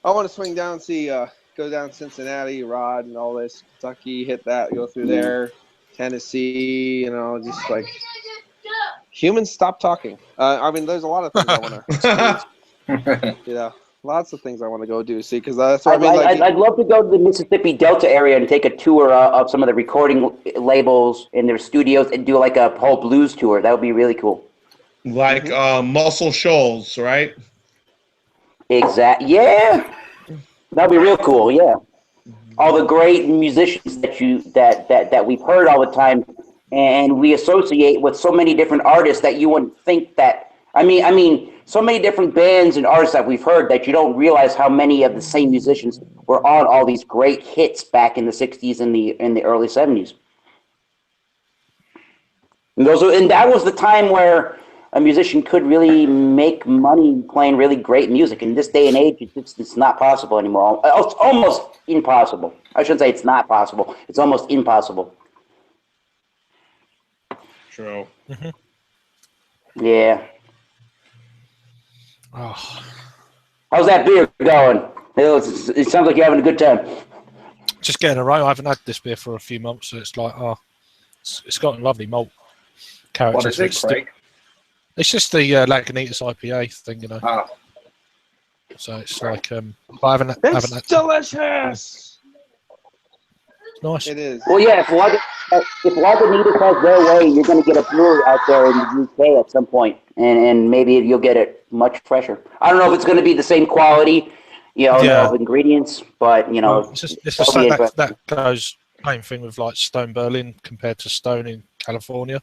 I want to swing down and see. Go down Cincinnati, Rod, and all this. Kentucky, hit that. Go through there. Tennessee. Just like. Humans, stop talking. I mean, there's a lot of things I want to. Lots of things I want to go do. See, because that's what I'd love to go to the Mississippi Delta area and take a tour of some of the recording labels in their studios and do like a whole blues tour. That would be really cool. Like Muscle Shoals, right? Exactly. Yeah, that'd be real cool. Yeah, all the great musicians that we've heard all the time. And we associate with so many different artists that you wouldn't think that. I mean, so many different bands and artists that we've heard that you don't realize how many of the same musicians were on all these great hits back in the '60s and the early '70s. And that was the time where a musician could really make money playing really great music. In this day and age, it's not possible anymore. It's almost impossible. I shouldn't say it's not possible. It's almost impossible. True. Yeah. Oh. How's that beer going? It sounds like you're having a good time. Just getting a right. I haven't had this beer for a few months, so it's like, it's got a lovely malt. character. What is it, Craig? It's just the Lagunitas IPA thing, you know. Ah, So it's like I haven't It's delicious. It's nice. It is. Well, yeah, if Lagunitas has their way, you're going to get a brewery out there in the UK at some point, and maybe you'll get it much fresher. I don't know if it's going to be the same quality, of ingredients, but Well, it's the that'll same, be that interesting. goes same thing with like Stone Berlin compared to Stone in California.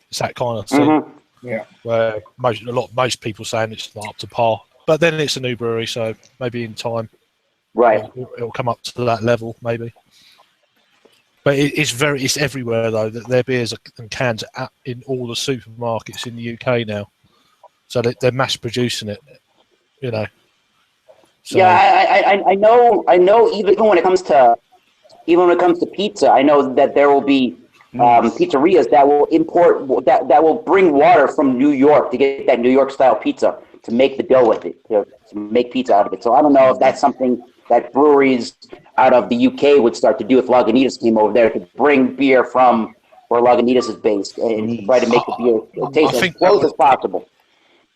It's that kind of thing Mhm. yeah. where most people saying it's not up to par, but then it's a new brewery, so maybe in time Right. it'll come up to that level, maybe. But it's everywhere though. That their beers and cans are in all the supermarkets in the UK now, so they're mass producing it. You know. So, Yeah, I know. Even when it comes to pizza, I know that there will be pizzerias that will import that will bring water from New York to get that New York style pizza to make the dough with it to make pizza out of it. So I don't know if that's something that breweries out of the UK would start to do if Lagunitas came over there to bring beer from where Lagunitas is based and try to make the beer taste as close as possible.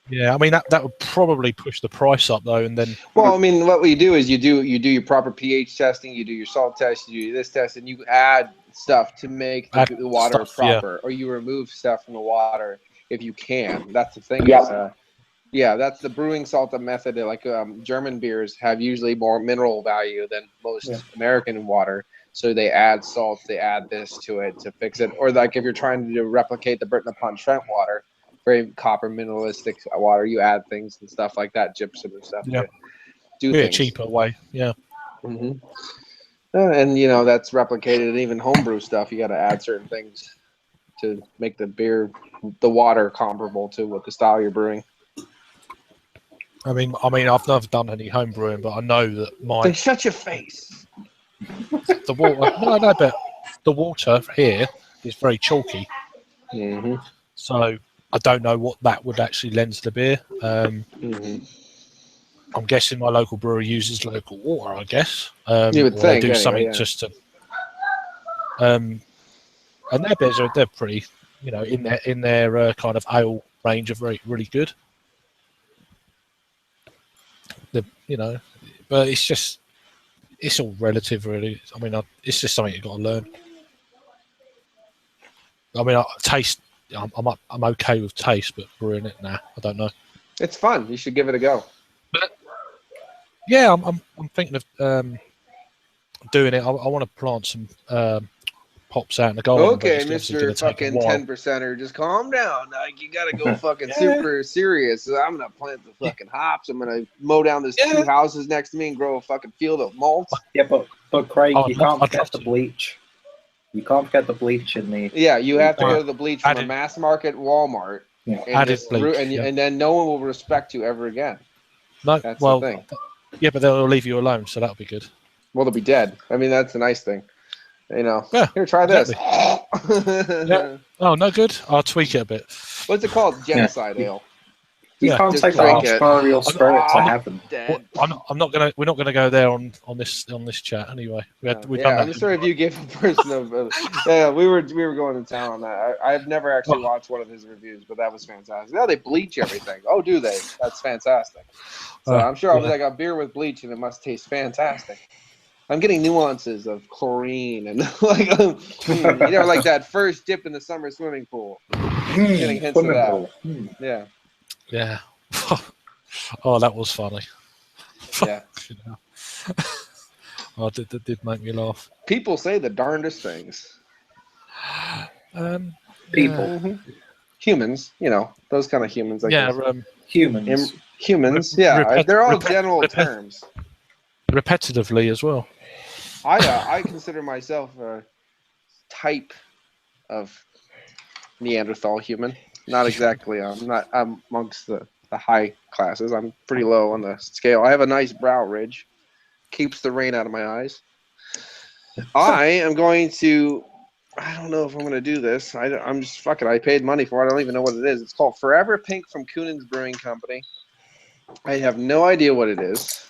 yeah, I mean that would probably push the price up though, and then Well, I mean, what we do is you do your proper pH testing, you do your salt test, you do this test, and you add stuff to make the water stuff, yeah. proper, or you remove stuff from the water if you can. That's the thing. Yep. Is, yeah, that's the brewing salt method. Like German beers have usually more mineral value than most American water, so they add salts, they add this to it to fix it. Or like if you're trying to replicate the Britain upon Trent water, very copper mineralistic water, you add things and stuff like that, gypsum and stuff. Yeah. To do a things. cheaper way, yeah. Mm-hmm. And that's replicated in even homebrew stuff. You got to add certain things to make the beer, the water comparable to what the style you're brewing. I mean, I've never done any home brewing, but I know that Then shut your face. the water. No, but the water here is very chalky, Mm-hmm. so I don't know what that would actually lend to the beer. I'm guessing my local brewery uses local water. I guess You would or think, they do anyway, something yeah. just to. And their beers they're pretty, in their kind of ale range are really good. But it's all relative, really. I mean, it's just something you've got to learn. I mean, I'm okay with taste, but brewing it, nah, I don't know. It's fun. You should give it a go. But yeah, I'm thinking of doing it. I want to plant some pops out in the garden. Okay, but it's obviously Mr. fucking gonna take a while. 10%er, just calm down. Like, you gotta go fucking super serious. I'm gonna plant the fucking hops. I'm gonna mow down those 2 houses next to me and grow a fucking field of malt. Yeah, but Craig, I'd you can't love forget the to. bleach. You can't forget the bleach in the. Yeah, you have to go to the bleach from a Added- mass market Walmart, Yeah. and, Added just bleach, and then no one will respect you ever again. No, That's well, the thing. yeah, but they'll leave you alone, so that'll be good. Well, they'll be dead. I mean, that's a nice thing. Yeah, Here, try this. Yeah. Oh, no good. I'll tweak it a bit. What's it called? Genocide ale. You Yeah, can't just take the drink it. entrepreneurial spirit to heaven. Dead. I'm not gonna. We're not gonna go there on this chat anyway. We've done that. I'm sorry if you gave a person of. Yeah, we were going to town on that. I've never actually watched one of his reviews, but that was fantastic. Yeah, they bleach everything. Oh, do they? That's fantastic. So I'm sure I was like a beer with bleach, and it must taste fantastic. I'm getting nuances of chlorine and like like that first dip in the summer swimming pool. Getting hints of that. Yeah. Yeah. Oh, that was funny. Yeah. Oh, that did make me laugh. People say the darndest things. People. Mm-hmm. Humans, those kind of humans. Like Humans. Humans, yeah. They're all general terms. Repetitively as well. I consider myself a type of Neanderthal human. Not exactly. I'm amongst the high classes. I'm pretty low on the scale. I have a nice brow ridge. Keeps the rain out of my eyes. I am going to. I don't know if I'm going to do this. I'm just fuck it. I paid money for it. I don't even know what it is. It's called Forever Pink from Kunin's Brewing Company. I have no idea what it is.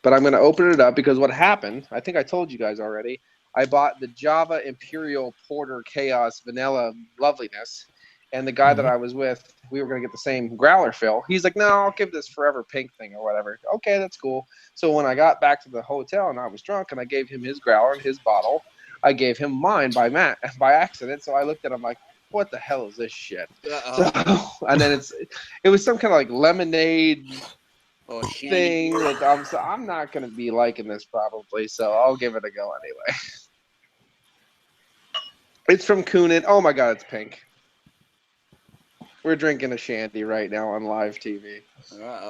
But I'm going to open it up because what happened, I think I told you guys already, I bought the Java Imperial Porter Chaos Vanilla Loveliness. And the guy that I was with, we were going to get the same growler fill. He's like, no, I'll give this Forever Pink thing or whatever. Okay, that's cool. So when I got back to the hotel and I was drunk and I gave him his growler and his bottle, I gave him mine by accident. So I looked at him like, what the hell is this shit? So, and then it was some kind of like lemonade thing that I'm not going to be liking this probably. So I'll give it a go anyway. It's from Coonan. Oh my God, it's pink. We're drinking a shandy right now on live TV.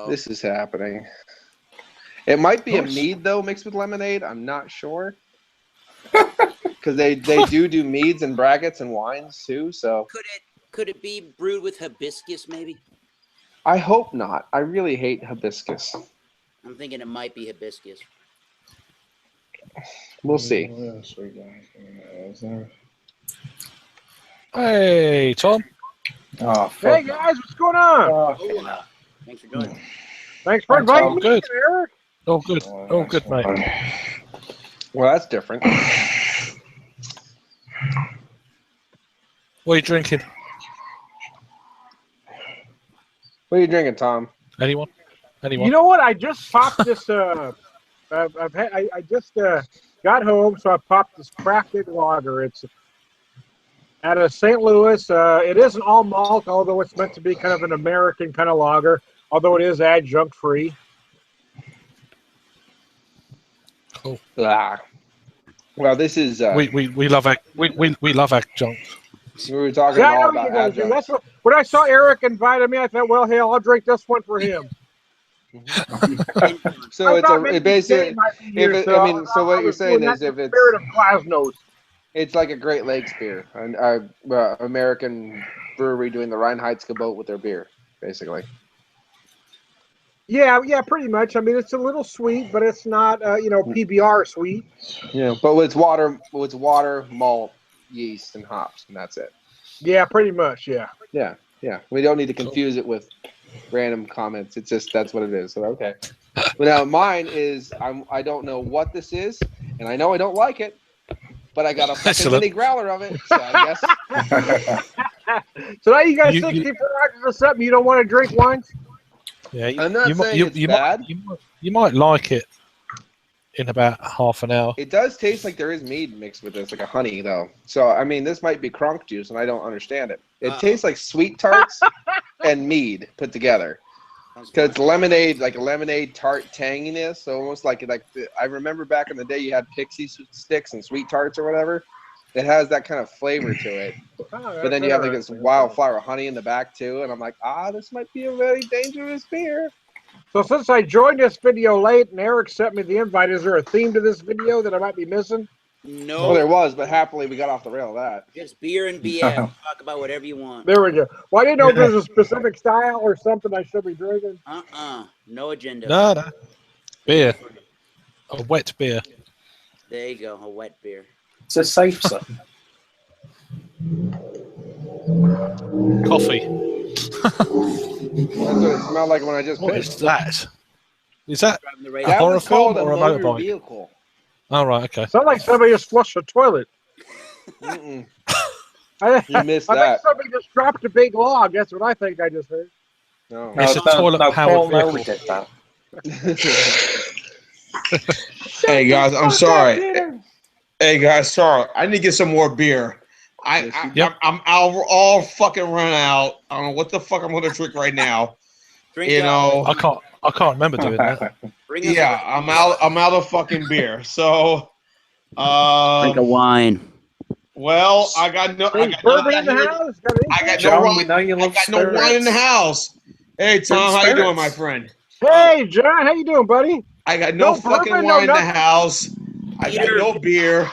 This is happening. It might be a mead though, mixed with lemonade. I'm not sure, because they do meads and braggots and wines too. So could it be brewed with hibiscus maybe? I hope not. I really hate hibiscus. I'm thinking it might be hibiscus. We'll see. Hey, Tom. Oh, Hey guys, what's going on? Thanks for joining. Thanks for inviting me, good. Eric. Oh, good. Oh, good, mate. Well, that's different. What are you drinking? What are you drinking, Tom? Anyone? You know what? I just popped this. I just got home, so I popped this crafted lager. It's out of St. Louis. It isn't all malt, although it's meant to be kind of an American kind of lager, although it is adjunct free. Cool. Well, this is we love we love adjunct. we were talking Yeah, I all know you about guys do. adjuncts. That's what. When I saw Eric invited me, I thought, well, hell, I'll drink this one for him. So I thought it maybe basically, Jay might be if here, it, so I mean, so what you're was saying doing is that if in it's spirit of Glasnost. it's like a Great Lakes beer, an American brewery doing the Reinheitsgebot with their beer, basically. Yeah, pretty much. I mean, it's a little sweet, but it's not, PBR sweet. Yeah, but it's water, malt, yeast, and hops, and that's it. Yeah, pretty much. Yeah. Yeah. We don't need to confuse it with random comments. It's just that's what it is. So okay. But now mine is I don't know what this is, and I know I don't like it, but I got a fucking mini growler of it, so I guess. So now you got 64 ounces of something you don't want to drink once? Yeah, I'm not saying it's bad. You might like it in about half an hour. It does taste like there is mead mixed with this, like a honey though. So I mean, this might be crunk juice, and I don't understand it. It tastes like sweet tarts and mead put together. Because it's lemonade, like a lemonade tart tanginess, so almost like I remember back in the day you had pixie sticks and sweet tarts or whatever. It has that kind of flavor to it. But then you have like this wildflower honey in the back too, and I'm like, this might be a very dangerous beer. So since I joined this video late and Eric sent me the invite, is there a theme to this video that I might be missing? No. Well, there was, but happily we got off the rail of that. Just beer and BS. Talk about whatever you want. There we go. Well, I didn't know if there's a specific style or something I should be drinking. No agenda. No. Beer. A wet beer. There you go. A wet beer. It's a safe sir. Coffee. That's what it smelled like when I just What pissed. is that? Is that a That horror was film called or a motor motorbike? vehicle. Oh, right, okay. Sounds like somebody just flushed the toilet. Mm-mm. I You missed think that. somebody just dropped a big log. That's what I think I just heard. No. It's a toilet-powered Paul vehicle. did that. Hey guys, I'm sorry. Hey guys, sorry. I need to get some more beer. I'm all fucking run out. I don't know what the fuck I'm gonna drink right now. I can't remember doing that. Yeah, I'm out of fucking beer. So drink a wine. Well, I got no bourbon in the house. I got John, no we know you love no wine in the house. Hey Tom, how you doing, my friend? Hey John, how you doing, buddy? I got no fucking bourbon, wine in the nothing. house. I got no beer.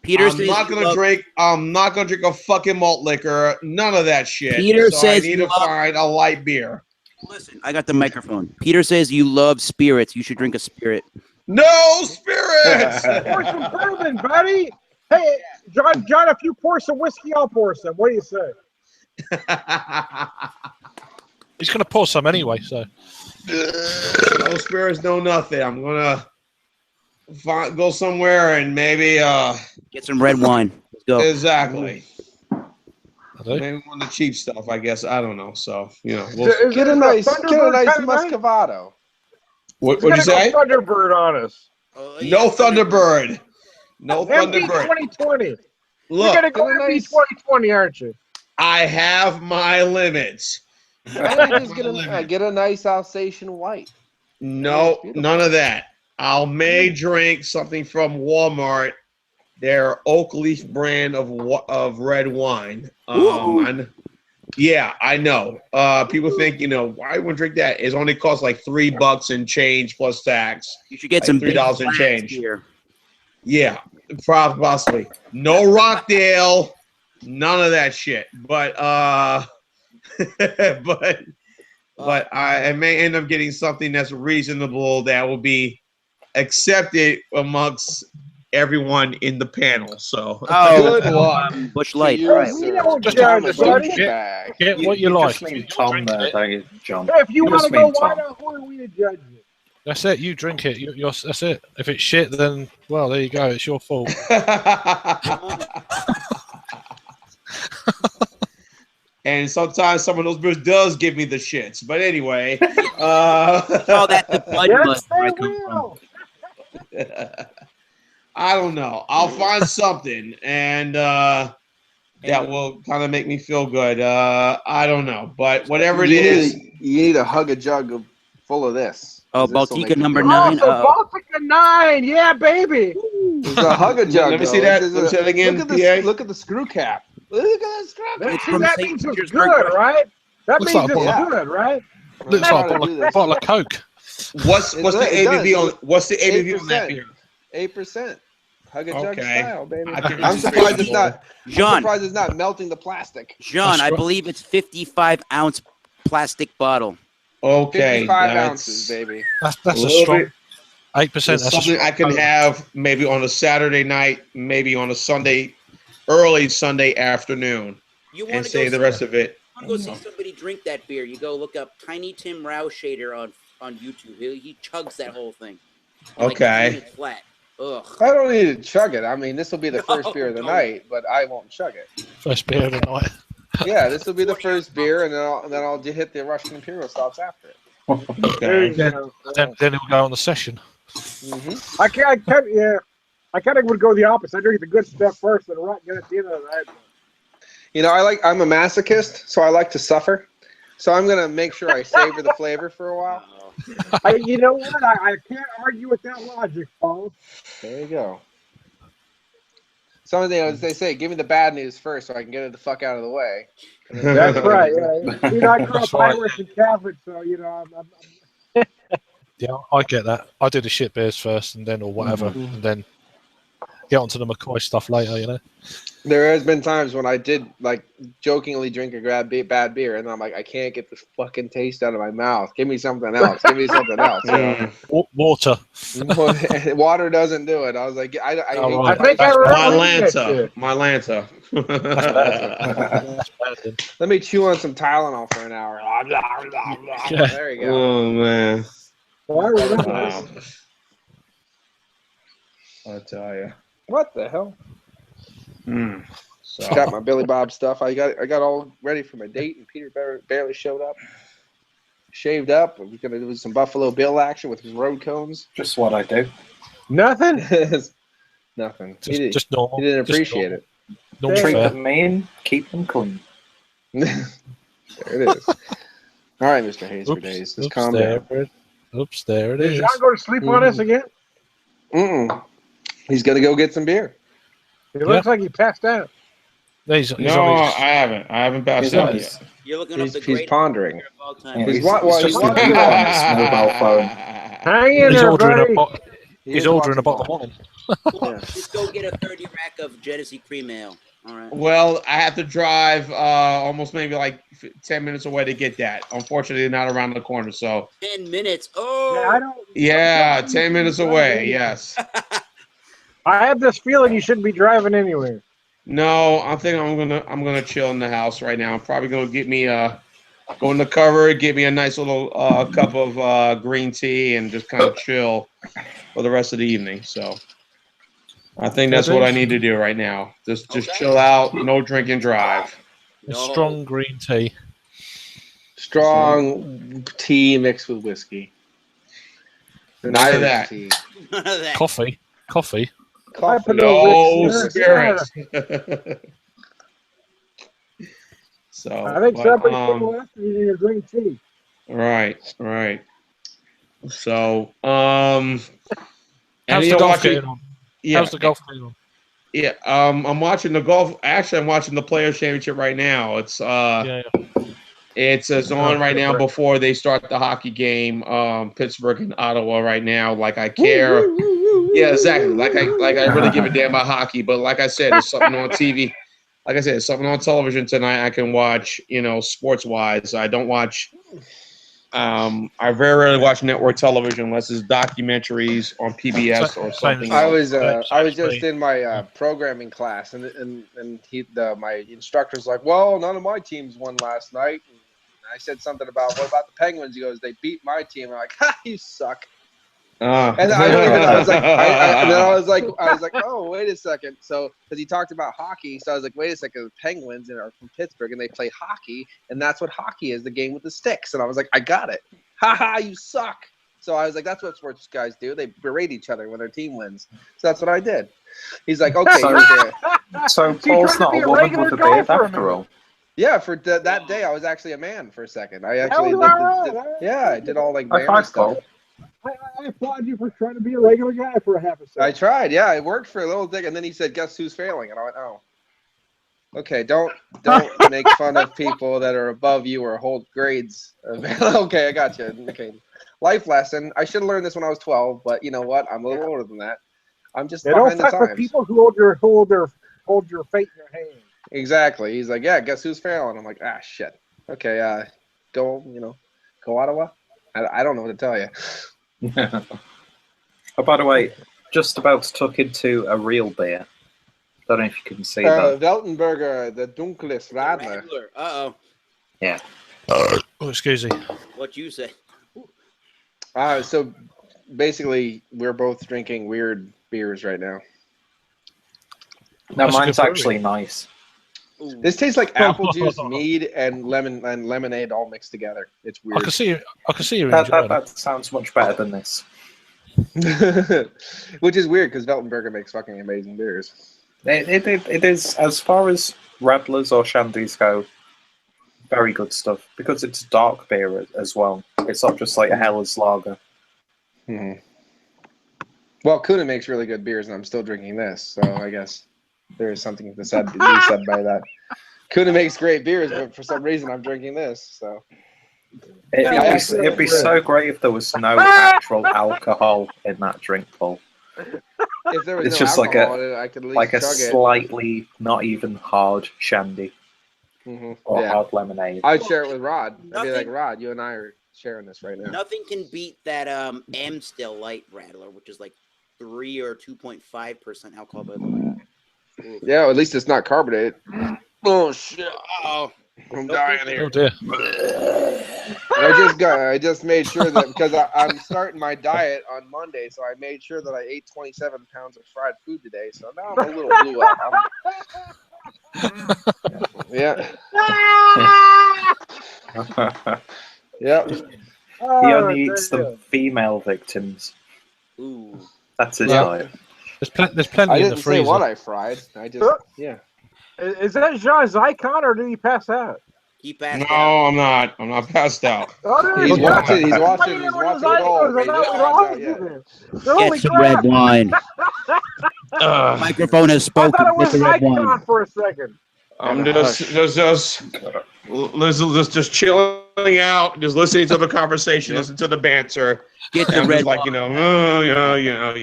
I'm not gonna drink a fucking malt liquor. None of that shit. Peter says I need to find a light beer. Listen, I got the microphone. Peter says you love spirits. You should drink a spirit. No spirits. Pour some bourbon, buddy. Hey, John, if you pour some whiskey, I'll pour some. What do you say? He's going to pour some anyway, so. No spirits, no nothing. I'm gonna go somewhere and maybe Get some red wine. Let's go. exactly. I do. Maybe one of the cheap stuff, I guess. I don't know. So Get a nice Muscovado. what'd you say? Thunderbird on us. Oh, No Thunderbird. No MD Thunderbird. 2020. You're Look, gonna go get a MD nice- 2020, aren't you? I have my limits. Why don't you just get a nice Alsatian white? No, beautiful. none of that. I may drink something from Walmart, their Oak Leaf brand of red wine. Yeah, I know. People think, why would drink that? It only costs like $3 and change plus tax. You should get Like some $3 big and change. here. Yeah, possibly. No Rockdale, none of that shit. But but I may end up getting something that's reasonable that will be accepted amongst everyone in the panel. So Good luck. Bush Light. You, Right. sir. We don't Just judge, Thomas buddy. douchebag. Get what you you like. just mean You're Tom drinking there, it. don't you, John? Hey, if you want just to go, mean why Tom. not? Who are we to judge you? That's it. You drink it. That's it. If it's shit, then well, there you go. It's your fault. and sometimes some of those beers does give me the shits. But anyway, Oh, that's the Bud Yes, Bus where I they come from. will. I don't know. I'll find something and that will kind of make me feel good. I don't know, but whatever it is. You need to hug a jug full of this. Oh, This'll Baltica make you number feel- 9. Oh, so Baltica 9. Yeah, baby. It's a hug a jug. Let me though. see that. This is Let me see that again, Look at PA. this. Look at the screw cap. Look at the screw cap. It's See, from that St. means it's Petersburg, good, Russia. right? That Looks means like a it's bottle. good, right? Looks Try like to a do this. bottle of Coke. What's the It ABV does. on? What's the ABV on that 8%. beer? 8%. Hug a jug Okay. style, baby. I can I'm surprised it's respect not. I'm John, surprised it's not melting the plastic. John, I That's right. believe it's 55-ounce plastic bottle. Okay, 55 that's ounces, baby. That's a a little strong bit. 8%. It's That's a something strong I can Coke. have maybe on a Saturday night, maybe on a Sunday, early Sunday afternoon, You want and to go save the see, rest of it. go see somebody drink that beer? You go look up Tiny Tim Rowshader on YouTube. He chugs that whole thing. in like 2 Okay. minutes flat. Ugh. I don't need to chug it. I mean, this will be the No, first beer of the don't. night, but I won't chug it. First beer of the night. Yeah, this will be the first beer, and then I'll hit the Russian Imperial stouts after it. There you Okay. go. Then it'll go on the session. Mm-hmm. I kind of would go the opposite. I drink the good stuff first and rot get at the end of the night. You know, I'm a masochist, so I like to suffer. So I'm gonna make sure I savor the flavor for a while. You know what? I can't argue with that logic, Paul. There you go. Some of the, as they say, give me the bad news first, so I can get it the fuck out of the way. That's right. Yeah. You know, I grew That's up right. Irish and Catholic, so you know, I'm Yeah, I get that. I do the shit beers first, and then or whatever, and then get onto the McCoy stuff later. You know. There has been times when I did like jokingly drink a bad beer, and I'm like, I can't get this fucking taste out of my mouth. Give me something else. Give me something else. You know? Water. Water doesn't do it. I was like, I Oh, I right. think I That's remember reading that My shit. Lanta. That's bad then. let me chew on some Tylenol for an hour. Yeah. There you go. Oh man. Well, I remember Wow. this. I tell you. What the hell? So Got my Billy Bob stuff. I got all ready for my date, and Peter barely showed up. Shaved up. We're gonna do some Buffalo Bill action with his road cones. Just what I do. Nothing. Nothing. Just normal. He didn't Just appreciate it. normal Treat fare. them mean, keep them clean. There it is. All right, Mr. Hayes for days. Just calm down. Oops, there it Did is. John go to sleep on us again? Mm-mm. He's gonna go get some beer. It looks like he passed out. He's no, on I his, haven't. I haven't passed He's out on yet. his, You're looking up the He's greatest pondering. beer of all time. yeah, He's he's, wa- he's well, just he's on his mobile phone. Hang in he's there, ordering buddy. a bottle. He He's is ordering a watching bottle of ball. wine. Yeah. Just go get a 30 rack of Genesee cream ale. All right. Well, I have to drive almost maybe like 10 minutes away to get that. Unfortunately, not around the corner. So 10 minutes. Yeah, Oh. I don't. yeah, 10 minutes away. Yes. I have this feeling you shouldn't be driving anywhere. No, I think I'm gonna chill in the house right now. I'm probably gonna get me a go in the cover, get me a nice little cup of green tea, and just kind of chill for the rest of the evening. So I think that's what I need to do right now. Just chill out, no drink and drive. A strong green tea. Strong tea mixed with whiskey. None of that. Tea. None of that. Coffee. Coffee. No Yeah. spirits. So I think somebody will ask you to drink tea. right. So How's and the you're golf watching, getting on? yeah, How's the golf getting on? yeah. I'm watching the golf. Actually, I'm watching the Players Championship right now. It's It's on right now before they start the hockey game. Pittsburgh and Ottawa right now. Like I care. Yeah, exactly. Like I really give a damn about hockey. But like I said, there's something on TV. Like I said, there's something on television tonight I can watch. Sports wise, I don't watch. I very rarely watch network television unless it's documentaries on PBS or something. I else. was just in my programming class, and my instructor's like, "Well, none of my teams won last night." And I said something about, "What about the Penguins?" He goes, "They beat my team." I'm like, "Ha, you suck." And I was like, "Oh, wait a second." So, because he talked about hockey, so I was like, "Wait a second, the Penguins are from Pittsburgh and they play hockey, and that's what hockey is—the game with the sticks." And I was like, "I got it." Ha ha, you suck. So I was like, "That's what sports guys do. They berate each other when their team wins." So that's what I did. He's like, "Okay." So Paul's not a woman with a beard after all. Yeah, for that day, I was actually a man for a second. I actually I did all like man stuff. I applaud you for trying to be a regular guy for a half a second. I tried, yeah. It worked for a little thing, and then he said, "Guess who's failing?" And I went, "Oh, okay. Don't make fun of people that are above you or hold grades." Okay, I got you. Okay, life lesson. I should have learned this when I was 12, but you know what? I'm a little older than that. I'm just behind the times. For people who hold your fate in your hand. Exactly. He's like, "Yeah, guess who's failing?" I'm like, "Ah, shit. Okay, go Ottawa." I don't know what to tell you. Oh, by the way, just about to tuck into a real beer. Don't know if you can see that. Weltenberger, the Dunkles Radler. Uh-oh. Yeah. Oh, excuse me. What you say? So basically, we're both drinking weird beers right now. No, That's mine's good actually nice. Ooh. This tastes like apple juice, mead, and lemonade all mixed together. It's weird. I can see you enjoying That sounds much better than this. Which is weird because Weltenberger makes fucking amazing beers. It is, as far as Radlers or Shandies go, very good stuff because it's dark beer as well. It's not just like a Hellas lager. Mm-hmm. Well, Kuna makes really good beers, and I'm still drinking this, so I guess there is something to be said by that. Kuna makes great beers, but for some reason I'm drinking this. So it'd be so great if there was no actual alcohol in that drink, Paul. If there was It's no just alcohol in it, I could at least chug slightly not even hard shandy or hard lemonade. I'd share it with Rod. I'd be like, "Rod, you and I are sharing this right now." Nothing can beat that Amstel Light Rattler, which is like 3 or 2.5% alcohol by the way. Yeah, well, at least it's not carbonated. Oh shit! Oh, I'm dying here. Oh dear. I just made sure that because I'm starting my diet on Monday, so I made sure that I ate 27 pounds of fried food today. So now I'm a little blue up. Yeah. Yep. He only eats the female victims. Ooh. That's his diet. There's plenty I in the didn't say freezer. what I fried. I just Is that Jean's icon, or did he pass out? He passed No, out. I'm not. I'm not passed out. He's watching. He's watching golf. Get some red wine. Microphone has I spoken. thought it was Get the red wine. icon for a second. I'm just chilling out, just listening to the conversation, listening to the banter. Get the I'm red just like, wine.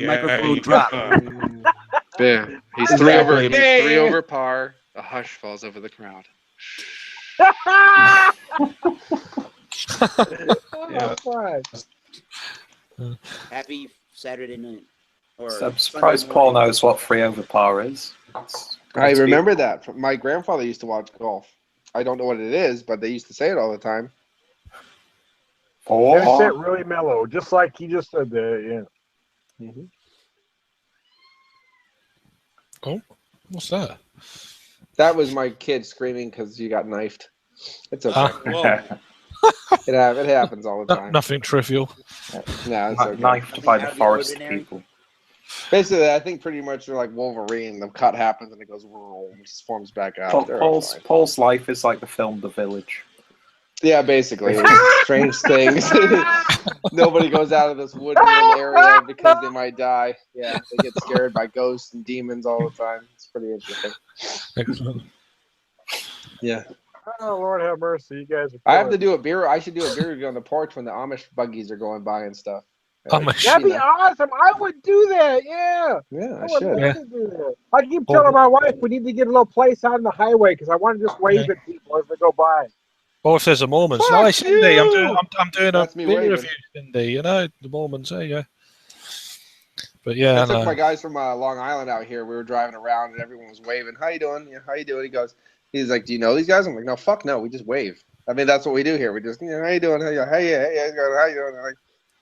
Microphone drop. Yeah, he's Exactly. three over par. A hush falls over the crowd. Happy Saturday night. I'm surprised Paul knows what 3 over par is. I remember that. My grandfather used to watch golf. I don't know what it is, but they used to say it all the time. That's it, Oh, really mellow, just like he just said there. Yeah. Mm-hmm. Oh, what's that? That was my kid screaming because you got knifed. It's okay. Whoa. It happens all the time. Nothing trivial. No, it's okay. knifed by the Out of the forest ordinary. people. Basically, I think pretty much they're like Wolverine. The cut happens and it goes, and just forms back out. They're all fine. Paul's life is like the film The Village. Yeah, basically. Strange things. Nobody goes out of this woodland area because they might die. Yeah, they get scared by ghosts and demons all the time. It's pretty interesting. Excellent. Yeah. Oh, Lord have mercy. You guys are I have to killing me. do a beer. I should do a beer review on the porch when the Amish buggies are going by and stuff. Amish. That'd be awesome. I would do that. Yeah. Yeah, I I would should. love to do that. I keep telling my wife we need to get a little place on the highway because I want to just wave at people as they go by. Or if there's a Mormon, Fuck hi Cindy, I'm you! doing a That's me beer waving. review, Cindy. You know the Mormons, there you go. But yeah, I took no. my guys from Long Island out here. We were driving around and everyone was waving. How you doing? Yeah, how you doing? He's like, do you know these guys? I'm like, no, fuck no. We just wave. I mean, that's what we do here. We just, how you doing? How you doing? I'm like,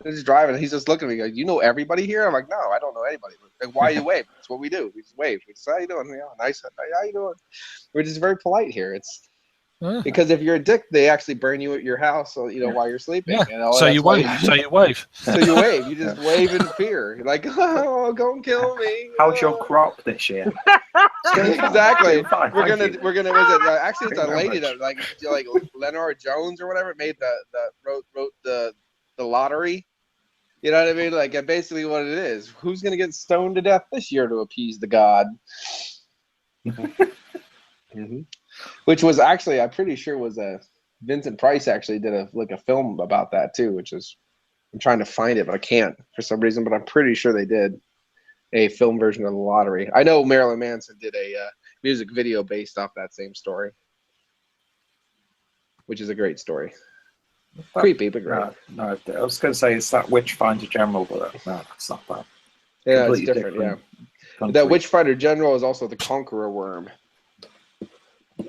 they're just driving. He's just looking at me. Like, you know everybody here? I'm like, no, I don't know anybody. Like, why you wave? That's what we do. We just wave. We just, how you doing? Yeah, nice. How you doing? We're just very polite here. It's because if you're a dick, they actually burn you at your house, while you're sleeping. Yeah. You know, So you wave. So you wave. So you wave. You just wave in fear. You're like, oh, go and kill me. How's your crop this year? Exactly. Fine, We're thank gonna you. was it actually it's a Thank you very lady much. that like Lenore Jones or whatever made wrote the lottery. You know what I mean? Like basically what it is. Who's gonna get stoned to death this year to appease the god? Mm-hmm. Which was actually I'm pretty sure was a Vincent Price actually did a film about that too, which is I'm trying to find it but I can't for some reason, but I'm pretty sure they did a film version of the lottery. I know Marilyn Manson did a music video based off that same story, which is a great story. Creepy, but great. No, I was going to say it's that Witchfinder General, but no, that's not that. Yeah, it's Completely different. Yeah, country. that Witchfinder General is also the Conqueror Worm.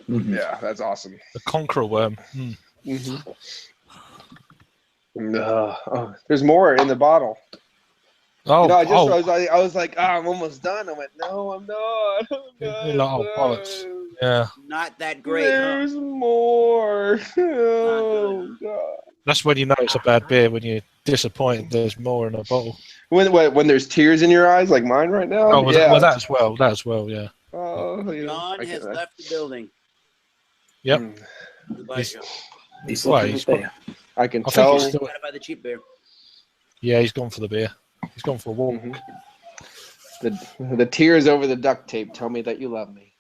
Mhm. Yeah, that's awesome. The conqueror worm. Mm-hmm. There's more in the bottle. Oh, You know, I was like, I'm almost done. I went, no, I'm not. bollocks. Yeah. Not that great, huh? There's more. Oh God. That's when you know it's a bad beer, when you're disappointed there's more in a bottle. When there's tears in your eyes, like mine right now. Oh, yeah. well, that as well. That as well, yeah. Oh, John has left the building. Yep. Goodbye, John. He's Why, looking he's for beer. I can I think tell. he's still, Gotta buy the cheap beer. yeah, he's gone for the beer. He's gone for a walk. The tears over the duct tape tell me that you love me.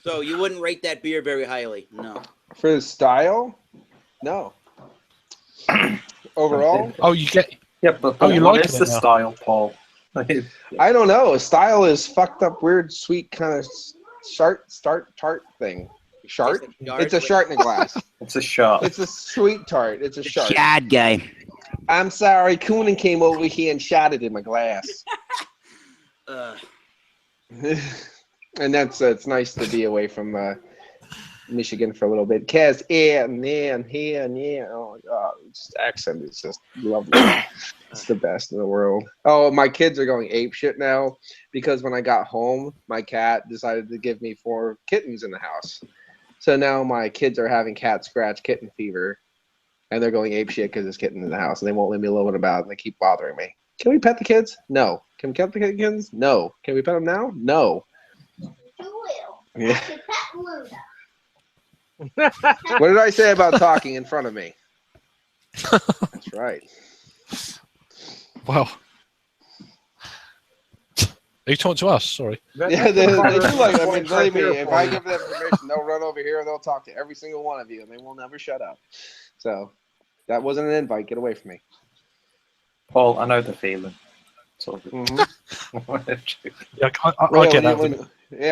So you wouldn't rate that beer very highly? No. For the style, no. Overall, Oh, you get. Yeah, but Oh, you what like is it the now? style, Paul? I don't know. Style is fucked up, weird, sweet kind of tart thing. Shart? Tastes like It's a shart in a glass. It's a shot. It's a sweet tart. It's a shart. Shad guy. I'm sorry, Coonan came over here and shot it in my glass. And that's it's nice to be away from Michigan for a little bit. Kaz, yeah, man, here, yeah. Oh my God, just accent is just lovely. It's the best in the world. Oh, my kids are going ape shit now because when I got home, my cat decided to give me 4 kittens in the house. So now my kids are having cat scratch kitten fever, and they're going ape shit because there's kittens in the house, and they won't leave me alone about it, and they keep bothering me. Can we pet the kids? No. Can we pet the kittens? No. Can we pet them now? No. You will. Yeah. I should pet Luna. What did I say about talking in front of me? That's right. Wow. Are you talking to us? Sorry. Yeah, they do like. I mean, believe me, if I give them permission, they'll run over here and they'll talk to every single one of you, and they will never shut up. So that wasn't an invite. Get away from me. Paul, I know the feeling. Sort of. Yeah, I get that.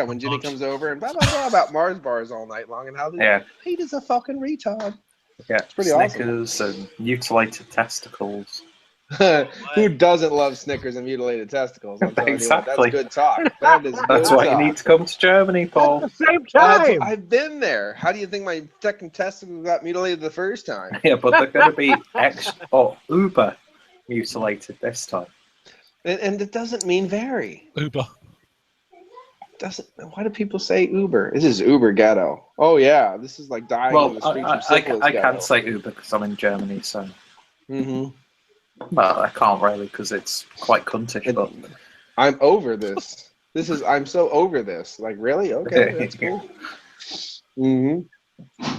When Ginny comes over and blah blah blah about Mars bars all night long and how he is a fucking retard. Yeah, It's pretty awesome. Snickers and mutilated testicles. Who doesn't love Snickers and mutilated testicles? I'm telling Exactly. you what, that's good talk. That is good That's why you talk. need to come to Germany, At Paul. the same time. I've been there. How do you think my second testicle got mutilated the first time? Yeah, but they're going to be uber mutilated this time. And it doesn't mean very. Uber. Why do people say Uber? This is Uber ghetto. Oh yeah, this is like dying Well, in the streets of I syphilis ghetto. can say uber because I'm in Germany, so. Mm-hmm. Well, I can't really because it's quite cuntish, but. I'm over this. I'm so over this. Like, really? Okay, that's cool. Mm-hmm.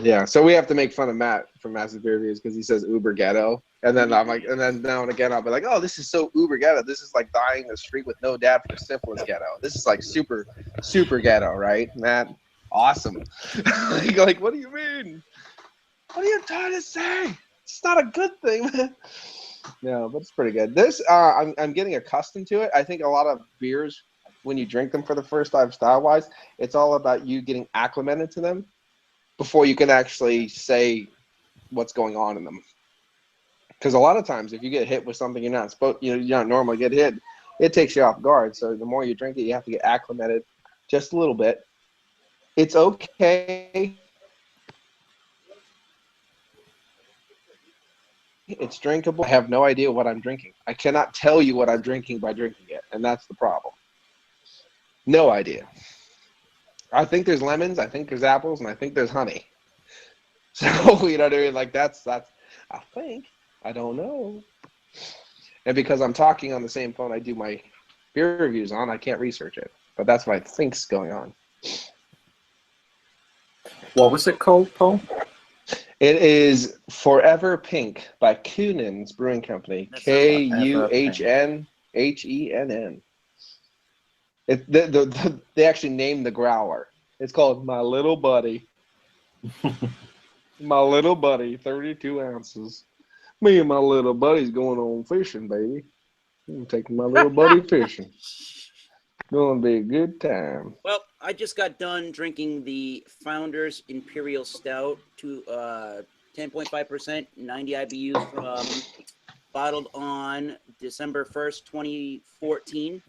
Yeah, so we have to make fun of Matt from Massive Beer Reviews because he says Uber ghetto. And then I'm like, and then now and again I'll be like, oh, this is so Uber ghetto. This is like dying in the street with no dad for syphilis ghetto. This is like super, super ghetto, right, Matt? Awesome. Like, what do you mean? What are you trying to say? It's not a good thing, man. No, but it's pretty good. This, I'm getting accustomed to it. I think a lot of beers, when you drink them for the first time, style-wise, it's all about you getting acclimated to them before you can actually say what's going on in them. Because a lot of times, if you get hit with something you're not normally get hit, it takes you off guard. So the more you drink it, you have to get acclimated just a little bit. It's okay. It's drinkable. I have no idea what I'm drinking. I cannot tell you what I'm drinking by drinking it, and that's the problem. No idea. I think there's lemons, I think there's apples, and I think there's honey. So, you know what I mean? Like, that's I think. I don't know. And because I'm talking on the same phone I do my beer reviews on, I can't research it. But that's what I think's going on. What was it called, Paul? It is Forever Pink by Kuhnen's Brewing Company. Kuhnhenn. They actually named the growler. It's called My Little Buddy. My Little Buddy, 32 ounces. Me and my little buddy's going on fishing, baby. I'm taking my little buddy fishing. Gonna be a good time. Well, I just got done drinking the Founders Imperial Stout to 10.5%, 90 IBUs from bottled on December 1st, 2014.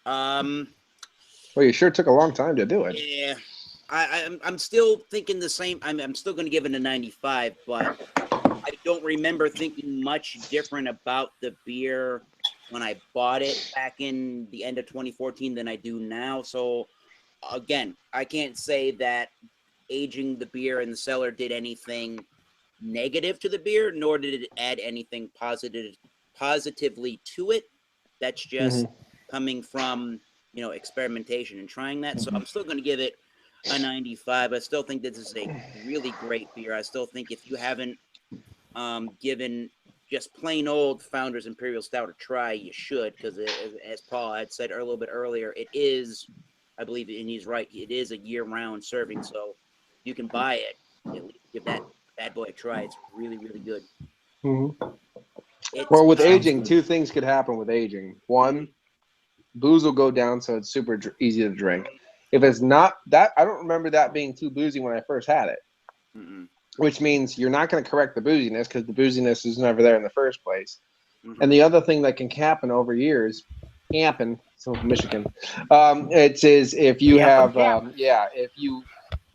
Well, you sure took a long time to do it. Yeah, I'm still thinking the same. I'm still going to give it a 95, but I don't remember thinking much different about the beer when I bought it back in the end of 2014 than I do now. So again, I can't say that aging the beer in the cellar did anything negative to the beer, nor did it add anything positively to it. That's just coming from, experimentation and trying that. So I'm still going to give it a 95. I still think this is a really great beer. I still think if you haven't given just plain old Founders Imperial Stout a try, you should, because as Paul had said a little bit earlier, it is, I believe, and he's right, it is a year-round serving, so you can buy it. At least give that bad boy a try. It's really, really good. Well, with aging, two things could happen with aging. One, booze will go down, so it's super easy to drink. If it's not that, I don't remember that being too boozy when I first had it. Which means you're not going to correct the booziness because the booziness is never there in the first place. And the other thing that can happen over years, so Michigan, it is if you have, if you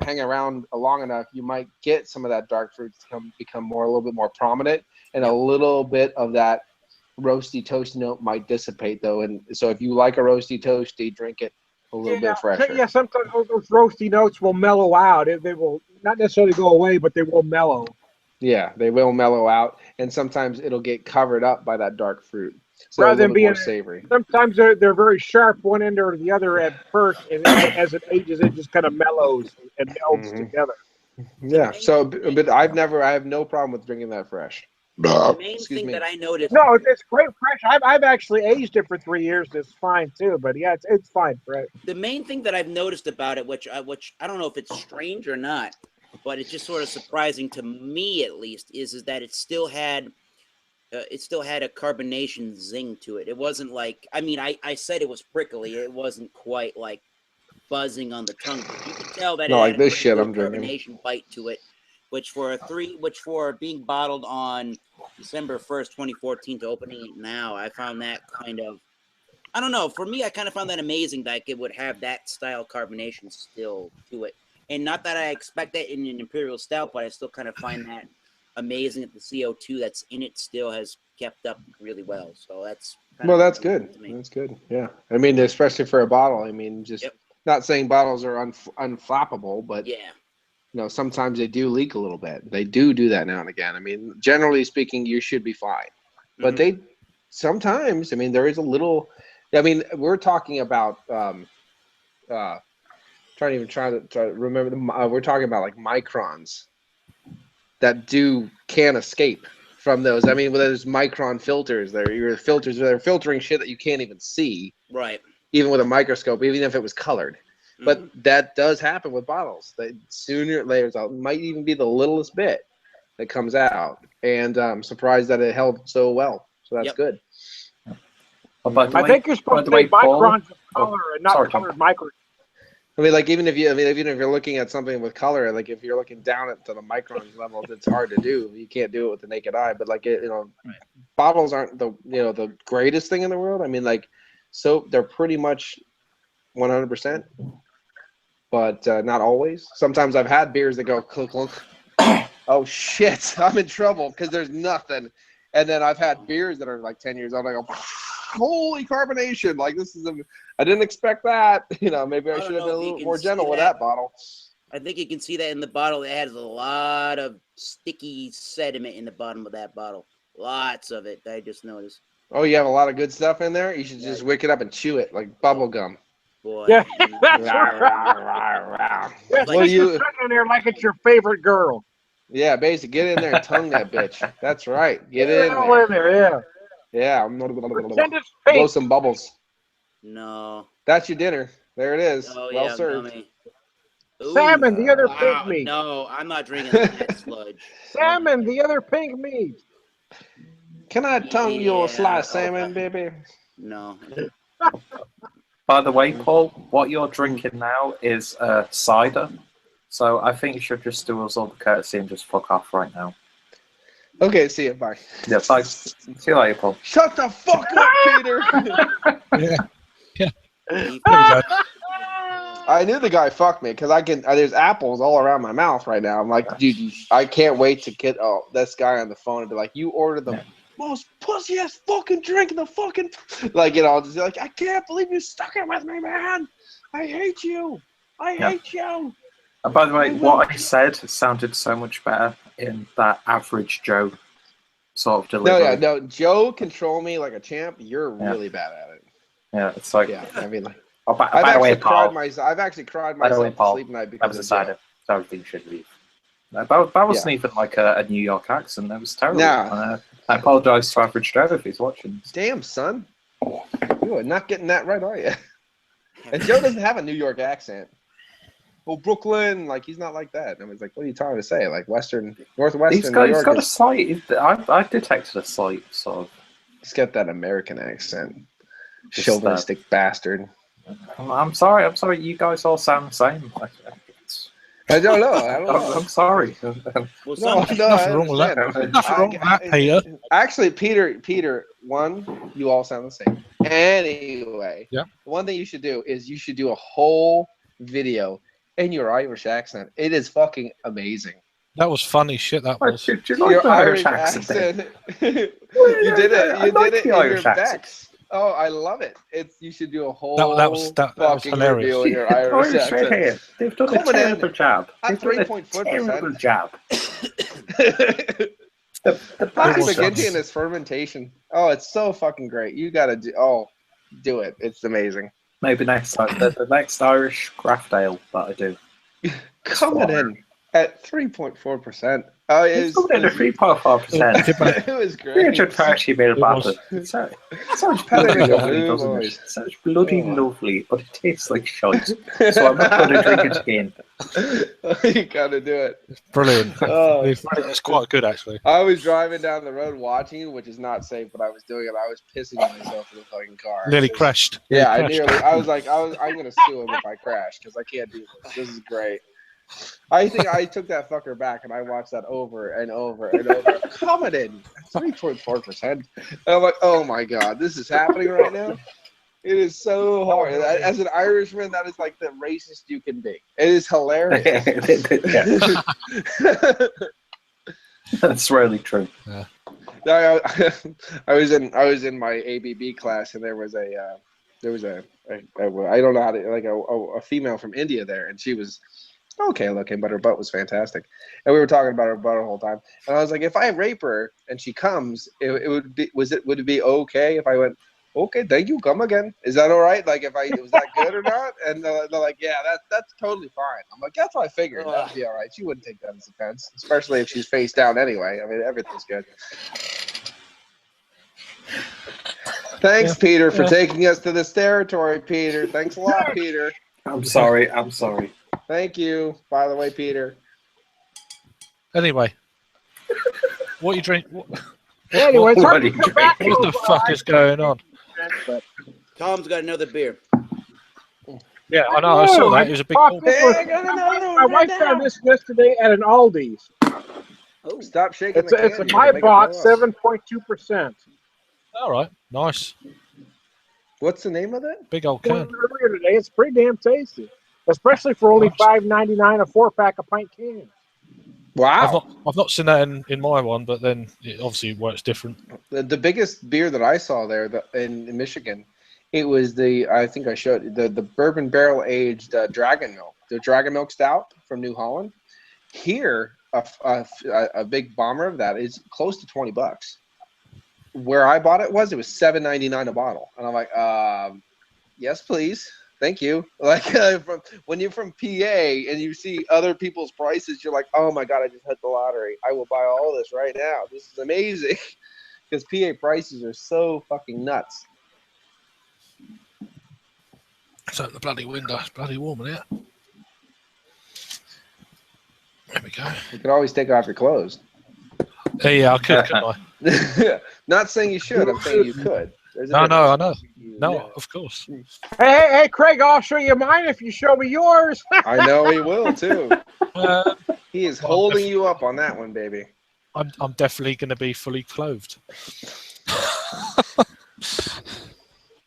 hang around long enough, you might get some of that dark fruit to become a little bit more prominent, and a little bit of that roasty toasty note might dissipate though. And so if you like a roasty toasty, drink it a little bit fresher. Yeah, sometimes those roasty notes will mellow out. They will not necessarily go away, but they will mellow. Yeah, they will mellow out, and sometimes it'll get covered up by that dark fruit. So rather a little than bit more being savory. Sometimes they're very sharp one end or the other at first, and as it ages, it just kind of mellows and melds together. Yeah. So, but I have no problem with drinking that fresh. The main thing that I noticed. No, it's great fresh. I've actually aged it for 3 years. It's fine too. But yeah, it's fine fresh. The main thing that I've noticed about it, which I don't know if it's strange or not, but it's just sort of surprising to me at least, is that it still had a carbonation zing to it. It wasn't like, I said it was prickly. It wasn't quite like buzzing on the tongue. But you could tell that it had a pretty good carbonation bite to it, which for being bottled on December 1st, 2014 to opening it now, I found that kind of, I don't know. For me, I kind of found that amazing that it would have that style carbonation still to it. And not that I expect that in an Imperial Stout, but I still kind of find that amazing that the CO2 that's in it still has kept up really well. So that's Well, that's good. That's good. Yeah. I mean, especially for a bottle. I mean, just not saying bottles are unflappable, but yeah, sometimes they do leak a little bit. They do that now and again. I mean, generally speaking, you should be fine. But they sometimes, I mean, there is a little. I mean, we're talking about trying to remember we're talking about like microns that can't escape from those. I mean, there's micron filters. They're filtering shit that you can't even see. Right. Even with a microscope, even if it was colored. But that does happen with bottles. Sooner or later, it might even be the littlest bit that comes out. And I'm surprised that it held so well. So that's good. I think you're supposed to say microns of color and not colored microns. I mean, like even if you're looking at something with color, like if you're looking down to the microns level, it's hard to do. You can't do it with the naked eye. But like bottles aren't the greatest thing in the world. I mean, like they're pretty much 100%, but not always. Sometimes I've had beers that go clunk clunk. Oh shit, I'm in trouble because there's nothing. And then I've had beers that are like 10 years old. I go, holy carbonation! Like I didn't expect that. Maybe I should have been a little more gentle with that bottle. I think you can see that in the bottle. It has a lot of sticky sediment in the bottom of that bottle. Lots of it. I just noticed. Oh, you have a lot of good stuff in there? You should just wick it up and chew it like bubble gum. Boy. Yeah, that's right. Stick your tongue in there like it's your favorite girl. Yeah, basically, get in there and tongue that bitch. That's right. Get in there. Yeah. Yeah, I'm going to blow some bubbles. No. That's your dinner. There it is. Oh, well served. Ooh, salmon, the other pink meat. No, I'm not drinking that sludge. Salmon, the other pink meat. Can I tongue your sliced salmon, baby? No. By the way, Paul, what you're drinking now is cider. So I think you should just do us all the courtesy and just fuck off right now. Okay, see you. Bye. Yeah, bye. See you later, Paul. Shut the fuck up, Peter. Yeah. I knew the guy fucked me because there's apples all around my mouth right now. I'm like, dude, I can't wait to get this guy on the phone and be like, you ordered the most pussy-ass fucking drink in the fucking just like, I can't believe you stuck it with me, man. I hate you. I hate you. And by the way, what I said sounded so much better in that average Joe sort of delivery. No, Joe control me like a champ. You're really bad at it. Yeah, it's like I mean, like, I've actually cried myself to sleep at night because of cider. So everything should leave. That wasn't even like a New York accent. That was terrible. No. I apologize to average Joe if he's watching. Damn, son, you are not getting that right, are you? And Joe doesn't have a New York accent. Oh, Brooklyn, like he's not like that. And I was like, what are you trying to say? Like Northwestern He's got a slight. I detected a slight sort of. He's got that American accent. Chauvinistic bastard. I'm sorry. You guys all sound the same. I don't know. I'm sorry. No, nothing wrong with that. Nothing wrong with that, Peter. Actually, Peter, you all sound the same. Anyway, the one thing you should do is you should do a whole video in your Irish accent. It is fucking amazing. That was funny shit. That was. Your Irish accent. You did it. You did it in your Bex. Oh, I love it. You should do a whole that was hilarious. review in your Irish accent. Right here. They've done a terrible job. At 3.4%. Terrible job. The McGinty and his fermentation. Oh, it's so fucking great. You gotta do it. It's amazing. Maybe next time. The next Irish craft ale that I do. Coming in at 3.4%. Oh, it's coming in at 3.4%. It was great. 330 ml bottle. Sounds bloody lovely, but it tastes like shite. So I'm not going to drink it again. You gotta do it. It's brilliant. It's quite good, actually. I was driving down the road watching it, which is not safe, but I was doing it. I was pissing myself in the fucking car. Nearly crashed. Yeah, I was like, I'm gonna sue him if I crash because I can't do this. This is great. I think I took that fucker back and I watched that over and over and over. Coming in 3.4%. And I'm like, oh my god, this is happening right now. It is so hard. As an Irishman, that is like the racist you can be. It is hilarious. That's really true. Yeah. I was in my ABB class, and there was a I don't know how to, like a female from India there, and she was okay looking, but her butt was fantastic, and we were talking about her butt the whole time. And I was like, if I rape her and she comes, would it be okay if I went, okay, thank you, come again? Is that all right? Like, was that good or not? And they're like, yeah, that's totally fine. I'm like, that's what I figured. That'd be all right. She wouldn't take that as offense, especially if she's face down anyway. I mean, everything's good. Thanks, Peter, for taking us to this territory, Peter. Thanks a lot, Peter. I'm sorry. Thank you, by the way, Peter. Anyway, what you drink? Anyway, it's hard What to do you come back What the to fuck is going on? but Tom's got another beer. Yeah, I know. I saw that. It was a big. thought this was- my wife found this yesterday at an Aldi's. Oh, Stop shaking It's the a can. my box, 7.2%. All right, nice, What's the name of it? big old Well, can. earlier today, it's pretty damn tasty, especially for only $5.99 a 4-pack of pint can. Wow. I've not seen that in my one, but then it obviously works different. The biggest beer that I saw there in Michigan, it was I think I showed the bourbon barrel aged Dragon Milk, the Dragon Milk Stout from New Holland. Here, a big bomber of that is close to $20. Where I bought it was $7.99 a bottle, and I'm like, yes, please. Thank you. Like when you're from PA and you see other people's prices, you're like, oh my god, I just hit the lottery. I will buy all this right now. This is amazing. Because PA prices are so fucking nuts. So the bloody window, it's bloody warm in here. There we go. You can always take off your clothes. Yeah, I could, couldn't I? Not saying you should. I'm saying you could. There's a No, I difference. know. No, of course. Hey, Craig, I'll show you mine if you show me yours. I know he will too. Uh, He is holding you up on that one, baby. I'm definitely going to be fully clothed.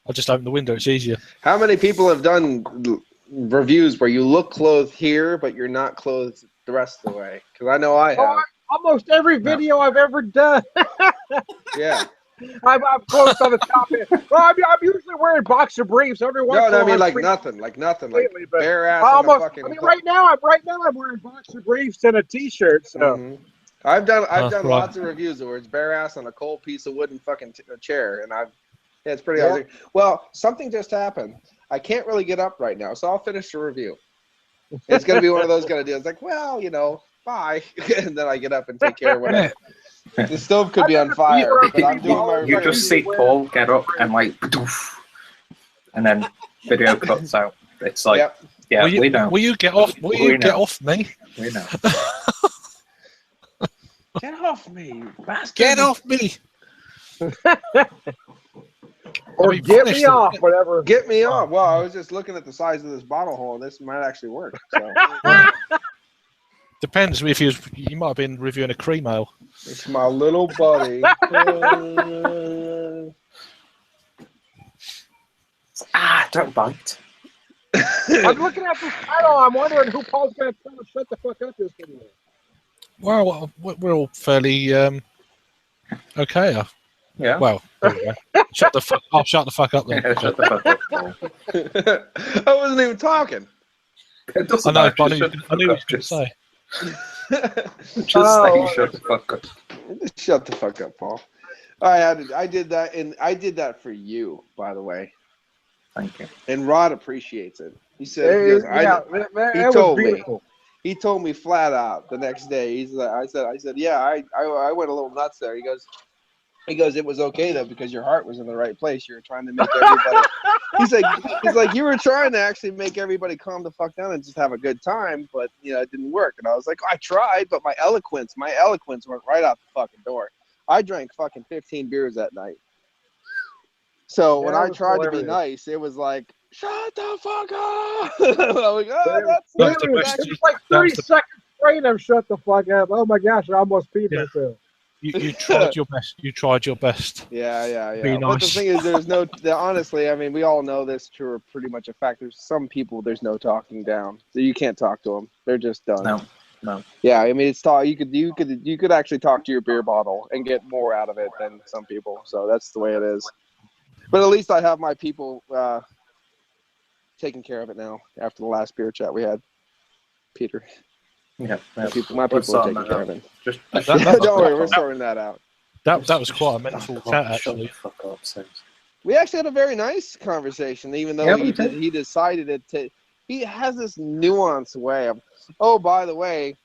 I just open the window. It's easier. How many people have done reviews where you look clothed here, but you're not clothed the rest of the way? Because I know I have. Almost every video I've ever done. Yeah. I'm close on the top end. Well, I'm usually wearing boxer briefs every once in a No, I while. mean I'm like free nothing, like completely, but bare ass on the fucking. I mean, right now I'm wearing boxer briefs and a t-shirt. So Mhm. I've done right. lots of reviews where it's bare ass on a cold piece of wooden fucking chair, and it's pretty Yeah. hard. Well, something just happened. I can't really get up right now, so I'll finish the review. It's gonna be one of those kind of deals, like, well, bye, and then I get up and take care of whatever. The stove could be on fire, but I'm doing my You review. just see Paul get up and like, poof, and then video cuts out. It's like, Yep. yeah, we know. Will you get off? Will you We get know. off me? We know. Get off me, you bastard! Get off me! or I mean, get me honestly, off, whatever. Get me off. Well, I was just looking at the size of this bottle hole, and this might actually work. So Depends if you might have been reviewing a cream ale. it's my little buddy. Don't bite. I'm looking at this title. I'm wondering who Paul's going to tell to shut the fuck up this video. Well, we're all fairly okay. Yeah. Well, there we go. Shut the fuck. I'll shut the fuck up then. Yeah, shut the fuck up, Paul. I wasn't even talking. It doesn't I know, matter. but Just I knew what shut you the were fuck going up. to say. Just Oh, say shut the fuck up. Shut the fuck up, Paul. I did that, and I did that for you, by the way. Thank you. And Rod appreciates it. He said, he goes, it was told me. beautiful. He told me flat out the next day. He's like, I said, yeah, I went a little nuts there. He goes, it was okay though because your heart was in the right place. You were trying to make everybody. he's like, you were trying to actually make everybody calm the fuck down and just have a good time, but it didn't work. And I was like, I tried, but my eloquence went right out the fucking door. I drank fucking 15 beers that night. So Yeah, when that I was tried to be hilarious. nice, it was like, "Shut the fuck up!" I'm like, "Oh, that's That's the It was, best. it was like 30 seconds straight of shut the fuck up. Oh my gosh, I almost peed Yeah. myself. You tried your best. You tried your best. Yeah. Be But the nice. thing is, honestly, I mean, we all know this to pretty much a fact. There's some people, there's no talking down. So you can't talk to them. They're just done. No. Yeah, I mean, it's you could actually talk to your beer bottle and get more out of it than some people. So that's the way it is. But at least I have my people taking care of it now after the last beer chat we had, Peter. Yeah. My people are sorting taking that care out. of it. Just Don't worry, we're sorting that out. That was quite a mental chat, actually. Fuck up, so. We actually had a very nice conversation, even though Yeah, we did. he decided it to. He has this nuanced way of, oh, by the way,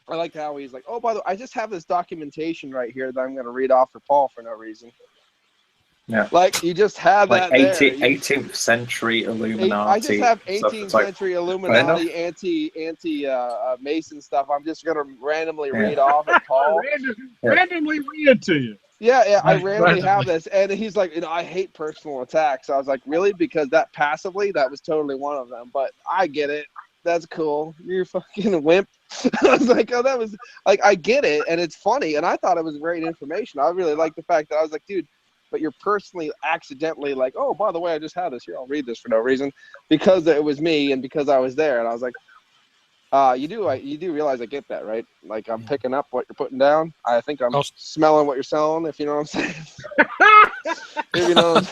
I like how he's like, oh, by the way, I just have this documentation right here that I'm going to read off for Paul for no reason. Yeah. Like, you just had Like that there. 18th century Illuminati. I just have stuff. 18th It's like, century Illuminati anti Mason stuff. I'm just going to randomly read off at Paul. Randomly read it to you. Yeah, I Right, randomly have randomly. this, and he's like, I hate personal attacks. I was like, really? Because that passively, that was totally one of them. But I get it. That's cool. You're fucking wimp. I was like, oh, that was like, I get it, and it's funny, and I thought it was great information. I really like the fact that I was like, dude, but you're personally accidentally like, oh, by the way, I just had this here. I'll read this for no reason because it was me and because I was there, and I was like. You do realize I get that, right? Like I'm picking up what you're putting down. I think I'm smelling what you're selling, if you know what I'm saying. If you know.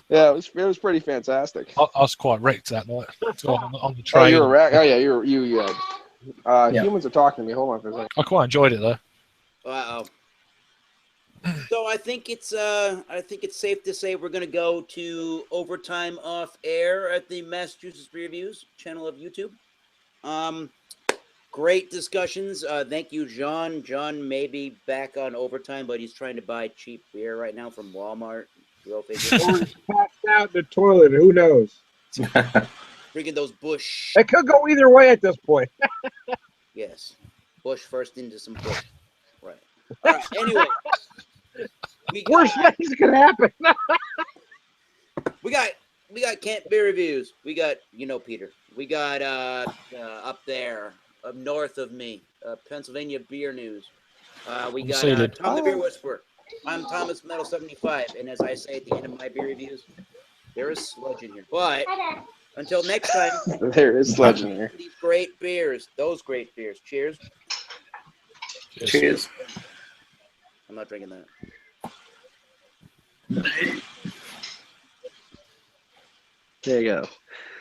Yeah, it was pretty fantastic. I was quite wrecked that night on the Oh, train. you were wrecked. Oh yeah, you. Humans are talking to me. Hold on for a second. I quite enjoyed it though. Uh-oh. So I think it's safe to say we're gonna go to overtime off air at the Massachusetts Beer Reviews channel of YouTube. Great discussions. Thank you, John. John may be back on overtime, but he's trying to buy cheap beer right now from Walmart. Go figure. Or he's passed out in the toilet. Who knows? Drinking those Bush. It could go either way at this point. Yes. Bush first into some Bush. Right. All right. Anyway. Worst things could happen. We got Kent Beer Reviews. We got, Peter. We got up there, up north of me, Pennsylvania Beer News. We got Tom the Beer Whisperer. I'm Thomas Metal 75, and as I say at the end of my beer reviews, there is sludge in here. But until next time, there is sludge in here. These great beers, those great beers. Cheers. Cheers. I'm not drinking that. There you go.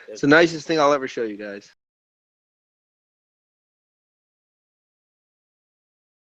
It's the nicest thing I'll ever show you guys.